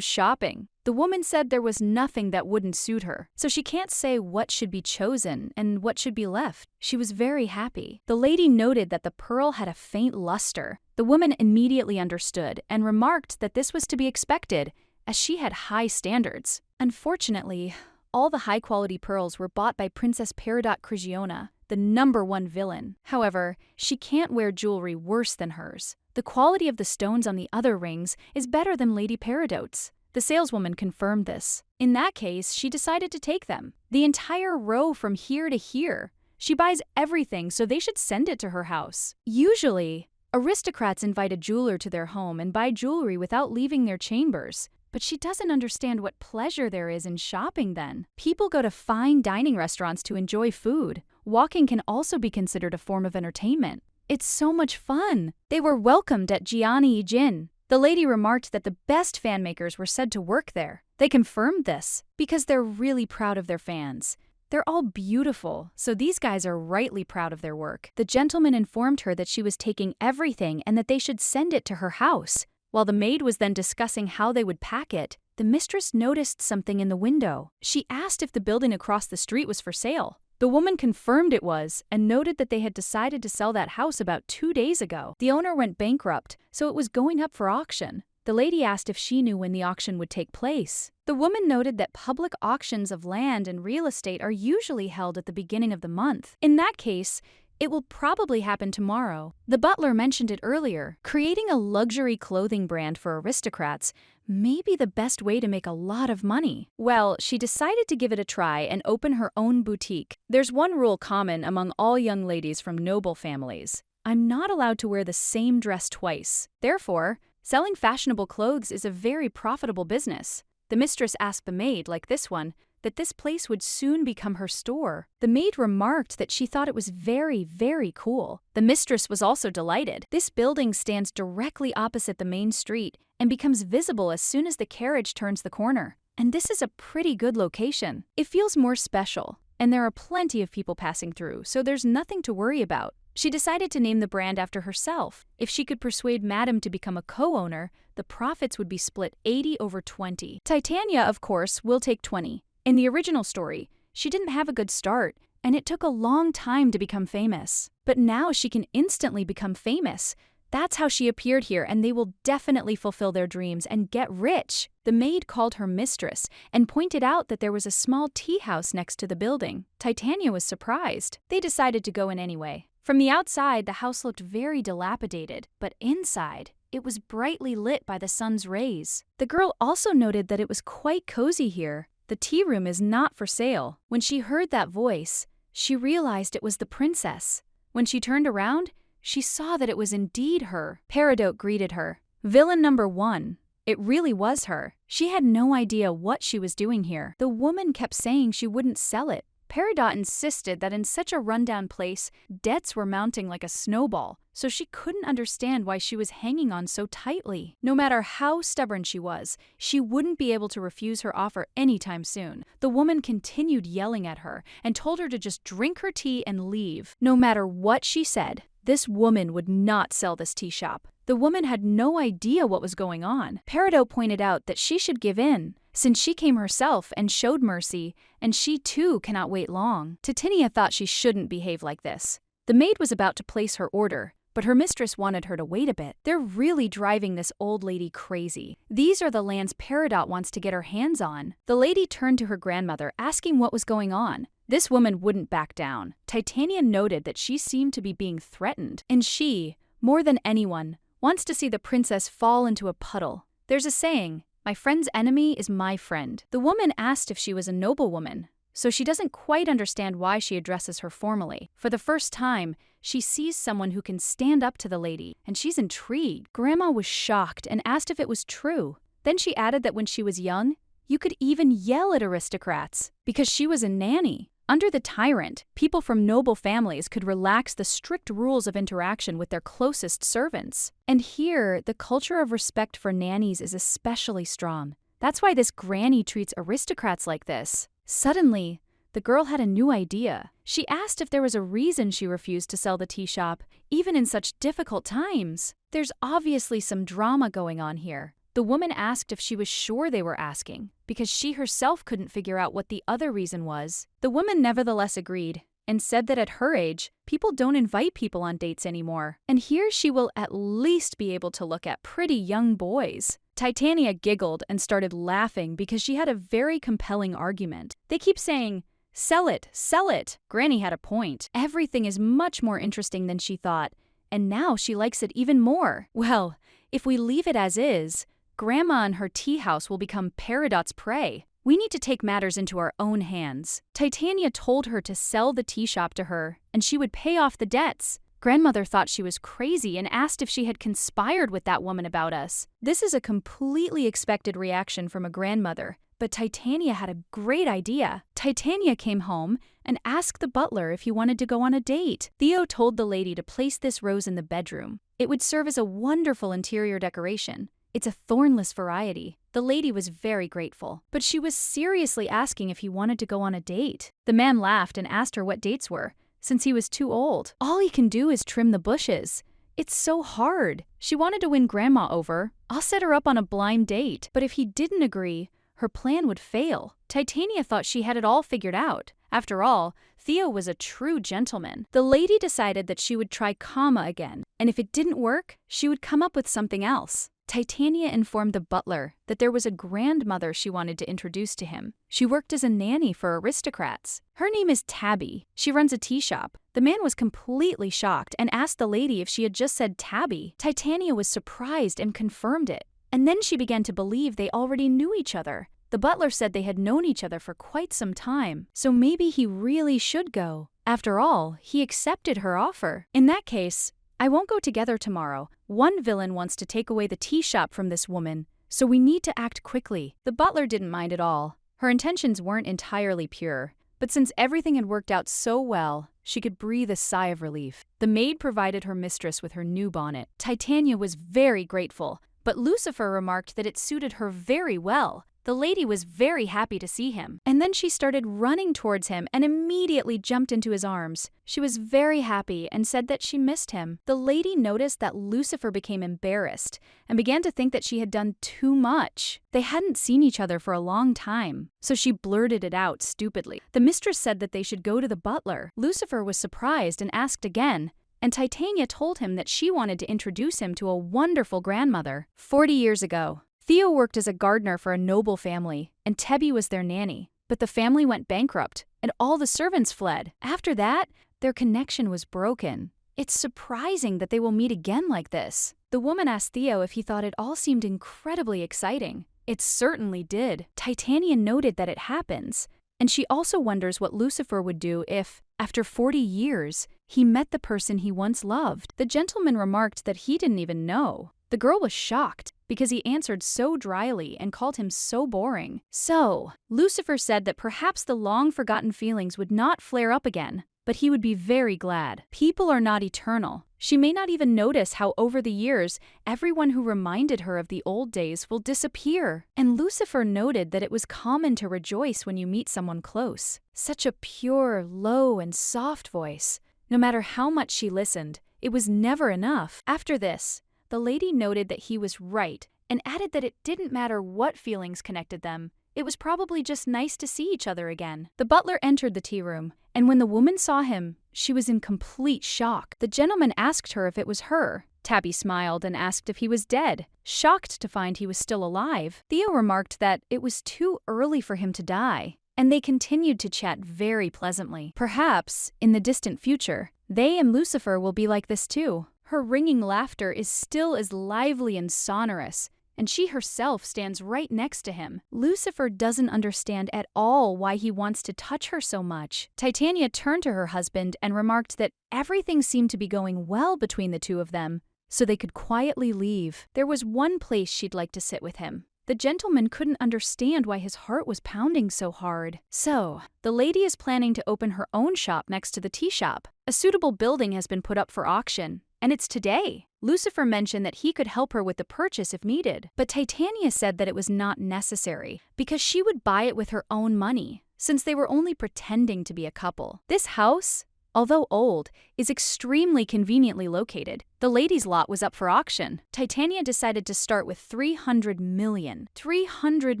[SPEAKER 1] shopping. The woman said there was nothing that wouldn't suit her, so she can't say what should be chosen and what should be left. She was very happy. The lady noted that the pearl had a faint luster. The woman immediately understood and remarked that this was to be expected, as she had high standards. Unfortunately, all the high-quality pearls were bought by Princess Peridot Crigiona, the #1 villain. However, she can't wear jewelry worse than hers. The quality of the stones on the other rings is better than Lady Peridot's. The saleswoman confirmed this. In that case, she decided to take them. The entire row from here to here. She buys everything, so they should send it to her house. Usually, aristocrats invite a jeweler to their home and buy jewelry without leaving their chambers. But she doesn't understand what pleasure there is in shopping then. People go to fine dining restaurants to enjoy food. Walking can also be considered a form of entertainment. It's so much fun. They were welcomed at Gianni Jin. The lady remarked that the best fan makers were said to work there. They confirmed this because they're really proud of their fans. They're all beautiful, so these guys are rightly proud of their work. The gentleman informed her that she was taking everything and that they should send it to her house. While the maid was then discussing how they would pack it, the mistress noticed something in the window. She asked if the building across the street was for sale. The woman confirmed it was and noted that they had decided to sell that house about 2 days ago. The owner went bankrupt, so it was going up for auction. The lady asked if she knew when the auction would take place. The woman noted that public auctions of land and real estate are usually held at the beginning of the month. In that case, it will probably happen tomorrow. The butler mentioned it earlier. Creating a luxury clothing brand for aristocrats may be the best way to make a lot of money. Well, she decided to give it a try and open her own boutique. There's one rule common among all young ladies from noble families. I'm not allowed to wear the same dress twice. Therefore, selling fashionable clothes is a very profitable business. The mistress asked the maid, like this one, that this place would soon become her store. The maid remarked that she thought it was very, very cool. The mistress was also delighted. This building stands directly opposite the main street and becomes visible as soon as the carriage turns the corner. And this is a pretty good location. It feels more special, and there are plenty of people passing through, so there's nothing to worry about. She decided to name the brand after herself. If she could persuade Madame to become a co-owner, the profits would be split 80/20. Titania, of course, will take 20. In the original story, she didn't have a good start, and it took a long time to become famous. But now she can instantly become famous. That's how she appeared here, and they will definitely fulfill their dreams and get rich. The maid called her mistress and pointed out that there was a small tea house next to the building. Titania was surprised. They decided to go in anyway. From the outside, the house looked very dilapidated, but inside, it was brightly lit by the sun's rays. The girl also noted that it was quite cozy here. The tea room is not for sale. When she heard that voice, she realized it was the princess. When she turned around, she saw that it was indeed her. Peridot greeted her. Villain #1. It really was her. She had no idea what she was doing here. The woman kept saying she wouldn't sell it, Peridot insisted that in such a rundown place, debts were mounting like a snowball, so she couldn't understand why she was hanging on so tightly. No matter how stubborn she was, she wouldn't be able to refuse her offer anytime soon. The woman continued yelling at her and told her to just drink her tea and leave. No matter what she said, this woman would not sell this tea shop. The woman had no idea what was going on. Peridot pointed out that she should give in, since she came herself and showed mercy, and she too cannot wait long. Titania thought she shouldn't behave like this. The maid was about to place her order, but her mistress wanted her to wait a bit. They're really driving this old lady crazy. These are the lands Peridot wants to get her hands on. The lady turned to her grandmother, asking what was going on. This woman wouldn't back down. Titania noted that she seemed to be being threatened, and she, more than anyone, wants to see the princess fall into a puddle. There's a saying, "My friend's enemy is my friend." The woman asked if she was a noblewoman, so she doesn't quite understand why she addresses her formally. For the first time, she sees someone who can stand up to the lady, and she's intrigued. Grandma was shocked and asked if it was true. Then she added that when she was young, you could even yell at aristocrats, because she was a nanny. Under the tyrant, people from noble families could relax the strict rules of interaction with their closest servants. And here, the culture of respect for nannies is especially strong. That's why this granny treats aristocrats like this. Suddenly, the girl had a new idea. She asked if there was a reason she refused to sell the tea shop, even in such difficult times. There's obviously some drama going on here. The woman asked if she was sure they were asking, because she herself couldn't figure out what the other reason was. The woman nevertheless agreed, and said that at her age, people don't invite people on dates anymore, and here she will at least be able to look at pretty young boys. Titania giggled and started laughing because she had a very compelling argument. They keep saying, "Sell it, sell it." Granny had a point. Everything is much more interesting than she thought, and now she likes it even more. Well, if we leave it as is, Grandma and her tea house will become Peridot's prey. We need to take matters into our own hands. Titania told her to sell the tea shop to her, and she would pay off the debts. Grandmother thought she was crazy and asked if she had conspired with that woman about us. This is a completely expected reaction from a grandmother, but Titania had a great idea. Titania came home and asked the butler if he wanted to go on a date. Theo told the lady to place this rose in the bedroom. It would serve as a wonderful interior decoration. It's a thornless variety. The lady was very grateful, but she was seriously asking if he wanted to go on a date. The man laughed and asked her what dates were, since he was too old. All he can do is trim the bushes. It's so hard. She wanted to win Grandma over. I'll set her up on a blind date, but if he didn't agree, her plan would fail. Titania thought she had it all figured out. After all, Theo was a true gentleman. The lady decided that she would try Kama again, and if it didn't work, she would come up with something else. Titania informed the butler that there was a grandmother she wanted to introduce to him. She worked as a nanny for aristocrats. Her name is Tabby. She runs a tea shop. The man was completely shocked and asked the lady if she had just said Tabby. Titania was surprised and confirmed it. And then she began to believe they already knew each other. The butler said they had known each other for quite some time, so maybe he really should go. After all, he accepted her offer. In that case, I won't go together tomorrow. One villain wants to take away the tea shop from this woman, so we need to act quickly. The butler didn't mind at all. Her intentions weren't entirely pure, but since everything had worked out so well, she could breathe a sigh of relief. The maid provided her mistress with her new bonnet. Titania was very grateful, but Lucifer remarked that it suited her very well. The lady was very happy to see him, and then she started running towards him and immediately jumped into his arms. She was very happy and said that she missed him. The lady noticed that Lucifer became embarrassed and began to think that she had done too much. They hadn't seen each other for a long time, so she blurted it out stupidly. The mistress said that they should go to the butler. Lucifer was surprised and asked again, and Titania told him that she wanted to introduce him to a wonderful grandmother. 40 years ago, Theo worked as a gardener for a noble family, and Tebby was their nanny. But the family went bankrupt, and all the servants fled. After that, their connection was broken. It's surprising that they will meet again like this. The woman asked Theo if he thought it all seemed incredibly exciting. It certainly did. Titania noted that it happens, and she also wonders what Lucifer would do if, after 40 years, he met the person he once loved. The gentleman remarked that he didn't even know. The girl was shocked. because he answered so dryly and called him so boring. So, Lucifer said that perhaps the long-forgotten feelings would not flare up again, but he would be very glad. People are not eternal. She may not even notice how over the years, everyone who reminded her of the old days will disappear. And Lucifer noted that it was common to rejoice when you meet someone close. Such a pure, low, and soft voice. No matter how much she listened, it was never enough. After this, the lady noted that he was right and added that it didn't matter what feelings connected them. It was probably just nice to see each other again. The butler entered the tea room, and when the woman saw him, she was in complete shock. The gentleman asked her if it was her. Tabby smiled and asked if he was dead, shocked to find he was still alive. Theo remarked that it was too early for him to die, and they continued to chat very pleasantly. Perhaps, in the distant future, they and Lucifer will be like this too. Her ringing laughter is still as lively and sonorous, and she herself stands right next to him. Lucifer doesn't understand at all why he wants to touch her so much. Titania turned to her husband and remarked that everything seemed to be going well between the two of them, so they could quietly leave. There was one place she'd like to sit with him. The gentleman couldn't understand why his heart was pounding so hard. So, the lady is planning to open her own shop next to the tea shop. A suitable building has been put up for auction, and it's today. Lucifer mentioned that he could help her with the purchase if needed, but Titania said that it was not necessary because she would buy it with her own money, since they were only pretending to be a couple. This house, although old, is extremely conveniently located. The lady's lot was up for auction. Titania decided to start with 300 million. 300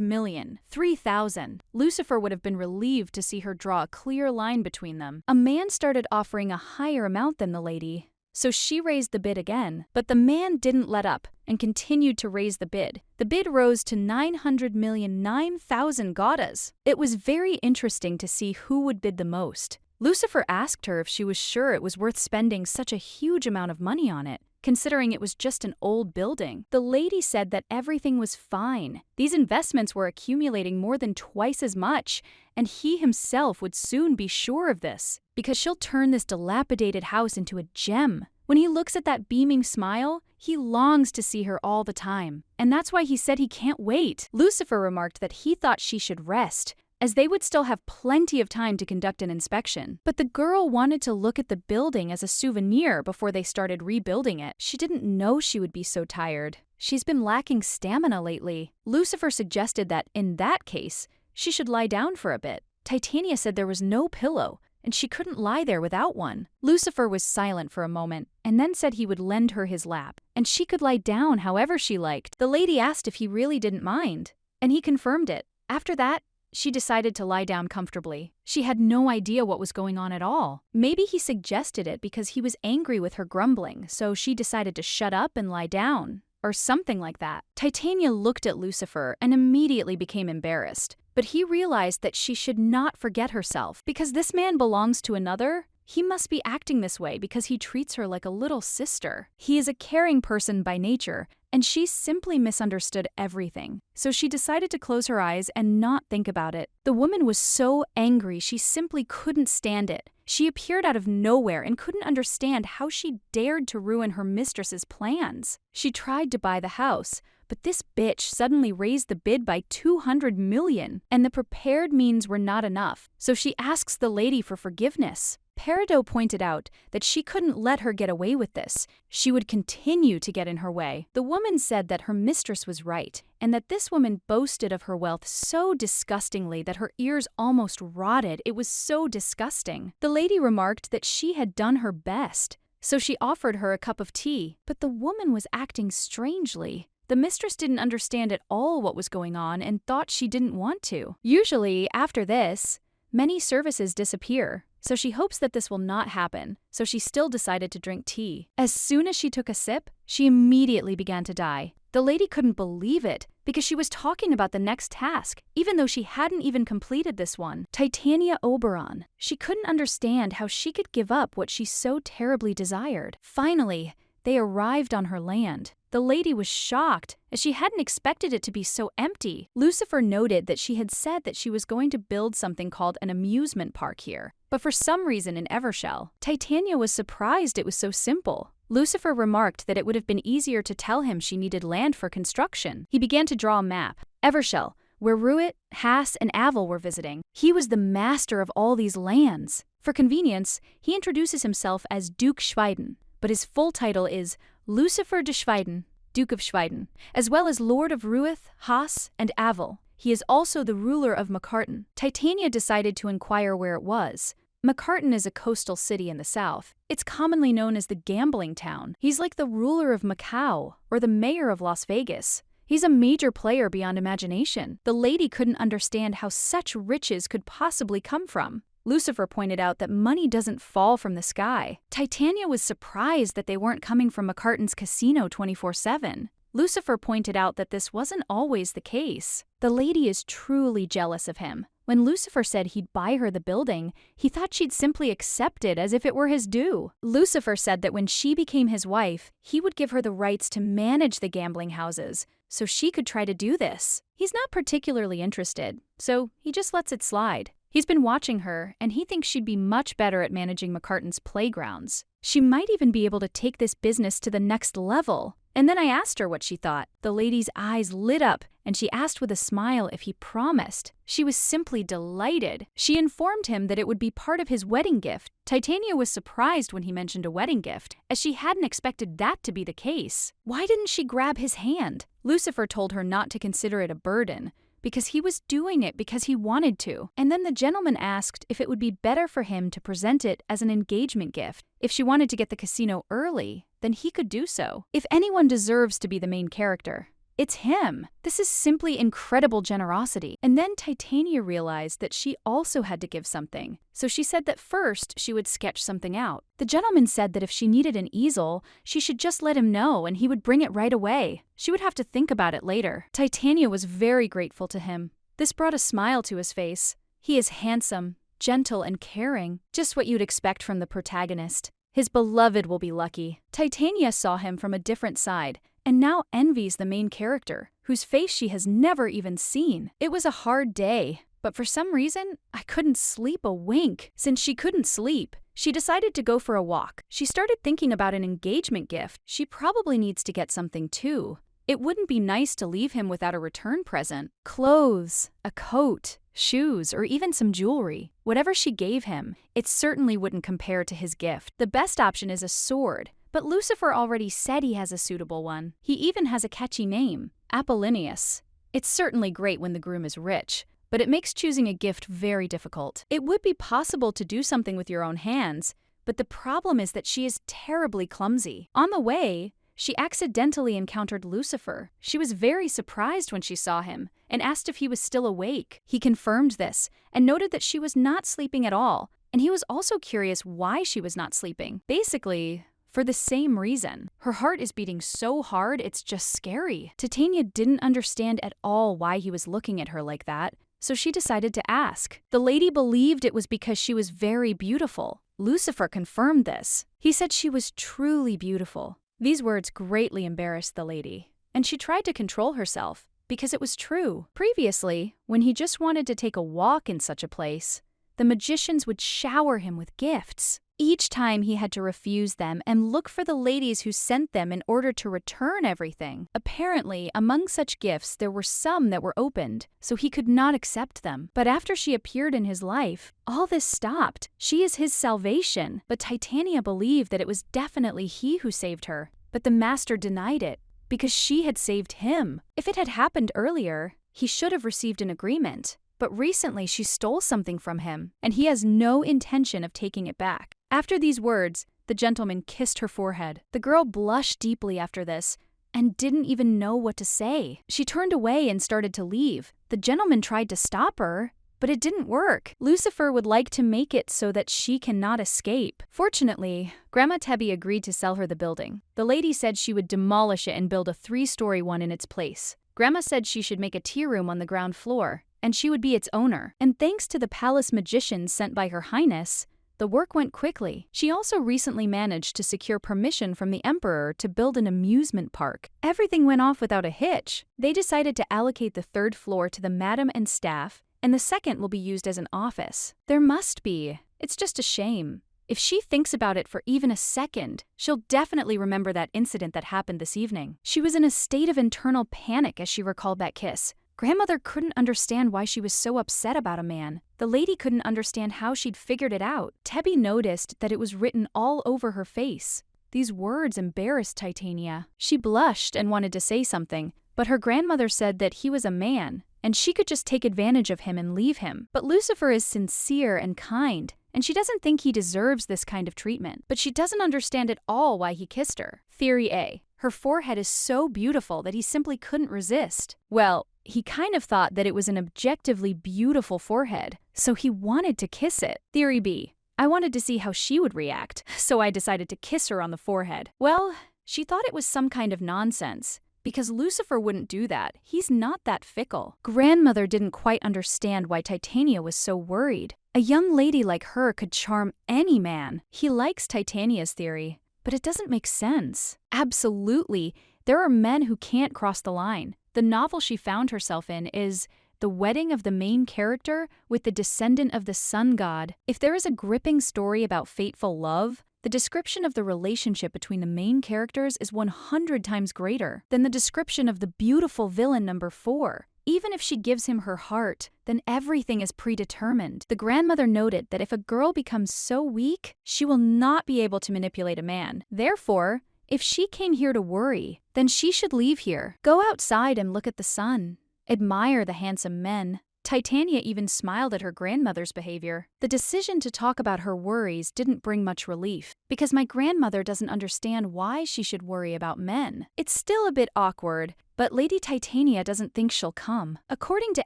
[SPEAKER 1] million. 3,000. Lucifer would have been relieved to see her draw a clear line between them. A man started offering a higher amount than the lady, so she raised the bid again, but the man didn't let up and continued to raise the bid. The bid rose to 900 million 9,000 gaudas. It was very interesting to see who would bid the most. Lucifer asked her if she was sure it was worth spending such a huge amount of money on it, considering it was just an old building. The lady said that everything was fine. These investments were accumulating more than twice as much, and he himself would soon be sure of this, because she'll turn this dilapidated house into a gem. When he looks at that beaming smile, he longs to see her all the time, and that's why he said he can't wait. Lucifer remarked that he thought she should rest, as they would still have plenty of time to conduct an inspection. But the girl wanted to look at the building as a souvenir before they started rebuilding it. She didn't know she would be so tired. She's been lacking stamina lately. Lucifer suggested that, in that case, she should lie down for a bit. Titania said there was no pillow, and she couldn't lie there without one. Lucifer was silent for a moment, and then said he would lend her his lap, and she could lie down however she liked. The lady asked if he really didn't mind, and he confirmed it. After that, she decided to lie down comfortably. She had no idea what was going on at all. Maybe he suggested it because he was angry with her grumbling, so she decided to shut up and lie down, or something like that. Titania looked at Lucifer and immediately became embarrassed, but he realized that she should not forget herself. Because this man belongs to another, he must be acting this way because he treats her like a little sister. He is a caring person by nature, and she simply misunderstood everything. So she decided to close her eyes and not think about it. The woman was so angry she simply couldn't stand it. She appeared out of nowhere and couldn't understand how she dared to ruin her mistress's plans. She tried to buy the house, but this bitch suddenly raised the bid by 200 million, and the prepared means were not enough. So she asks the lady for forgiveness. Peridot pointed out that she couldn't let her get away with this. She would continue to get in her way. The woman said that her mistress was right, and that this woman boasted of her wealth so disgustingly that her ears almost rotted. It was so disgusting. The lady remarked that she had done her best, so she offered her a cup of tea. But the woman was acting strangely. The mistress didn't understand at all what was going on and thought she didn't want to. Usually, after this, many services disappear, so she hopes that this will not happen, so she still decided to drink tea. As soon as she took a sip, she immediately began to die. The lady couldn't believe it, because she was talking about the next task, even though she hadn't even completed this one. Titania Oberon. She couldn't understand how she could give up what she so terribly desired. Finally, they arrived on her land. The lady was shocked, as she hadn't expected it to be so empty. Lucifer noted that she had said that she was going to build something called an amusement park here, but for some reason in Evershell, Titania was surprised it was so simple. Lucifer remarked that it would have been easier to tell him she needed land for construction. He began to draw a map. Evershell, where Ruit, Hass, and Avel were visiting. He was the master of all these lands. For convenience, he introduces himself as Duke Schweiden, but his full title is Lucifer de Schweiden, Duke of Schweiden, as well as Lord of Ruith, Hass, and Avel. He is also the ruler of Macarton. Titania decided to inquire where it was. Macarton is a coastal city in the south. It's commonly known as the gambling town. He's like the ruler of Macau or the mayor of Las Vegas. He's a major player beyond imagination. The lady couldn't understand how such riches could possibly come from. Lucifer pointed out that money doesn't fall from the sky. Titania was surprised that they weren't coming from Macarton's casino 24/7. Lucifer pointed out that this wasn't always the case. The lady is truly jealous of him. When Lucifer said he'd buy her the building, he thought she'd simply accept it as if it were his due. Lucifer said that when she became his wife, he would give her the rights to manage the gambling houses, so she could try to do this. He's not particularly interested, so he just lets it slide. He's been watching her, and he thinks she'd be much better at managing Macarton's playgrounds. She might even be able to take this business to the next level. And then I asked her what she thought. The lady's eyes lit up, and she asked with a smile if he promised. She was simply delighted. She informed him that it would be part of his wedding gift. Titania was surprised when he mentioned a wedding gift, as she hadn't expected that to be the case. Why didn't she grab his hand? Lucifer told her not to consider it a burden, because he was doing it because he wanted to. And then the gentleman asked if it would be better for him to present it as an engagement gift. If she wanted to get the casino early, then he could do so. If anyone deserves to be the main character, it's him. This is simply incredible generosity. And then Titania realized that she also had to give something. So she said that first she would sketch something out. The gentleman said that if she needed an easel, she should just let him know and he would bring it right away. She would have to think about it later. Titania was very grateful to him. This brought a smile to his face. He is handsome, gentle, and caring, just what you'd expect from the protagonist. His beloved will be lucky. Titania saw him from a different side, and now envies the main character, whose face she has never even seen. It was a hard day, but for some reason, I couldn't sleep a wink. Since she couldn't sleep, she decided to go for a walk. She started thinking about an engagement gift. She probably needs to get something too. It wouldn't be nice to leave him without a return present. Clothes, a coat, shoes, or even some jewelry. Whatever she gave him, it certainly wouldn't compare to his gift. The best option is a sword, but Lucifer already said he has a suitable one. He even has a catchy name, Apollonius. It's certainly great when the groom is rich, but it makes choosing a gift very difficult. It would be possible to do something with your own hands, but the problem is that she is terribly clumsy. On the way, she accidentally encountered Lucifer. She was very surprised when she saw him and asked if he was still awake. He confirmed this and noted that she was not sleeping at all, and he was also curious why she was not sleeping. Basically, for the same reason. Her heart is beating so hard it's just scary. Titania didn't understand at all why he was looking at her like that, so she decided to ask. The lady believed it was because she was very beautiful. Lucifer confirmed this. He said she was truly beautiful. These words greatly embarrassed the lady, and she tried to control herself because it was true. Previously, when he just wanted to take a walk in such a place, the magicians would shower him with gifts. Each time he had to refuse them and look for the ladies who sent them in order to return everything. Apparently, among such gifts, there were some that were opened, so he could not accept them. But after she appeared in his life, all this stopped. She is his salvation. But Titania believed that it was definitely he who saved her. But the master denied it, because she had saved him. If it had happened earlier, he should have received an agreement. But recently she stole something from him, and he has no intention of taking it back. After these words, the gentleman kissed her forehead. The girl blushed deeply after this and didn't even know what to say. She turned away and started to leave. The gentleman tried to stop her, but it didn't work. Lucifer would like to make it so that she cannot escape. Fortunately, Grandma Tebby agreed to sell her the building. The lady said she would demolish it and build a 3-story one in its place. Grandma said she should make a tea room on the ground floor, and she would be its owner. And thanks to the palace magicians sent by Her Highness, the work went quickly. She also recently managed to secure permission from the emperor to build an amusement park. Everything went off without a hitch. They decided to allocate the 3rd floor to the madam and staff, and the 2nd will be used as an office. There must be. It's just a shame. If she thinks about it for even a second, she'll definitely remember that incident that happened this evening. She was in a state of internal panic as she recalled that kiss. Grandmother couldn't understand why she was so upset about a man. The lady couldn't understand how she'd figured it out. Tebby noticed that it was written all over her face. These words embarrassed Titania. She blushed and wanted to say something, but her grandmother said that he was a man, and she could just take advantage of him and leave him. But Lucifer is sincere and kind, and she doesn't think he deserves this kind of treatment. But she doesn't understand at all why he kissed her. Theory A. Her forehead is so beautiful that he simply couldn't resist. Well, he kind of thought that it was an objectively beautiful forehead, so he wanted to kiss it. Theory B. I wanted to see how she would react, so I decided to kiss her on the forehead. Well, she thought it was some kind of nonsense, because Lucifer wouldn't do that. He's not that fickle. Grandmother didn't quite understand why Titania was so worried. A young lady like her could charm any man. He likes Titania's theory, but it doesn't make sense. Absolutely, there are men who can't cross the line. The novel she found herself in is The Wedding of the Main Character with the Descendant of the Sun God. If there is a gripping story about fateful love, the description of the relationship between the main characters is 100 times greater than the description of the beautiful villain number 4. Even if she gives him her heart, then everything is predetermined. The grandmother noted that if a girl becomes so weak, she will not be able to manipulate a man. Therefore, if she came here to worry, then she should leave here. Go outside and look at the sun. Admire the handsome men. Titania even smiled at her grandmother's behavior. The decision to talk about her worries didn't bring much relief, because my grandmother doesn't understand why she should worry about men. It's still a bit awkward, but Lady Titania doesn't think she'll come. According to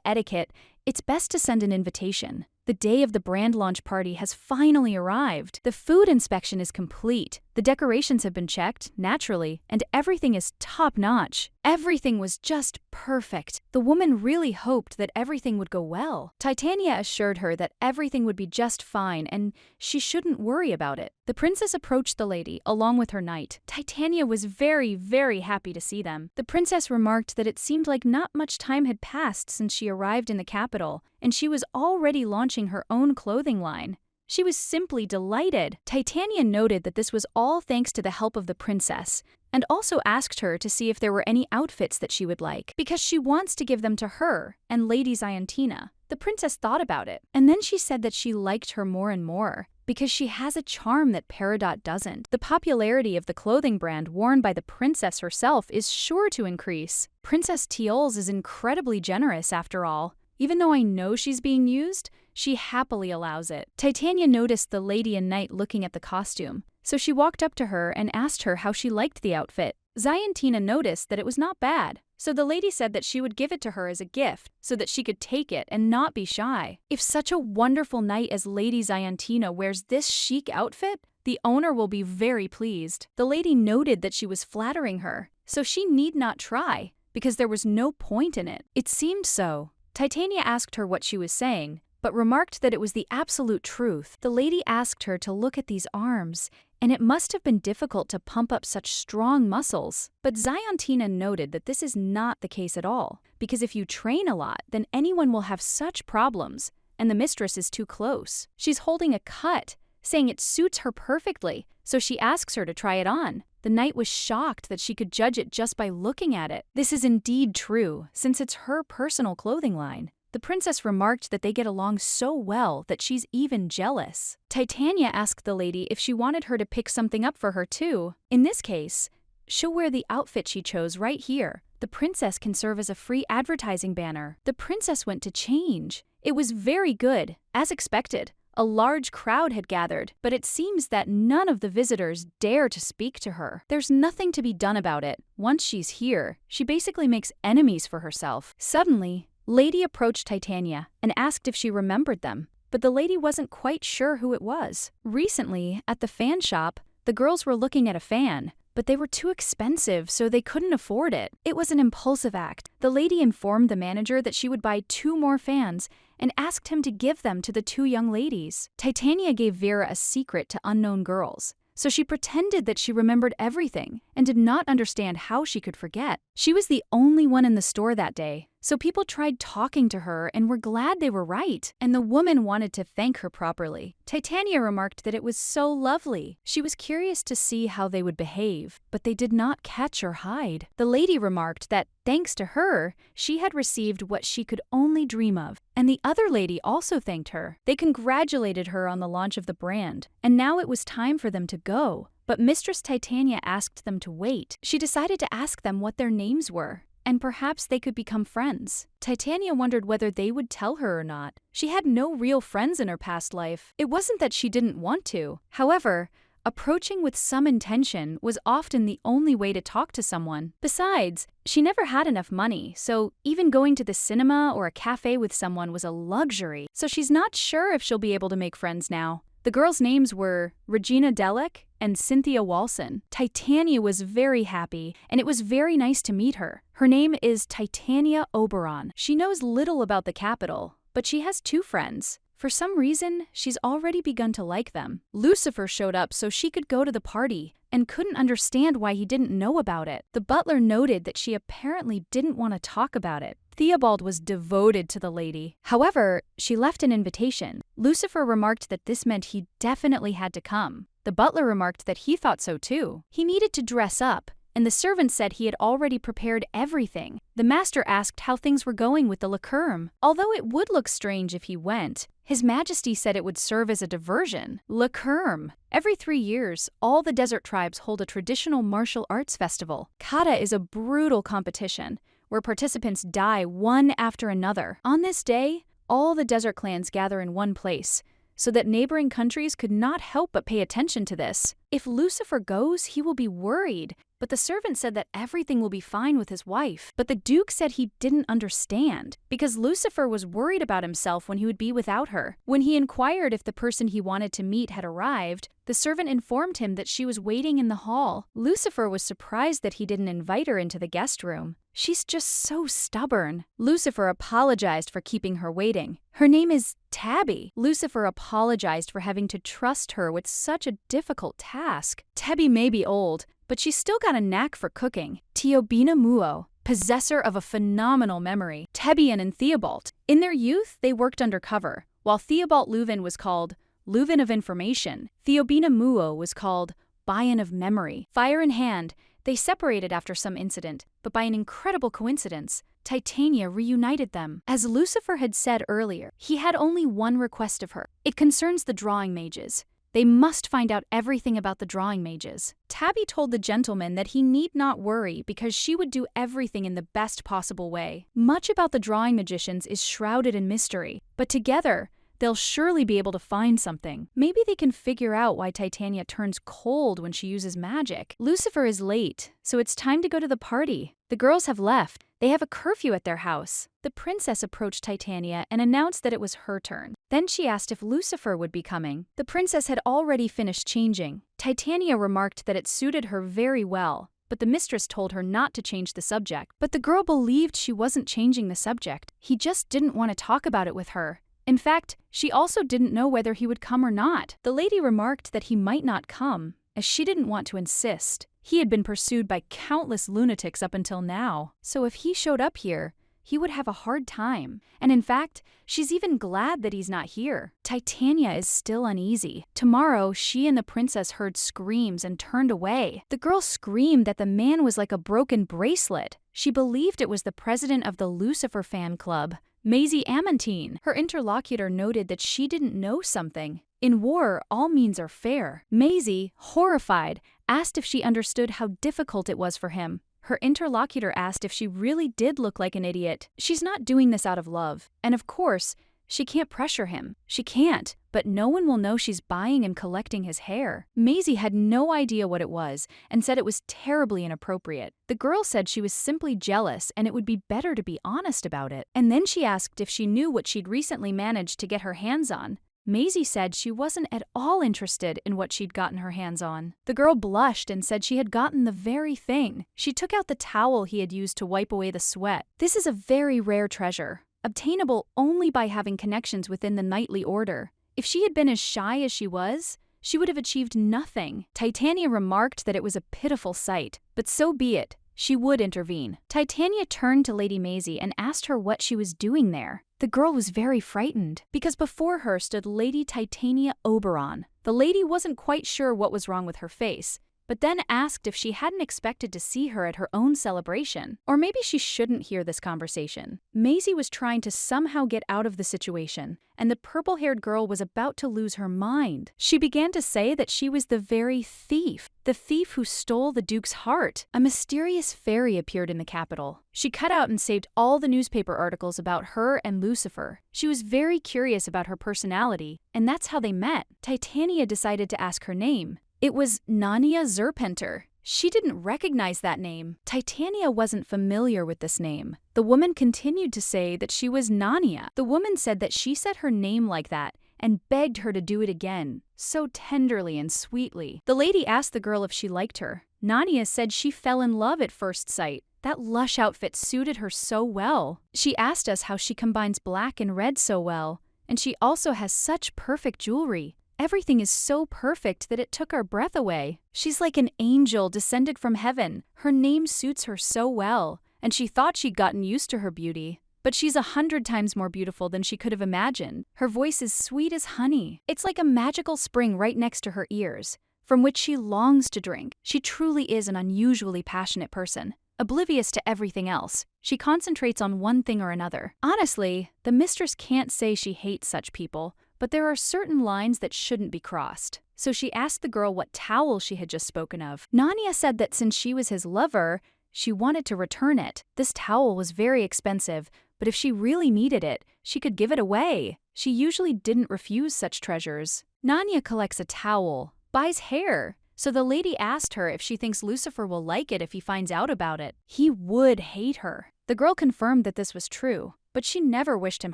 [SPEAKER 1] etiquette, it's best to send an invitation. The day of the brand launch party has finally arrived. The food inspection is complete. The decorations have been checked, naturally, and everything is top-notch. Everything was just perfect. The woman really hoped that everything would go well. Titania assured her that everything would be just fine and she shouldn't worry about it. The princess approached the lady, along with her knight. Titania was very, very happy to see them. The princess remarked that it seemed like not much time had passed since she arrived in the capital, and she was already launching her own clothing line. She was simply delighted. Titania noted that this was all thanks to the help of the princess, and also asked her to see if there were any outfits that she would like, because she wants to give them to her and Lady Ziantina. The princess thought about it, and then she said that she liked her more and more, because she has a charm that Peridot doesn't. The popularity of the clothing brand worn by the princess herself is sure to increase. Princess Tiols is incredibly generous after all. Even though I know she's being used, she happily allows it. Titania noticed the lady and knight looking at the costume, so she walked up to her and asked her how she liked the outfit. Ziantina noticed that it was not bad, so the lady said that she would give it to her as a gift so that she could take it and not be shy. If such a wonderful knight as Lady Ziantina wears this chic outfit, the owner will be very pleased. The lady noted that she was flattering her, so she need not try, because there was no point in it. It seemed so. Titania asked her what she was saying, but remarked that it was the absolute truth. The lady asked her to look at these arms, and it must have been difficult to pump up such strong muscles. But Ziantina noted that this is not the case at all, because if you train a lot, then anyone will have such problems, and the mistress is too close. She's holding a cut, saying it suits her perfectly, so she asks her to try it on. The knight was shocked that she could judge it just by looking at it. This is indeed true, since it's her personal clothing line. The princess remarked that they get along so well that she's even jealous. Titania asked the lady if she wanted her to pick something up for her too. In this case, she'll wear the outfit she chose right here. The princess can serve as a free advertising banner. The princess went to change. It was very good, as expected. A large crowd had gathered, but it seems that none of the visitors dare to speak to her. There's nothing to be done about it. Once she's here, she basically makes enemies for herself. Suddenly, Lady approached Titania and asked if she remembered them, but the lady wasn't quite sure who it was. Recently, at the fan shop, the girls were looking at a fan, but they were too expensive, so they couldn't afford it. It was an impulsive act. The lady informed the manager that she would buy 2 more fans and asked him to give them to the 2 young ladies. Titania gave Vera a secret to unknown girls, so she pretended that she remembered everything and did not understand how she could forget. She was the only one in the store that day, So people tried talking to her and were glad they were right, and the woman wanted to thank her properly. Titania remarked that it was so lovely. She was curious to see how they would behave, but they did not catch or hide. The lady remarked that, thanks to her, she had received what she could only dream of, and the other lady also thanked her. They congratulated her on the launch of the brand, and now it was time for them to go. But Mistress Titania asked them to wait. She decided to ask them what their names were, and perhaps they could become friends. Titania wondered whether they would tell her or not. She had no real friends in her past life. It wasn't that she didn't want to. However, approaching with some intention was often the only way to talk to someone. Besides, she never had enough money, so even going to the cinema or a cafe with someone was a luxury. So she's not sure if she'll be able to make friends now. The girls' names were Regina Delic and Cynthia Walson. Titania was very happy, and it was very nice to meet her. Her name is Titania Oberon. She knows little about the capital, but she has 2 friends. For some reason, she's already begun to like them. Lucifer showed up so she could go to the party, and couldn't understand why he didn't know about it. The butler noted that she apparently didn't want to talk about it. Theobald was devoted to the lady. However, she left an invitation. Lucifer remarked that this meant he definitely had to come. The butler remarked that he thought so too. He needed to dress up, and the servant said he had already prepared everything. The master asked how things were going with the Lacurme. Although it would look strange if he went, His Majesty said it would serve as a diversion. Lacurme. Every 3 years, all the desert tribes hold a traditional martial arts festival. Kata is a brutal competition where participants die one after another. On this day, all the desert clans gather in one place, so that neighboring countries could not help but pay attention to this. If Lucifer goes, he will be worried, but the servant said that everything will be fine with his wife. But the Duke said he didn't understand, because Lucifer was worried about himself when he would be without her. When he inquired if the person he wanted to meet had arrived, the servant informed him that she was waiting in the hall. Lucifer was surprised that he didn't invite her into the guest room. She's just so stubborn. Lucifer apologized for keeping her waiting. Her name is Tabby. Lucifer apologized for having to trust her with such a difficult task. Tabby may be old, but she's still got a knack for cooking. Theobina Muo, possessor of a phenomenal memory. Tebian and Theobald. In their youth, they worked undercover. While Theobald Leuven was called Leuven of Information, Theobina Muo was called Bion of Memory. Fire in hand, they separated after some incident, but by an incredible coincidence, Titania reunited them. As Lucifer had said earlier, he had only one request of her. It concerns the drawing mages. They must find out everything about the drawing mages. Tabby told the gentleman that he need not worry because she would do everything in the best possible way. Much about the drawing magicians is shrouded in mystery, but together, they'll surely be able to find something. Maybe they can figure out why Titania turns cold when she uses magic. Lucifer is late, so it's time to go to the party. The girls have left. They have a curfew at their house. The princess approached Titania and announced that it was her turn. Then she asked if Lucifer would be coming. The princess had already finished changing. Titania remarked that it suited her very well, but the mistress told her not to change the subject. But the girl believed she wasn't changing the subject. He just didn't want to talk about it with her. In fact, she also didn't know whether he would come or not. The lady remarked that he might not come, as she didn't want to insist. He had been pursued by countless lunatics up until now, so if he showed up here, he would have a hard time. And in fact, she's even glad that he's not here. Titania is still uneasy. Tomorrow, she and the princess heard screams and turned away. The girl screamed that the man was like a broken bracelet. She believed it was the president of the Lucifer fan club, Maisie Amantine. Her interlocutor noted that she didn't know something. In war, all means are fair. Maisie, horrified, asked if she understood how difficult it was for him. Her interlocutor asked if she really did look like an idiot. She's not doing this out of love. And of course, she can't pressure him. She can't, but no one will know she's buying and collecting his hair. Maisie had no idea what it was and said it was terribly inappropriate. The girl said she was simply jealous and it would be better to be honest about it. And then she asked if she knew what she'd recently managed to get her hands on. Maisie said she wasn't at all interested in what she'd gotten her hands on. The girl blushed and said she had gotten the very thing. She took out the towel he had used to wipe away the sweat. This is a very rare treasure, obtainable only by having connections within the knightly order. If she had been as shy as she was, she would have achieved nothing. Titania remarked that it was a pitiful sight, but so be it. she would intervene. Titania turned to Lady Maisie and asked her what she was doing there. The girl was very frightened, because before her stood Lady Titania Oberon. The lady wasn't quite sure what was wrong with her face, but then asked if she hadn't expected to see her at her own celebration. Or maybe she shouldn't hear this conversation. Maisie was trying to somehow get out of the situation, and the purple-haired girl was about to lose her mind. She began to say that she was the very thief, the thief who stole the Duke's heart. A mysterious fairy appeared in the capital. She cut out and saved all the newspaper articles about her and Lucifer. She was very curious about her personality, and that's how they met. Titania decided to ask her name. It was Nania Zerpenter. She didn't recognize that name. Titania wasn't familiar with this name. The woman continued to say that she was Nania. The woman said that she said her name like that and begged her to do it again, so tenderly and sweetly. The lady asked the girl if she liked her. Nania said she fell in love at first sight. That lush outfit suited her so well. She asked us how she combines black and red so well, and she also has such perfect jewelry. Everything is so perfect that it took our breath away. She's like an angel descended from heaven. Her name suits her so well, and she thought she'd gotten used to her beauty. But she's 100 times more beautiful than she could have imagined. Her voice is sweet as honey. It's like a magical spring right next to her ears, from which she longs to drink. She truly is an unusually passionate person, oblivious to everything else. She concentrates on one thing or another. Honestly, the mistress can't say she hates such people, but there are certain lines that shouldn't be crossed. So she asked the girl what towel she had just spoken of. Nania said that since she was his lover, she wanted to return it. This towel was very expensive, but if she really needed it, she could give it away. She usually didn't refuse such treasures. Nania collects a towel, buys hair, so the lady asked her if she thinks Lucifer will like it if he finds out about it. He would hate her. The girl confirmed that this was true, but she never wished him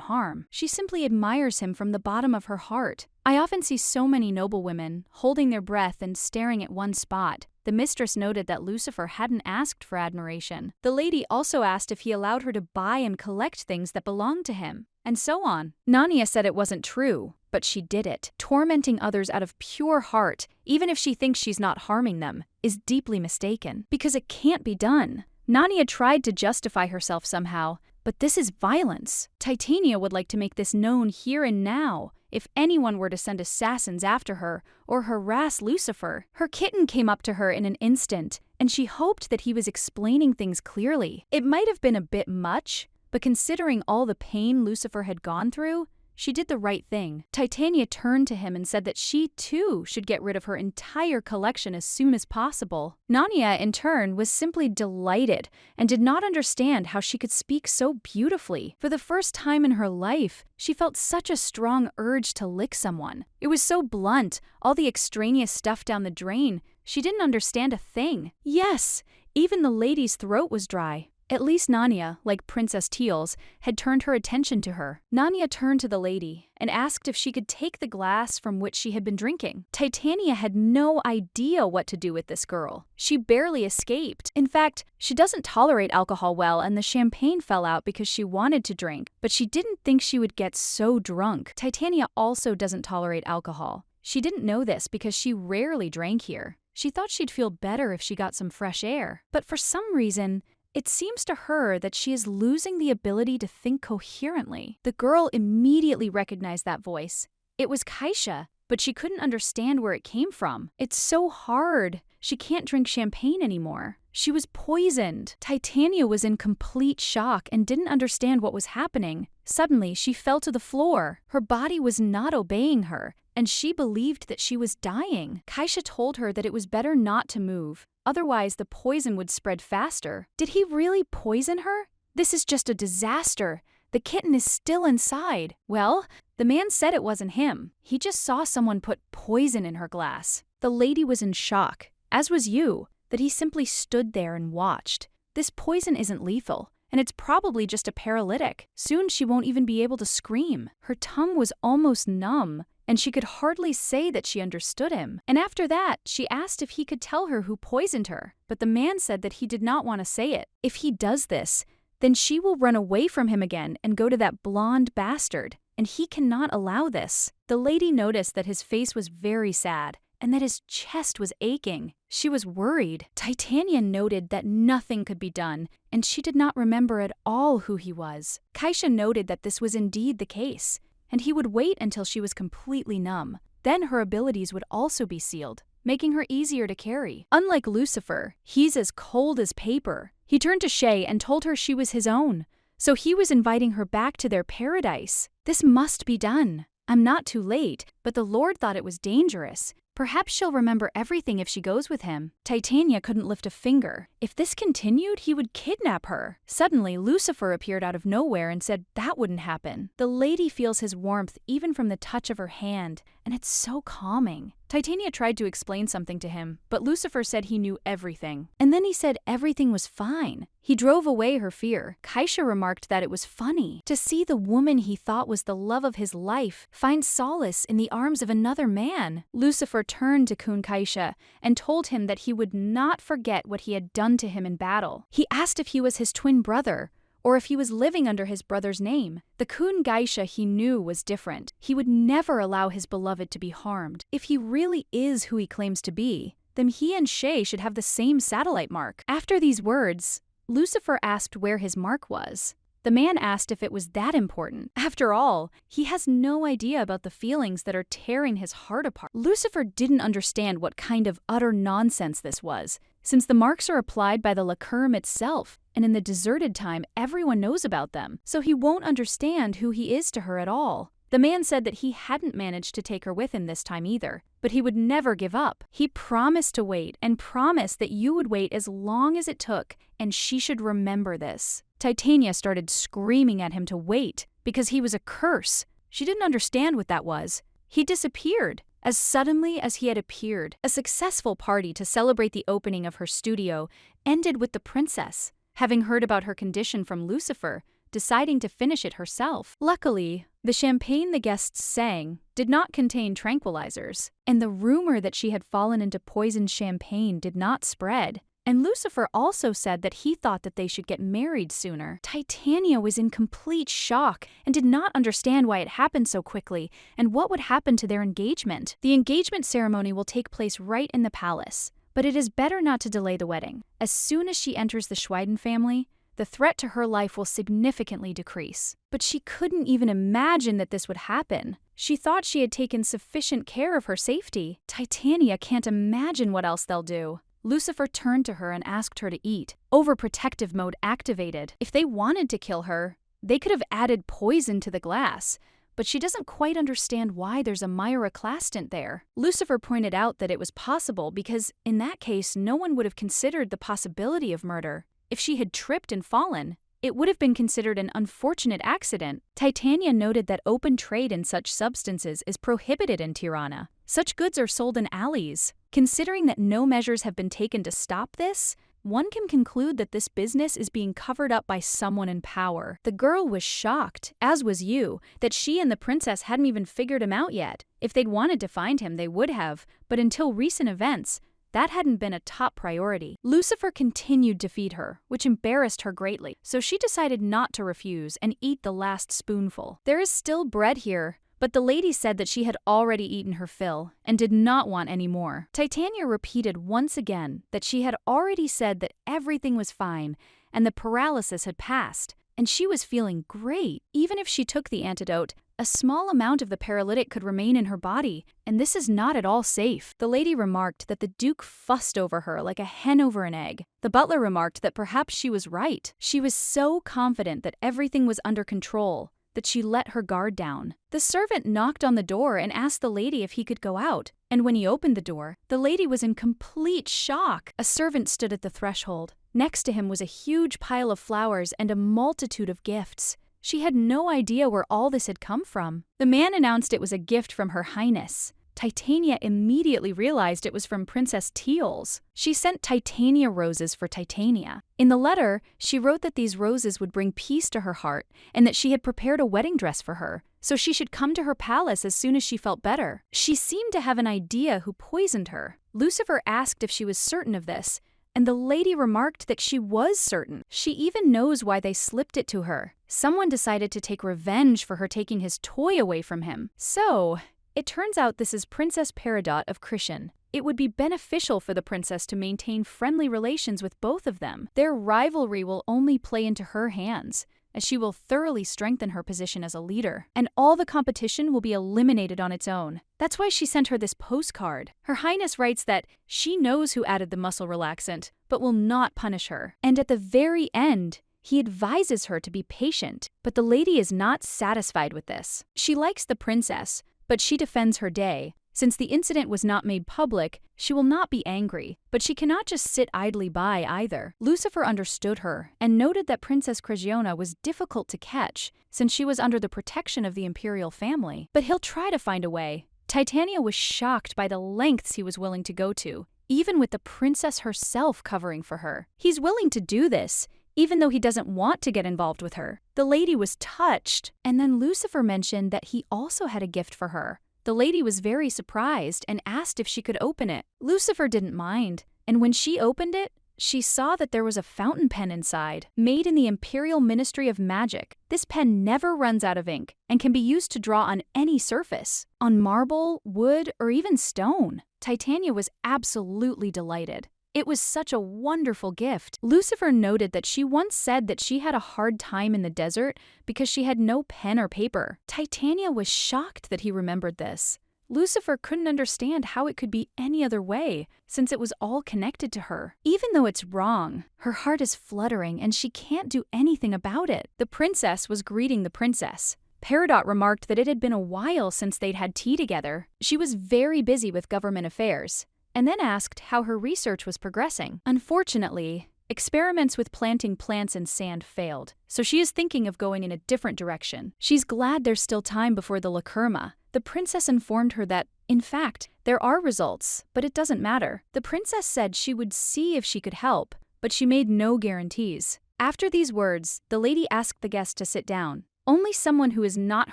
[SPEAKER 1] harm. She simply admires him from the bottom of her heart. I often see so many noble women holding their breath and staring at one spot. The mistress noted that Lucifer hadn't asked for admiration. The lady also asked if he allowed her to buy and collect things that belonged to him, and so on. Nania said it wasn't true, but she did it. Tormenting others out of pure heart, even if she thinks she's not harming them, is deeply mistaken, because it can't be done. Nania tried to justify herself somehow, but this is violence. Titania would like to make this known here and now. If anyone were to send assassins after her or harass Lucifer, her kitten came up to her in an instant, and she hoped that he was explaining things clearly. It might have been a bit much, but considering all the pain Lucifer had gone through, she did the right thing. Titania turned to him and said that she, too, should get rid of her entire collection as soon as possible. Nania, in turn, was simply delighted and did not understand how she could speak so beautifully. For the first time in her life, she felt such a strong urge to lick someone. It was so blunt, all the extraneous stuff down the drain. She didn't understand a thing. Yes, even the lady's throat was dry. At least Nania, like Princess Teals, had turned her attention to her. Nania turned to the lady and asked if she could take the glass from which she had been drinking. Titania had no idea what to do with this girl. She barely escaped. In fact, she doesn't tolerate alcohol well, and the champagne fell out because she wanted to drink, but she didn't think she would get so drunk. Titania also doesn't tolerate alcohol. She didn't know this because she rarely drank here. She thought she'd feel better if she got some fresh air. But for some reason, it seems to her that she is losing the ability to think coherently. The girl immediately recognized that voice. It was Kaisha, but she couldn't understand where it came from. It's so hard. She can't drink champagne anymore. She was poisoned. Titania was in complete shock and didn't understand what was happening. Suddenly, she fell to the floor. Her body was not obeying her, and she believed that she was dying. Kaisha told her that it was better not to move. Otherwise, the poison would spread faster. Did he really poison her? This is just a disaster. The kitten is still inside. Well, the man said it wasn't him. He just saw someone put poison in her glass. The lady was in shock, as was you, that he simply stood there and watched. This poison isn't lethal, and it's probably just a paralytic. Soon she won't even be able to scream. Her tongue was almost numb, and she could hardly say that she understood him. And after that, she asked if he could tell her who poisoned her, but the man said that he did not want to say it. If he does this, then she will run away from him again and go to that blonde bastard, and he cannot allow this. The lady noticed that his face was very sad, and that his chest was aching. She was worried. Titania noted that nothing could be done, and she did not remember at all who he was. Kaisha noted that this was indeed the case, and he would wait until she was completely numb. Then her abilities would also be sealed, making her easier to carry. Unlike Lucifer, he's as cold as paper. He turned to Shay and told her she was his own, so he was inviting her back to their paradise. This must be done. I'm not too late, but the Lord thought it was dangerous. Perhaps she'll remember everything if she goes with him. Titania couldn't lift a finger. If this continued, he would kidnap her. Suddenly, Lucifer appeared out of nowhere and said that wouldn't happen. The lady feels his warmth even from the touch of her hand, and it's so calming. Titania tried to explain something to him, but Lucifer said he knew everything. And then he said everything was fine. He drove away her fear. Kaisha remarked that it was funny to see the woman he thought was the love of his life find solace in the arms of another man. Lucifer turned to Kun Kaisha and told him that he would not forget what he had done to him in battle. He asked if he was his twin brother, or if he was living under his brother's name. The Kun Gaisha he knew was different. He would never allow his beloved to be harmed. If he really is who he claims to be, then he and Shay should have the same satellite mark. After these words, Lucifer asked where his mark was. The man asked if it was that important. After all, he has no idea about the feelings that are tearing his heart apart. Lucifer didn't understand what kind of utter nonsense this was, since the marks are applied by the Lacurum itself, and in the deserted time everyone knows about them, so he won't understand who he is to her at all. The man said that he hadn't managed to take her with him this time either, but he would never give up. He promised to wait and promised that you would wait as long as it took, and she should remember this. Titania started screaming at him to wait because he was a curse. She didn't understand what that was. He disappeared as suddenly as he had appeared. A successful party to celebrate the opening of her studio ended with the princess, having heard about her condition from Lucifer, deciding to finish it herself. Luckily, the champagne the guests sang did not contain tranquilizers, and the rumor that she had fallen into poisoned champagne did not spread. And Lucifer also said that he thought that they should get married sooner. Titania was in complete shock and did not understand why it happened so quickly and what would happen to their engagement. The engagement ceremony will take place right in the palace, but it is better not to delay the wedding. As soon as she enters the Schweiden family, the threat to her life will significantly decrease. But she couldn't even imagine that this would happen. She thought she had taken sufficient care of her safety. Titania can't imagine what else they'll do. Lucifer turned to her and asked her to eat. Overprotective mode activated. If they wanted to kill her, they could have added poison to the glass, but she doesn't quite understand why there's a myroclastant there. Lucifer pointed out that it was possible because, in that case, no one would have considered the possibility of murder. If she had tripped and fallen, it would have been considered an unfortunate accident. Titania noted that open trade in such substances is prohibited in Tirana. Such goods are sold in alleys. Considering that no measures have been taken to stop this, one can conclude that this business is being covered up by someone in power. The girl was shocked, as was you, that she and the princess hadn't even figured him out yet. If they'd wanted to find him, they would have, but until recent events, that hadn't been a top priority. Lucifer continued to feed her, which embarrassed her greatly, so she decided not to refuse and eat the last spoonful. There is still bread here, but the lady said that she had already eaten her fill and did not want any more. Titania repeated once again that she had already said that everything was fine and the paralysis had passed, and she was feeling great. Even if she took the antidote, a small amount of the paralytic could remain in her body, and this is not at all safe. The lady remarked that the Duke fussed over her like a hen over an egg. The butler remarked that perhaps she was right. She was so confident that everything was under control that she let her guard down. The servant knocked on the door and asked the lady if he could go out, and when he opened the door, the lady was in complete shock. A servant stood at the threshold. Next to him was a huge pile of flowers and a multitude of gifts. She had no idea where all this had come from. The man announced it was a gift from Her Highness. Titania immediately realized it was from Princess Teals. She sent Titania roses for Titania. In the letter, she wrote that these roses would bring peace to her heart and that she had prepared a wedding dress for her, so she should come to her palace as soon as she felt better. She seemed to have an idea who poisoned her. Lucifer asked if she was certain of this, and the lady remarked that she was certain. She even knows why they slipped it to her. Someone decided to take revenge for her taking his toy away from him. So, It turns out this is Princess Peridot of Krishan. It would be beneficial for the princess to maintain friendly relations with both of them. Their rivalry will only play into her hands, as she will thoroughly strengthen her position as a leader, and all the competition will be eliminated on its own. That's why she sent her this postcard. Her Highness writes that she knows who added the muscle relaxant, but will not punish her. And at the very end, he advises her to be patient, but the lady is not satisfied with this. She likes the princess, but she defends her day. Since the incident was not made public, she will not be angry, but she cannot just sit idly by either. Lucifer understood her and noted that Princess Krigiona was difficult to catch since she was under the protection of the imperial family. But he'll try to find a way. Titania was shocked by the lengths he was willing to go to, even with the princess herself covering for her. He's willing to do this, even though he doesn't want to get involved with her. The lady was touched, and then Lucifer mentioned that he also had a gift for her. The lady was very surprised and asked if she could open it. Lucifer didn't mind, and when she opened it, she saw that there was a fountain pen inside, made in the Imperial Ministry of Magic. This pen never runs out of ink and can be used to draw on any surface, on marble, wood, or even stone. Titania was absolutely delighted. It was such a wonderful gift. Lucifer noted that she once said that she had a hard time in the desert because she had no pen or paper. Titania was shocked that he remembered this. Lucifer couldn't understand how it could be any other way, since it was all connected to her. Even though it's wrong, her heart is fluttering and she can't do anything about it. The princess was greeting the princess. Peridot remarked that it had been a while since they'd had tea together. She was very busy with government affairs, and then asked how her research was progressing. Unfortunately, experiments with planting plants in sand failed, so she is thinking of going in a different direction. She's glad there's still time before the Lakurma. The princess informed her that, in fact, there are results, but it doesn't matter. The princess said she would see if she could help, but she made no guarantees. After these words, the lady asked the guest to sit down. Only someone who is not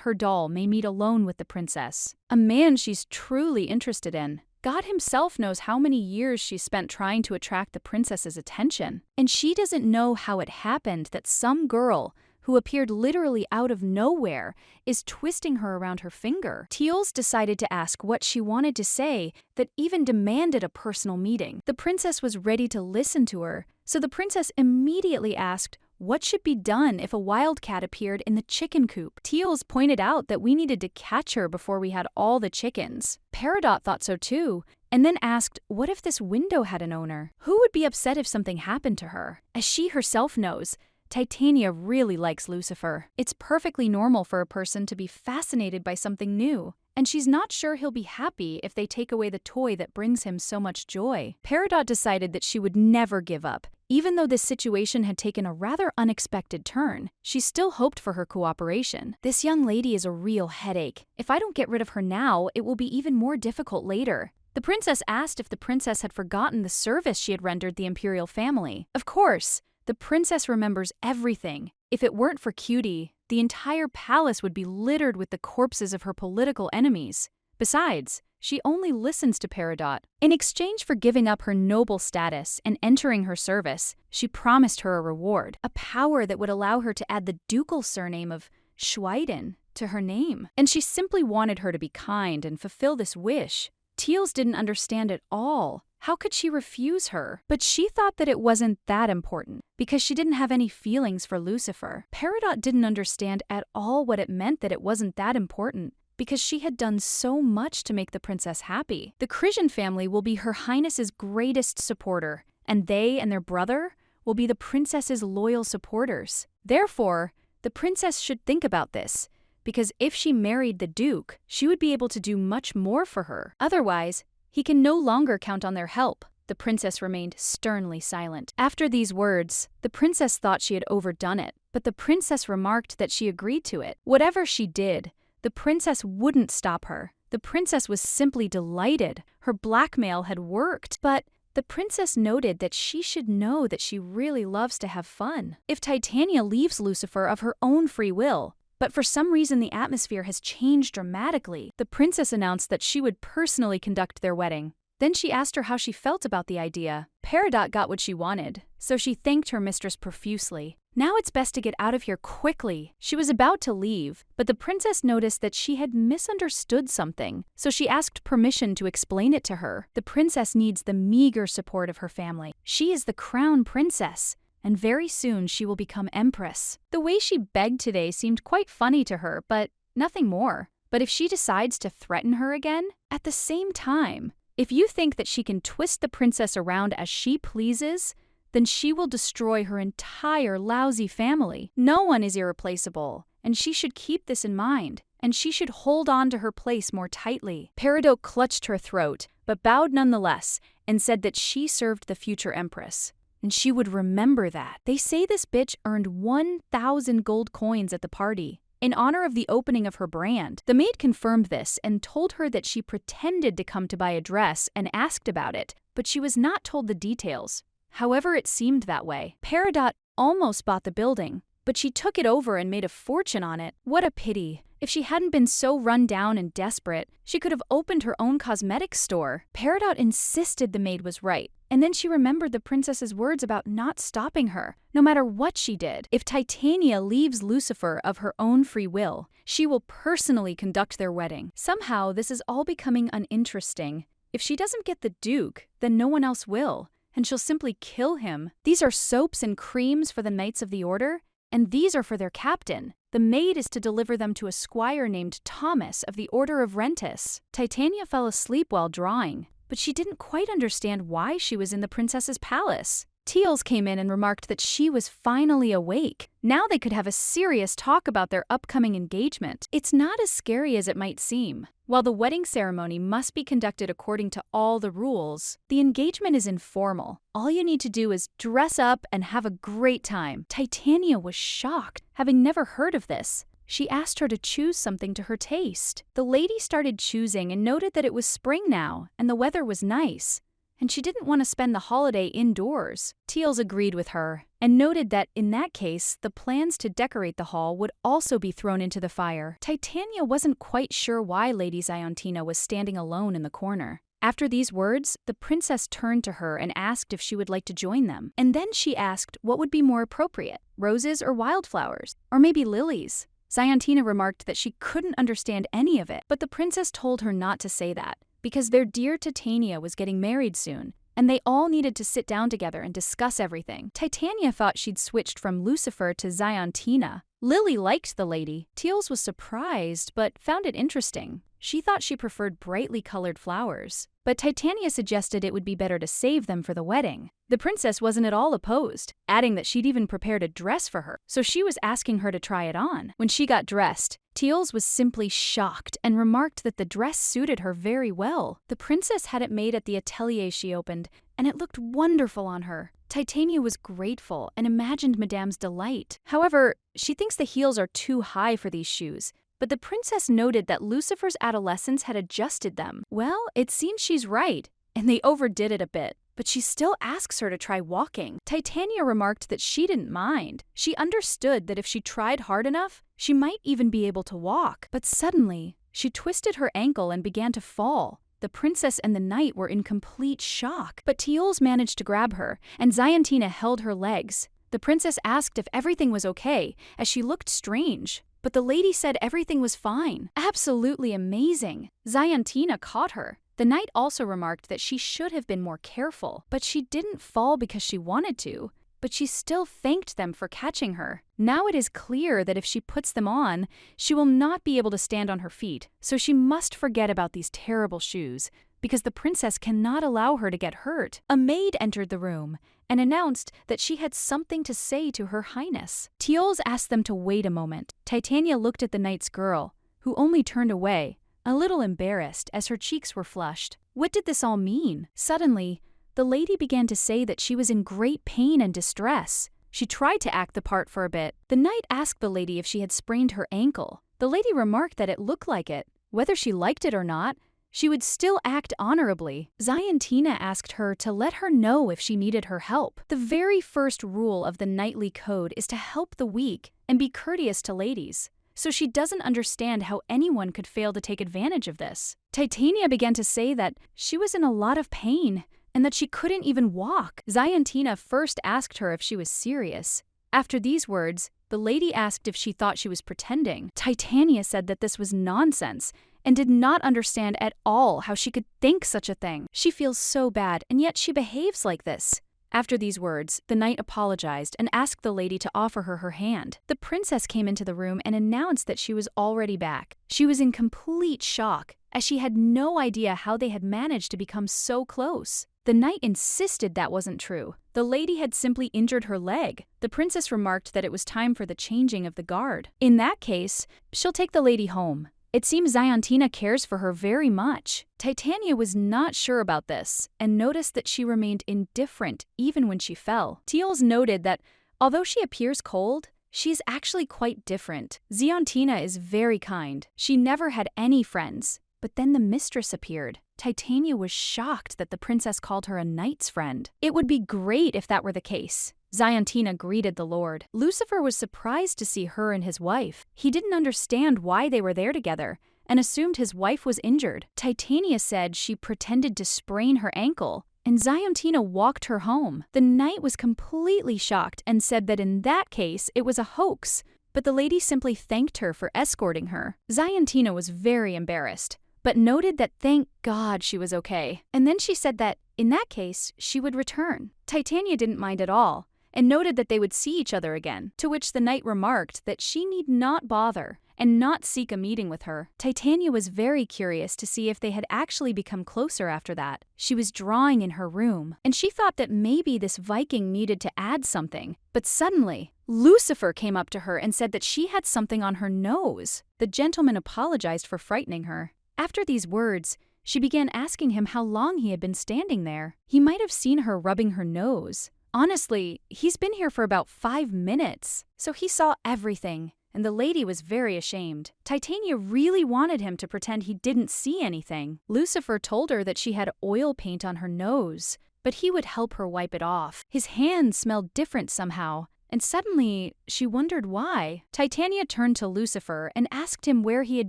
[SPEAKER 1] her doll may meet alone with the princess, a man she's truly interested in. God himself knows how many years she spent trying to attract the princess's attention. And she doesn't know how it happened that some girl, who appeared literally out of nowhere, is twisting her around her finger. Teals decided to ask what she wanted to say that even demanded a personal meeting. The princess was ready to listen to her, so the princess immediately asked what should be done if a wildcat appeared in the chicken coop. Teals pointed out that we needed to catch her before we had all the chickens. Peridot thought so too, and then asked what if this window had an owner? Who would be upset if something happened to her? As she herself knows, Titania really likes Lucifer. It's perfectly normal for a person to be fascinated by something new, and she's not sure he'll be happy if they take away the toy that brings him so much joy. Peridot decided that she would never give up. Even though this situation had taken a rather unexpected turn, she still hoped for her cooperation. This young lady is a real headache. If I don't get rid of her now, it will be even more difficult later. The princess asked if the princess had forgotten the service she had rendered the imperial family. Of course, the princess remembers everything. If it weren't for Cutie, the entire palace would be littered with the corpses of her political enemies. Besides, she only listens to Peridot. In exchange for giving up her noble status and entering her service, she promised her a reward, a power that would allow her to add the ducal surname of Schweiden to her name. And she simply wanted her to be kind and fulfill this wish. Teals didn't understand at all. How could she refuse her? But she thought that it wasn't that important, because she didn't have any feelings for Lucifer. Peridot didn't understand at all what it meant that it wasn't that important, because she had done so much to make the princess happy. The Krishan family will be Her Highness's greatest supporter, and they and their brother will be the princess's loyal supporters. Therefore, the princess should think about this, because if she married the Duke, she would be able to do much more for her. Otherwise, he can no longer count on their help. The princess remained sternly silent. After these words, the princess thought she had overdone it, but the princess remarked that she agreed to it. Whatever she did, the princess wouldn't stop her. The princess was simply delighted. Her blackmail had worked, but the princess noted that she should know that she really loves to have fun. If Titania leaves Lucifer of her own free will, but for some reason the atmosphere has changed dramatically, the princess announced that she would personally conduct their wedding. Then she asked her how she felt about the idea. Peridot got what she wanted, so she thanked her mistress profusely. Now it's best to get out of here quickly. She was about to leave, but the princess noticed that she had misunderstood something, so she asked permission to explain it to her. The princess needs the meager support of her family. She is the crown princess, and very soon she will become empress. The way she begged today seemed quite funny to her, but nothing more. But if she decides to threaten her again, at the same time, if you think that she can twist the princess around as she pleases, then she will destroy her entire lousy family. No one is irreplaceable, and she should keep this in mind, and she should hold on to her place more tightly. Peridot clutched her throat, but bowed nonetheless, and said that she served the future empress, and she would remember that. They say this bitch earned 1,000 gold coins at the party, in honor of the opening of her brand. The maid confirmed this and told her that she pretended to come to buy a dress and asked about it, but she was not told the details. However, it seemed that way. Peridot almost bought the building, but she took it over and made a fortune on it. What a pity. If she hadn't been so run down and desperate, she could have opened her own cosmetics store. Peridot insisted the maid was right, and then she remembered the princess's words about not stopping her, no matter what she did. If Titania leaves Lucifer of her own free will, she will personally conduct their wedding. Somehow, this is all becoming uninteresting. If she doesn't get the Duke, then no one else will, and she'll simply kill him. These are soaps and creams for the Knights of the Order, and these are for their captain. The maid is to deliver them to a squire named Thomas of the Order of Rentis. Titania fell asleep while drawing, but she didn't quite understand why she was in the princess's palace. Teals came in and remarked that she was finally awake. Now they could have a serious talk about their upcoming engagement. It's not as scary as it might seem. While the wedding ceremony must be conducted according to all the rules, the engagement is informal. All you need to do is dress up and have a great time. Titania was shocked, having never heard of this. She asked her to choose something to her taste. The lady started choosing and noted that it was spring now, and the weather was nice, and she didn't want to spend the holiday indoors. Teals agreed with her, and noted that in that case, the plans to decorate the hall would also be thrown into the fire. Titania wasn't quite sure why Lady Ziontina was standing alone in the corner. After these words, the princess turned to her and asked if she would like to join them. And then she asked what would be more appropriate, roses or wildflowers, or maybe lilies. Ziontina remarked that she couldn't understand any of it, but the princess told her not to say that, because their dear Titania was getting married soon, and they all needed to sit down together and discuss everything. Titania thought she'd switched from Lucifer to Ziontina. Lily liked the lady. Teals was surprised, but found it interesting. She thought she preferred brightly colored flowers, but Titania suggested it would be better to save them for the wedding. The princess wasn't at all opposed, adding that she'd even prepared a dress for her, so she was asking her to try it on. When she got dressed, Teals was simply shocked and remarked that the dress suited her very well. The princess had it made at the atelier she opened, and it looked wonderful on her. Titania was grateful and imagined Madame's delight. However, she thinks the heels are too high for these shoes, but the princess noted that Lucifer's adolescence had adjusted them. Well, it seems she's right, and they overdid it a bit, but she still asks her to try walking. Titania remarked that she didn't mind. She understood that if she tried hard enough, she might even be able to walk. But suddenly, she twisted her ankle and began to fall. The princess and the knight were in complete shock, but Teals managed to grab her, and Ziontina held her legs. The princess asked if everything was okay, as she looked strange. But the lady said everything was fine. Absolutely amazing. Ziontina caught her. The knight also remarked that she should have been more careful, but she didn't fall because she wanted to, but she still thanked them for catching her. Now it is clear that if she puts them on, she will not be able to stand on her feet, so she must forget about these terrible shoes, because the princess cannot allow her to get hurt. A maid entered the room and announced that she had something to say to Her Highness. Teals asked them to wait a moment. Titania looked at the knight's girl, who only turned away, a little embarrassed as her cheeks were flushed. What did this all mean? Suddenly, the lady began to say that she was in great pain and distress. She tried to act the part for a bit. The knight asked the lady if she had sprained her ankle. The lady remarked that it looked like it. Whether she liked it or not, she would still act honorably. Ziontina asked her to let her know if she needed her help. The very first rule of the knightly code is to help the weak and be courteous to ladies, so she doesn't understand how anyone could fail to take advantage of this. Titania began to say that she was in a lot of pain and that she couldn't even walk. Ziantina first asked her if she was serious. After these words, the lady asked if she thought she was pretending. Titania said that this was nonsense and did not understand at all how she could think such a thing. She feels so bad, and yet she behaves like this. After these words, the knight apologized and asked the lady to offer her her hand. The princess came into the room and announced that she was already back. She was in complete shock, as she had no idea how they had managed to become so close. The knight insisted that wasn't true. The lady had simply injured her leg. The princess remarked that it was time for the changing of the guard. In that case, she'll take the lady home. It seems Ziantina cares for her very much. Titania was not sure about this and noticed that she remained indifferent even when she fell. Teals noted that although she appears cold, she's actually quite different. Ziantina is very kind. She never had any friends. But then the mistress appeared. Titania was shocked that the princess called her a knight's friend. It would be great if that were the case. Ziantina greeted the lord. Lucifer was surprised to see her and his wife. He didn't understand why they were there together and assumed his wife was injured. Titania said she pretended to sprain her ankle, and Ziantina walked her home. The knight was completely shocked and said that in that case it was a hoax, but the lady simply thanked her for escorting her. Ziantina was very embarrassed, but noted that thank God she was okay. And then she said that, in that case, she would return. Titania didn't mind at all, and noted that they would see each other again, to which the knight remarked that she need not bother and not seek a meeting with her. Titania was very curious to see if they had actually become closer after that. She was drawing in her room, and she thought that maybe this Viking needed to add something. But suddenly, Lucifer came up to her and said that she had something on her nose. The gentleman apologized for frightening her. After these words, she began asking him how long he had been standing there. He might have seen her rubbing her nose. Honestly, he's been here for about 5 minutes, so he saw everything, and the lady was very ashamed. Titania really wanted him to pretend he didn't see anything. Lucifer told her that she had oil paint on her nose, but he would help her wipe it off. His hands smelled different somehow, and suddenly she wondered why. Titania turned to Lucifer and asked him where he had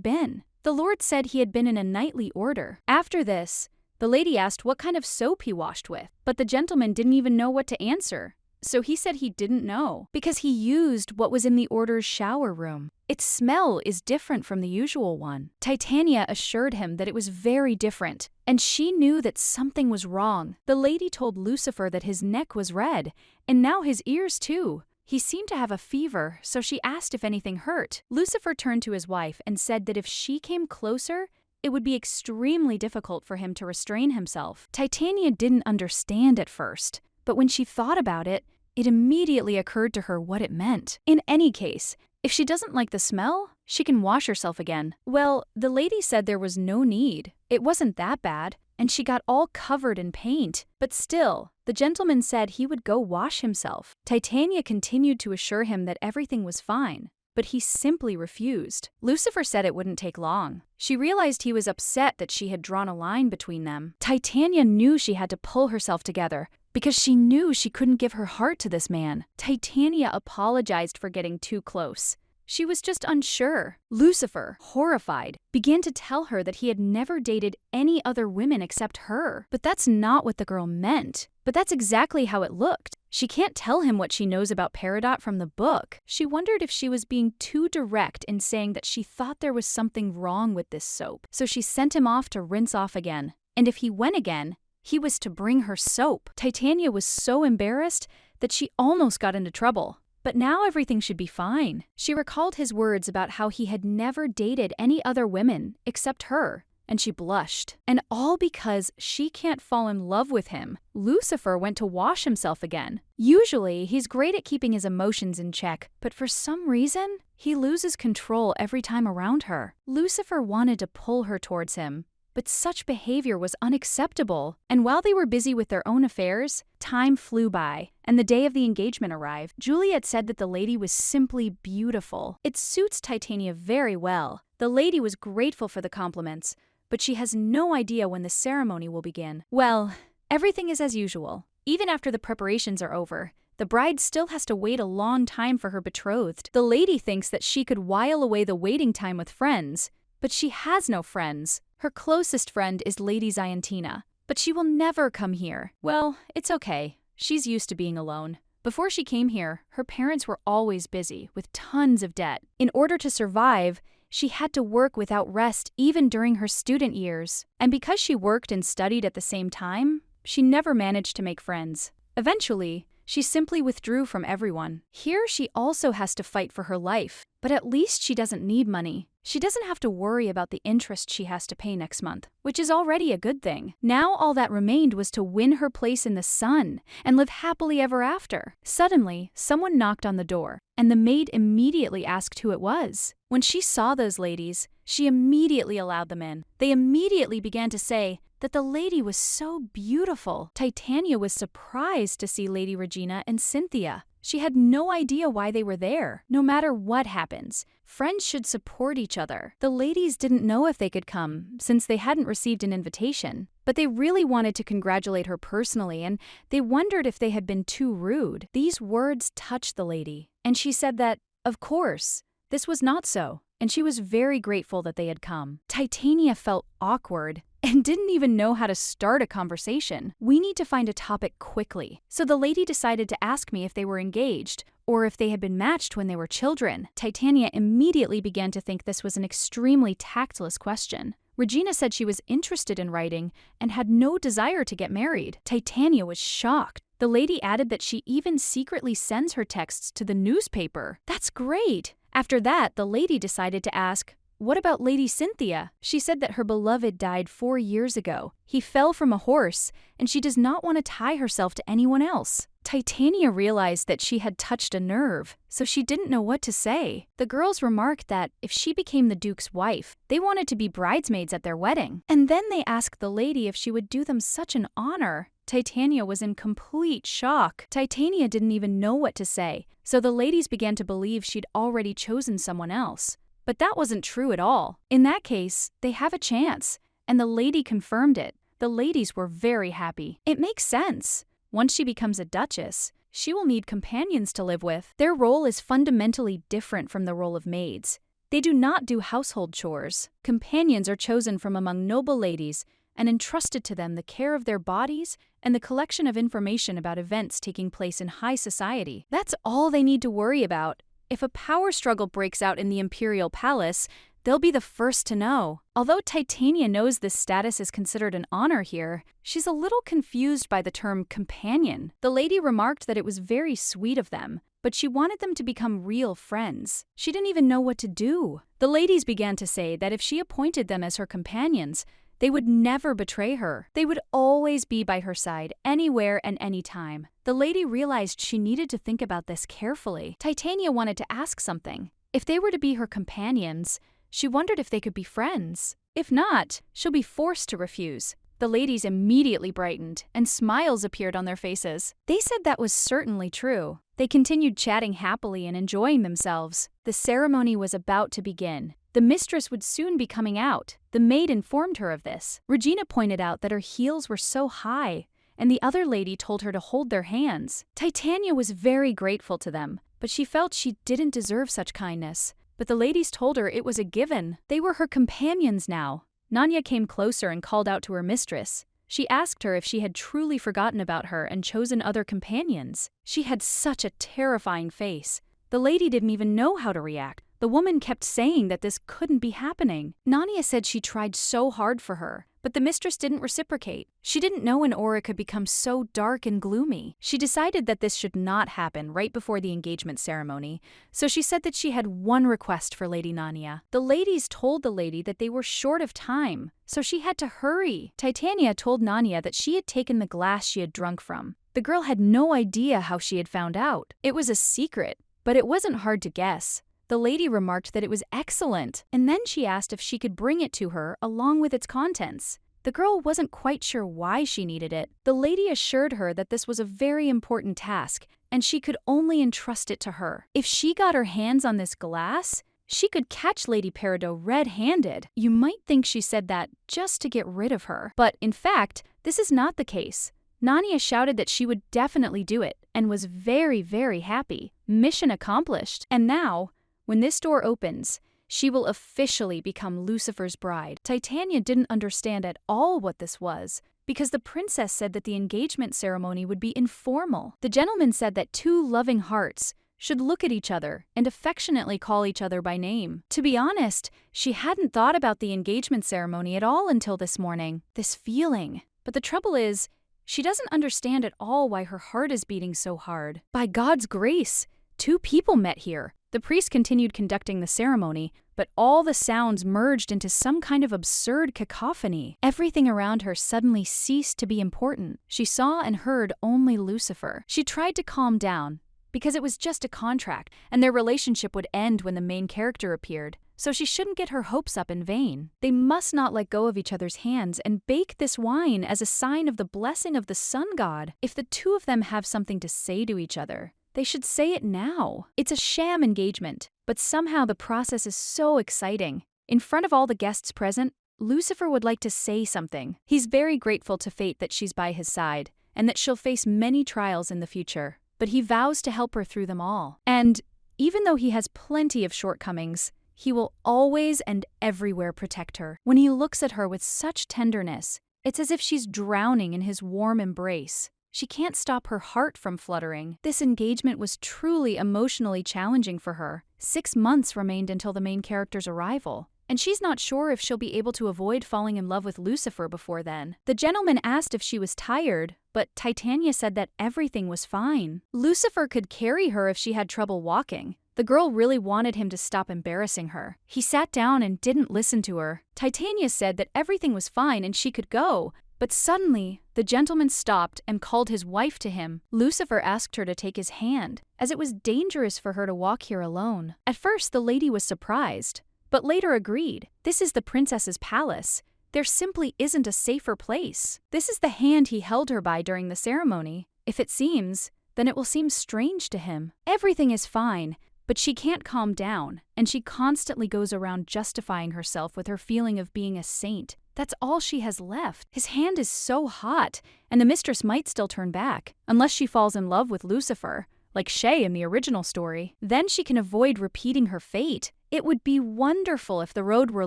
[SPEAKER 1] been. The Lord said he had been in a knightly order. After this, the lady asked what kind of soap he washed with, but the gentleman didn't even know what to answer. So he said he didn't know, because he used what was in the order's shower room. Its smell is different from the usual one. Titania assured him that it was very different, and she knew that something was wrong. The lady told Lucifer that his neck was red, and now his ears too. He seemed to have a fever, so she asked if anything hurt. Lucifer turned to his wife and said that if she came closer, it would be extremely difficult for him to restrain himself. Titania didn't understand at first, but when she thought about it, it immediately occurred to her what it meant. In any case, if she doesn't like the smell, she can wash herself again. Well, the lady said there was no need. It wasn't that bad, and she got all covered in paint. But still, the gentleman said he would go wash himself. Titania continued to assure him that everything was fine, but he simply refused. Lucifer said it wouldn't take long. She realized he was upset that she had drawn a line between them. Titania knew she had to pull herself together, because she knew she couldn't give her heart to this man. Titania apologized for getting too close. She was just unsure. Lucifer, horrified, began to tell her that he had never dated any other women except her. But that's not what the girl meant. But that's exactly how it looked. She can't tell him what she knows about Peridot from the book. She wondered if she was being too direct in saying that she thought there was something wrong with this soap. So she sent him off to rinse off again. And if he went again, he was to bring her soap. Titania was so embarrassed that she almost got into trouble. But now everything should be fine. She recalled his words about how he had never dated any other women except her, and she blushed. And all because she can't fall in love with him. Lucifer went to wash himself again. Usually, he's great at keeping his emotions in check, but for some reason, he loses control every time around her. Lucifer wanted to pull her towards him, but such behavior was unacceptable. And while they were busy with their own affairs, time flew by, and the day of the engagement arrived. Juliet said that the lady was simply beautiful. It suits Titania very well. The lady was grateful for the compliments, but she has no idea when the ceremony will begin. Well, everything is as usual. Even after the preparations are over, the bride still has to wait a long time for her betrothed. The lady thinks that she could while away the waiting time with friends, but she has no friends. Her closest friend is Lady Ziantina, But she will never come here. Well, it's okay. She's used to being alone. Before she came here, her parents were always busy, with tons of debt. In order to survive, she had to work without rest even during her student years. And because she worked and studied at the same time, she never managed to make friends. Eventually, she simply withdrew from everyone. Here she also has to fight for her life, but at least she doesn't need money. She doesn't have to worry about the interest she has to pay next month, which is already a good thing. Now all that remained was to win her place in the sun and live happily ever after. Suddenly, someone knocked on the door, and the maid immediately asked who it was. When she saw those ladies, she immediately allowed them in. They immediately began to say that the lady was so beautiful. Titania was surprised to see Lady Regina and Cynthia. She had no idea why they were there. No matter what happens, friends should support each other. The ladies didn't know if they could come, since they hadn't received an invitation. But they really wanted to congratulate her personally, and they wondered if they had been too rude. These words touched the lady, and she said that, of course, this was not so, and she was very grateful that they had come. Titania felt awkward and didn't even know how to start a conversation. We need to find a topic quickly. So the lady decided to ask me if they were engaged or if they had been matched when they were children. Titania immediately began to think this was an extremely tactless question. Regina said she was interested in writing and had no desire to get married. Titania was shocked. The lady added that she even secretly sends her texts to the newspaper. That's great! After that, the lady decided to ask, what about Lady Cynthia? She said that her beloved died 4 years ago. He fell from a horse, and she does not want to tie herself to anyone else. Titania realized that she had touched a nerve, so she didn't know what to say. The girls remarked that if she became the Duke's wife, they wanted to be bridesmaids at their wedding. And then they asked the lady if she would do them such an honor. Titania was in complete shock. Titania didn't even know what to say, so the ladies began to believe she'd already chosen someone else. But that wasn't true at all. In that case, they have a chance, and the lady confirmed it. The ladies were very happy. It makes sense. Once she becomes a duchess, she will need companions to live with. Their role is fundamentally different from the role of maids. They do not do household chores. Companions are chosen from among noble ladies and entrusted to them the care of their bodies and the collection of information about events taking place in high society. That's all they need to worry about. If a power struggle breaks out in the imperial palace, they'll be the first to know. Although Titania knows this status is considered an honor here, she's a little confused by the term companion. The lady remarked that it was very sweet of them, but she wanted them to become real friends. She didn't even know what to do. The ladies began to say that if she appointed them as her companions, they would never betray her. They would always be by her side, anywhere and anytime. The lady realized she needed to think about this carefully. Titania wanted to ask something. If they were to be her companions, she wondered if they could be friends. If not, she'll be forced to refuse. The ladies immediately brightened, and smiles appeared on their faces. They said that was certainly true. They continued chatting happily and enjoying themselves. The ceremony was about to begin. The mistress would soon be coming out. The maid informed her of this. Regina pointed out that her heels were so high, and the other lady told her to hold their hands. Titania was very grateful to them, but she felt she didn't deserve such kindness. But the ladies told her it was a given. They were her companions now. Nanya came closer and called out to her mistress. She asked her if she had truly forgotten about her and chosen other companions. She had such a terrifying face. The lady didn't even know how to react. The woman kept saying that this couldn't be happening. Nanya said she tried so hard for her, but the mistress didn't reciprocate. She didn't know an aura could become so dark and gloomy. She decided that this should not happen right before the engagement ceremony, so she said that she had one request for Lady Nanya. The ladies told the lady that they were short of time, so she had to hurry. Titania told Nanya that she had taken the glass she had drunk from. The girl had no idea how she had found out. It was a secret, but it wasn't hard to guess. The lady remarked that it was excellent, and then she asked if she could bring it to her along with its contents. The girl wasn't quite sure why she needed it. The lady assured her that this was a very important task, and she could only entrust it to her. If she got her hands on this glass, she could catch Lady Peridot red-handed. You might think she said that just to get rid of her, but in fact, this is not the case. Nanya shouted that she would definitely do it, and was very, very happy. Mission accomplished. And now, when this door opens, she will officially become Lucifer's bride. Titania didn't understand at all what this was. because the princess said that the engagement ceremony would be informal. The gentleman said that two loving hearts should look at each other and affectionately call each other by name. To be honest, she hadn't thought about the engagement ceremony at all until this morning. This feeling. But the trouble is, she doesn't understand at all why her heart is beating so hard. By God's grace, two people met here. The priest continued conducting the ceremony, but all the sounds merged into some kind of absurd cacophony. Everything around her suddenly ceased to be important. She saw and heard only Lucifer. She tried to calm down, because it was just a contract, and their relationship would end when the main character appeared. So she shouldn't get her hopes up in vain. They must not let go of each other's hands and bake this wine as a sign of the blessing of the sun god. If the two of them have something to say to each other, they should say it now. It's a sham engagement, but somehow the process is so exciting. In front of all the guests present, Lucifer would like to say something. He's very grateful to fate that she's by his side, and that she'll face many trials in the future. But he vows to help her through them all. And even though he has plenty of shortcomings, he will always and everywhere protect her. When he looks at her with such tenderness, it's as if she's drowning in his warm embrace. She can't stop her heart from fluttering. This engagement was truly emotionally challenging for her. 6 months remained until the main character's arrival, and she's not sure if she'll be able to avoid falling in love with Lucifer before then. The gentleman asked if she was tired, but Titania said that everything was fine. Lucifer could carry her if she had trouble walking. The girl really wanted him to stop embarrassing her. He sat down and didn't listen to her. Titania said that everything was fine and she could go, but suddenly, the gentleman stopped and called his wife to him. Lucifer asked her to take his hand, as it was dangerous for her to walk here alone. At first, the lady was surprised, but later agreed. This is the princess's palace. There simply isn't a safer place. This is the hand he held her by during the ceremony. If it seems, then it will seem strange to him. Everything is fine, but she can't calm down, and she constantly goes around justifying herself with her feeling of being a saint. That's all she has left. His hand is so hot, and the mistress might still turn back, unless she falls in love with Lucifer, like Shay in the original story. Then she can avoid repeating her fate. It would be wonderful if the road were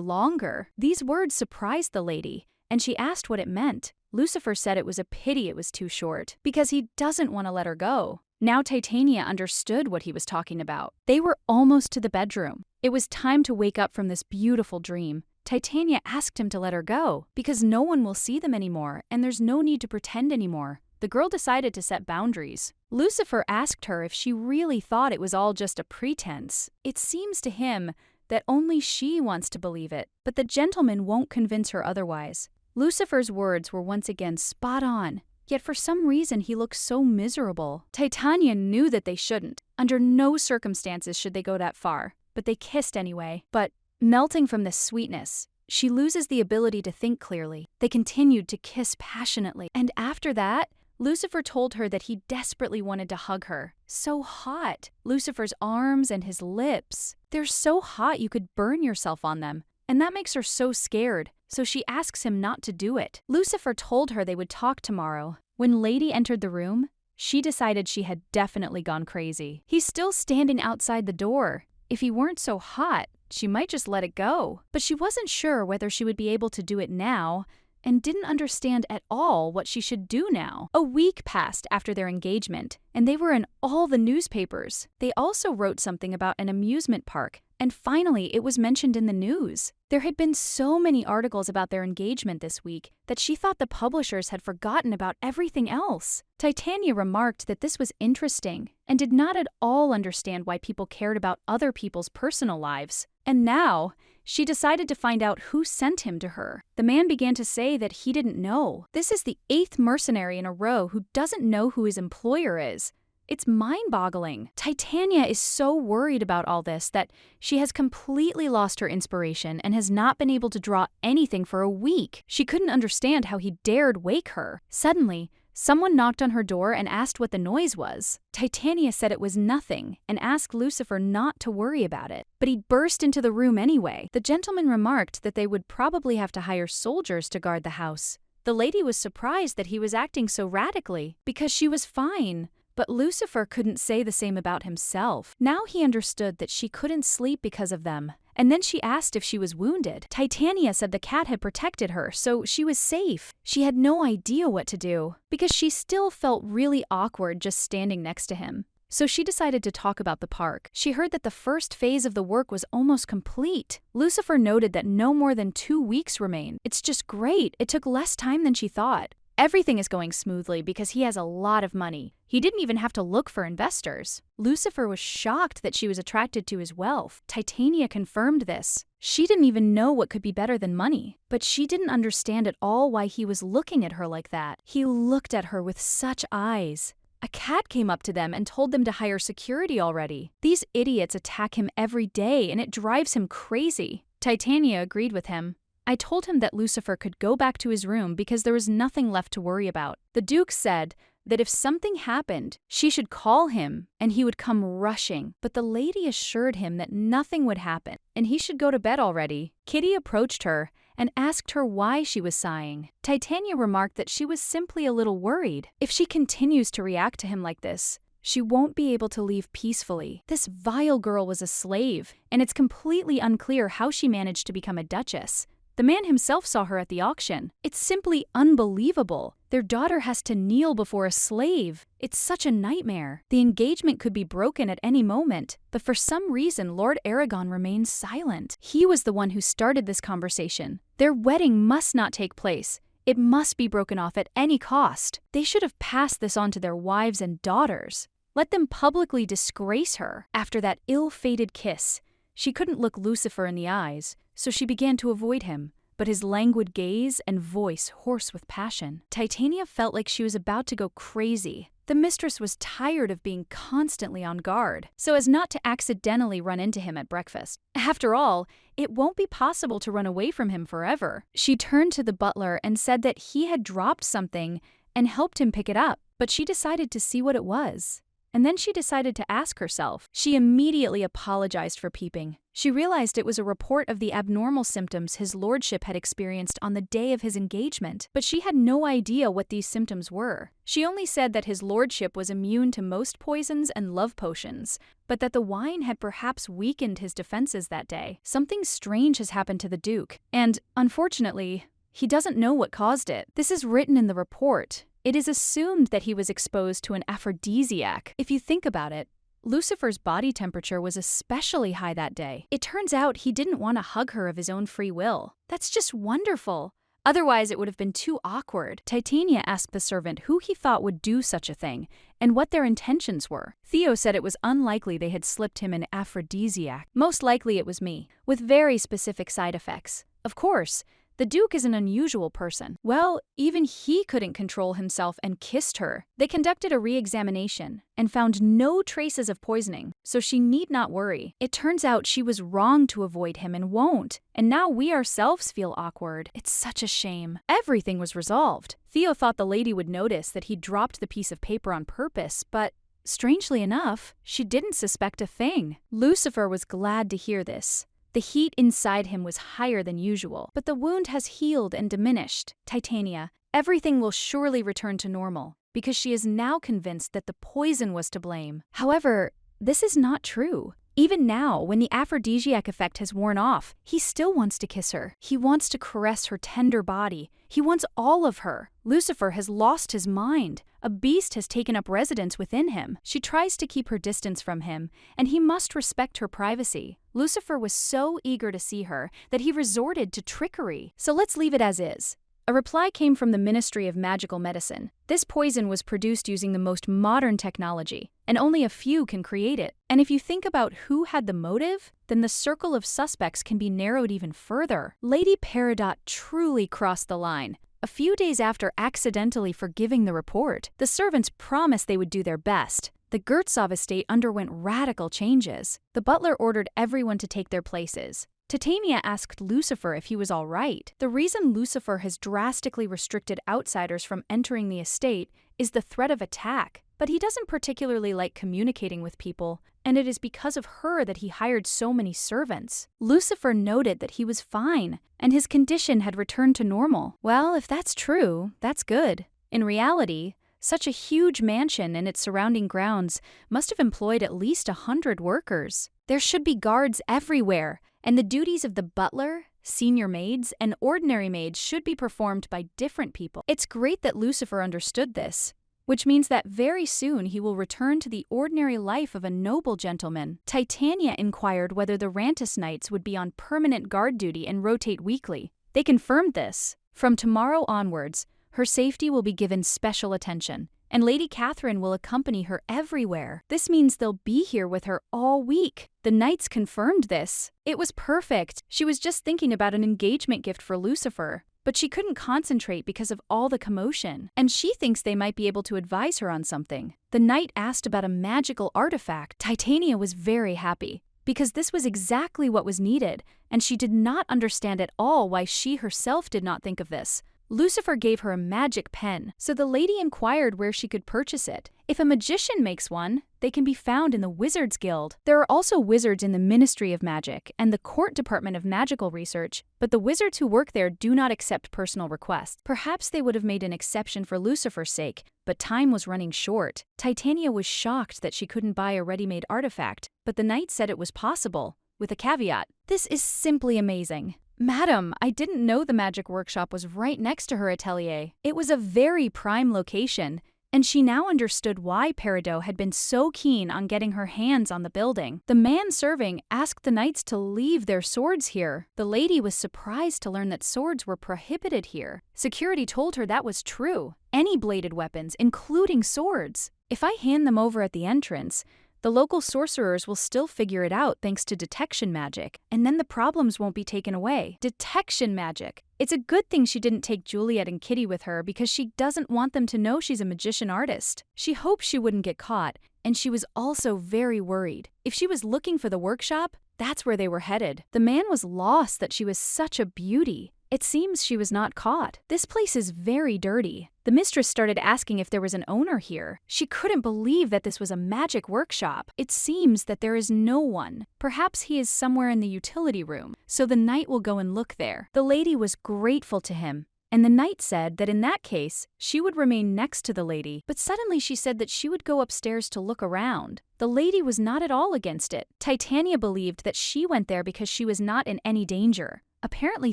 [SPEAKER 1] longer. These words surprised the lady, and she asked what it meant. Lucifer said it was a pity it was too short, because he doesn't want to let her go. Now Titania understood what he was talking about. They were almost to the bedroom. It was time to wake up from this beautiful dream. Titania asked him to let her go, because no one will see them anymore, and there's no need to pretend anymore. The girl decided to set boundaries. Lucifer asked her if she really thought it was all just a pretense. It seems to him that only she wants to believe it, but the gentleman won't convince her otherwise. Lucifer's words were once again spot on. Yet for some reason he looked so miserable. Titania knew that they shouldn't. Under no circumstances should they go that far. But they kissed anyway. But melting from this sweetness, she loses the ability to think clearly. They continued to kiss passionately. And after that, Lucifer told her that he desperately wanted to hug her. So hot. Lucifer's arms and his lips. They're so hot you could burn yourself on them. And that makes her so scared. So she asks him not to do it. Lucifer told her they would talk tomorrow. When Lady entered the room, she decided she had definitely gone crazy. He's still standing outside the door. If he weren't so hot, she might just let it go. But she wasn't sure whether she would be able to do it now, and didn't understand at all what she should do now. A week passed after their engagement, and they were in all the newspapers. They also wrote something about an amusement park, and finally it was mentioned in the news. There had been so many articles about their engagement this week that she thought the publishers had forgotten about everything else. Titania remarked that this was interesting and did not at all understand why people cared about other people's personal lives. And now, she decided to find out who sent him to her. The man began to say that he didn't know. This is the 8th mercenary in a row who doesn't know who his employer is. It's mind-boggling. Titania is so worried about all this that she has completely lost her inspiration and has not been able to draw anything for a week. She couldn't understand how he dared wake her. Suddenly, someone knocked on her door and asked what the noise was. Titania said it was nothing and asked Lucifer not to worry about it. But he burst into the room anyway. The gentleman remarked that they would probably have to hire soldiers to guard the house. The lady was surprised that he was acting so radically, because she was fine. But Lucifer couldn't say the same about himself. Now he understood that she couldn't sleep because of them, and then she asked if she was wounded. Titania said the cat had protected her, so she was safe. She had no idea what to do, because she still felt really awkward just standing next to him. So she decided to talk about the park. She heard that the first phase of the work was almost complete. Lucifer noted that no more than 2 weeks remain. It's just great. It took less time than she thought. Everything is going smoothly because he has a lot of money. He didn't even have to look for investors. Lucifer was shocked that she was attracted to his wealth. Titania confirmed this. She didn't even know what could be better than money. But she didn't understand at all why he was looking at her like that. He looked at her with such eyes. A cat came up to them and told them to hire security already. These idiots attack him every day and it drives him crazy. Titania agreed with him. I told him that Lucifer could go back to his room because there was nothing left to worry about. The Duke said that if something happened, she should call him and he would come rushing. But the lady assured him that nothing would happen and he should go to bed already. Kitty approached her and asked her why she was sighing. Titania remarked that she was simply a little worried. If she continues to react to him like this, she won't be able to leave peacefully. This vile girl was a slave, and it's completely unclear how she managed to become a duchess. The man himself saw her at the auction. It's simply unbelievable. Their daughter has to kneel before a slave. It's such a nightmare. The engagement could be broken at any moment, but for some reason, Lord Aragon remains silent. He was the one who started this conversation. Their wedding must not take place. It must be broken off at any cost. They should have passed this on to their wives and daughters. Let them publicly disgrace her. After that ill-fated kiss, she couldn't look Lucifer in the eyes, so she began to avoid him, but his languid gaze and voice hoarse with passion. Titania felt like she was about to go crazy. The mistress was tired of being constantly on guard, so as not to accidentally run into him at breakfast. After all, it won't be possible to run away from him forever. She turned to the butler and said that he had dropped something and helped him pick it up, but she decided to see what it was. And then she decided to ask herself. She immediately apologized for peeping. She realized it was a report of the abnormal symptoms his lordship had experienced on the day of his engagement, but she had no idea what these symptoms were. She only said that his lordship was immune to most poisons and love potions, but that the wine had perhaps weakened his defenses that day. Something strange has happened to the Duke, and, unfortunately, he doesn't know what caused it. This is written in the report. It is assumed that he was exposed to an aphrodisiac. If you think about it, Lucifer's body temperature was especially high that day. It turns out he didn't want to hug her of his own free will. That's just wonderful. Otherwise, it would have been too awkward. Titania asked the servant who he thought would do such a thing and what their intentions were. Theo said it was unlikely they had slipped him an aphrodisiac. Most likely it was me, with very specific side effects. Of course, the Duke is an unusual person. Well, even he couldn't control himself and kissed her. They conducted a re-examination and found no traces of poisoning, so she need not worry. It turns out she was wrong to avoid him and won't, and now we ourselves feel awkward. It's such a shame. Everything was resolved. Theo thought the lady would notice that he dropped the piece of paper on purpose, but strangely enough, she didn't suspect a thing. Lucifer was glad to hear this. The heat inside him was higher than usual, but the wound has healed and diminished. Titania, everything will surely return to normal, because she is now convinced that the poison was to blame. However, this is not true. Even now, when the aphrodisiac effect has worn off, he still wants to kiss her. He wants to caress her tender body. He wants all of her. Lucifer has lost his mind. A beast has taken up residence within him. She tries to keep her distance from him, and he must respect her privacy. Lucifer was so eager to see her that he resorted to trickery. So let's leave it as is. A reply came from the Ministry of Magical Medicine. This poison was produced using the most modern technology, and only a few can create it. And if you think about who had the motive, then the circle of suspects can be narrowed even further. Lady Peridot truly crossed the line. A few days after accidentally forgiving the report, the servants promised they would do their best. The Gertsov estate underwent radical changes. The butler ordered everyone to take their places. Titania asked Lucifer if he was all right. The reason Lucifer has drastically restricted outsiders from entering the estate is the threat of attack. But he doesn't particularly like communicating with people, and it is because of her that he hired so many servants. Lucifer noted that he was fine, and his condition had returned to normal. Well, if that's true, that's good. In reality, Such a huge mansion and its surrounding grounds must have employed at least 100 workers. There should be guards everywhere, and the duties of the butler, senior maids, and ordinary maids should be performed by different people. It's great that Lucifer understood this, which means that very soon he will return to the ordinary life of a noble gentleman. Titania inquired whether the Rantis Knights would be on permanent guard duty and rotate weekly. They confirmed this. From tomorrow onwards, her safety will be given special attention, and Lady Catherine will accompany her everywhere. This means they'll be here with her all week. The Knights confirmed this. It was perfect. She was just thinking about an engagement gift for Lucifer, but she couldn't concentrate because of all the commotion, and she thinks they might be able to advise her on something. The knight asked about a magical artifact. Titania was very happy, because this was exactly what was needed, and she did not understand at all why she herself did not think of this. Lucifer gave her a magic pen, so the lady inquired where she could purchase it. If a magician makes one, they can be found in the Wizards Guild. There are also wizards in the Ministry of Magic and the Court Department of Magical Research, but the wizards who work there do not accept personal requests. Perhaps they would have made an exception for Lucifer's sake, but time was running short. Titania was shocked that she couldn't buy a ready-made artifact, but the knight said it was possible, with a caveat. This is simply amazing. Madam, I didn't know the magic workshop was right next to her atelier. It was a very prime location, and she now understood why Peridot had been so keen on getting her hands on the building. The man serving asked the knights to leave their swords here. The lady was surprised to learn that swords were prohibited here. Security told her that was true. Any bladed weapons, including swords. If I hand them over at the entrance, the local sorcerers will still figure it out thanks to detection magic, and then the problems won't be taken away. Detection magic. It's a good thing she didn't take Juliet and Kitty with her because she doesn't want them to know she's a magician artist. She hoped she wouldn't get caught, and she was also very worried. If she was looking for the workshop, that's where they were headed. The man was lost that she was such a beauty. It seems she was not caught. This place is very dirty. The mistress started asking if there was an owner here. She couldn't believe that this was a magic workshop. It seems that there is no one. Perhaps he is somewhere in the utility room, so the knight will go and look there. The lady was grateful to him, and the knight said that in that case, she would remain next to the lady, but suddenly she said that she would go upstairs to look around. The lady was not at all against it. Titania believed that she went there because she was not in any danger, apparently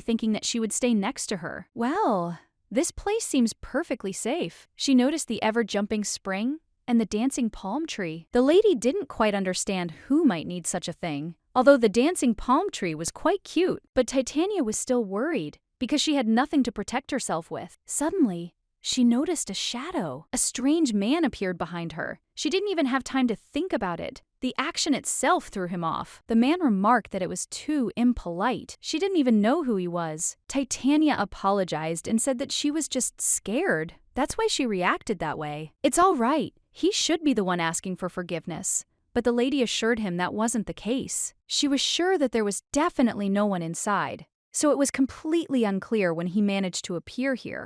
[SPEAKER 1] thinking that she would stay next to her. Well, this place seems perfectly safe. She noticed the ever-jumping spring and the dancing palm tree. The lady didn't quite understand who might need such a thing, although the dancing palm tree was quite cute, but Titania was still worried because she had nothing to protect herself with. Suddenly, she noticed a shadow. A strange man appeared behind her. She didn't even have time to think about it. The action itself threw him off. The man remarked that it was too impolite. She didn't even know who he was. Titania apologized and said that she was just scared. That's why she reacted that way. It's all right. He should be the one asking for forgiveness. But the lady assured him that wasn't the case. She was sure that there was definitely no one inside, so it was completely unclear when he managed to appear here.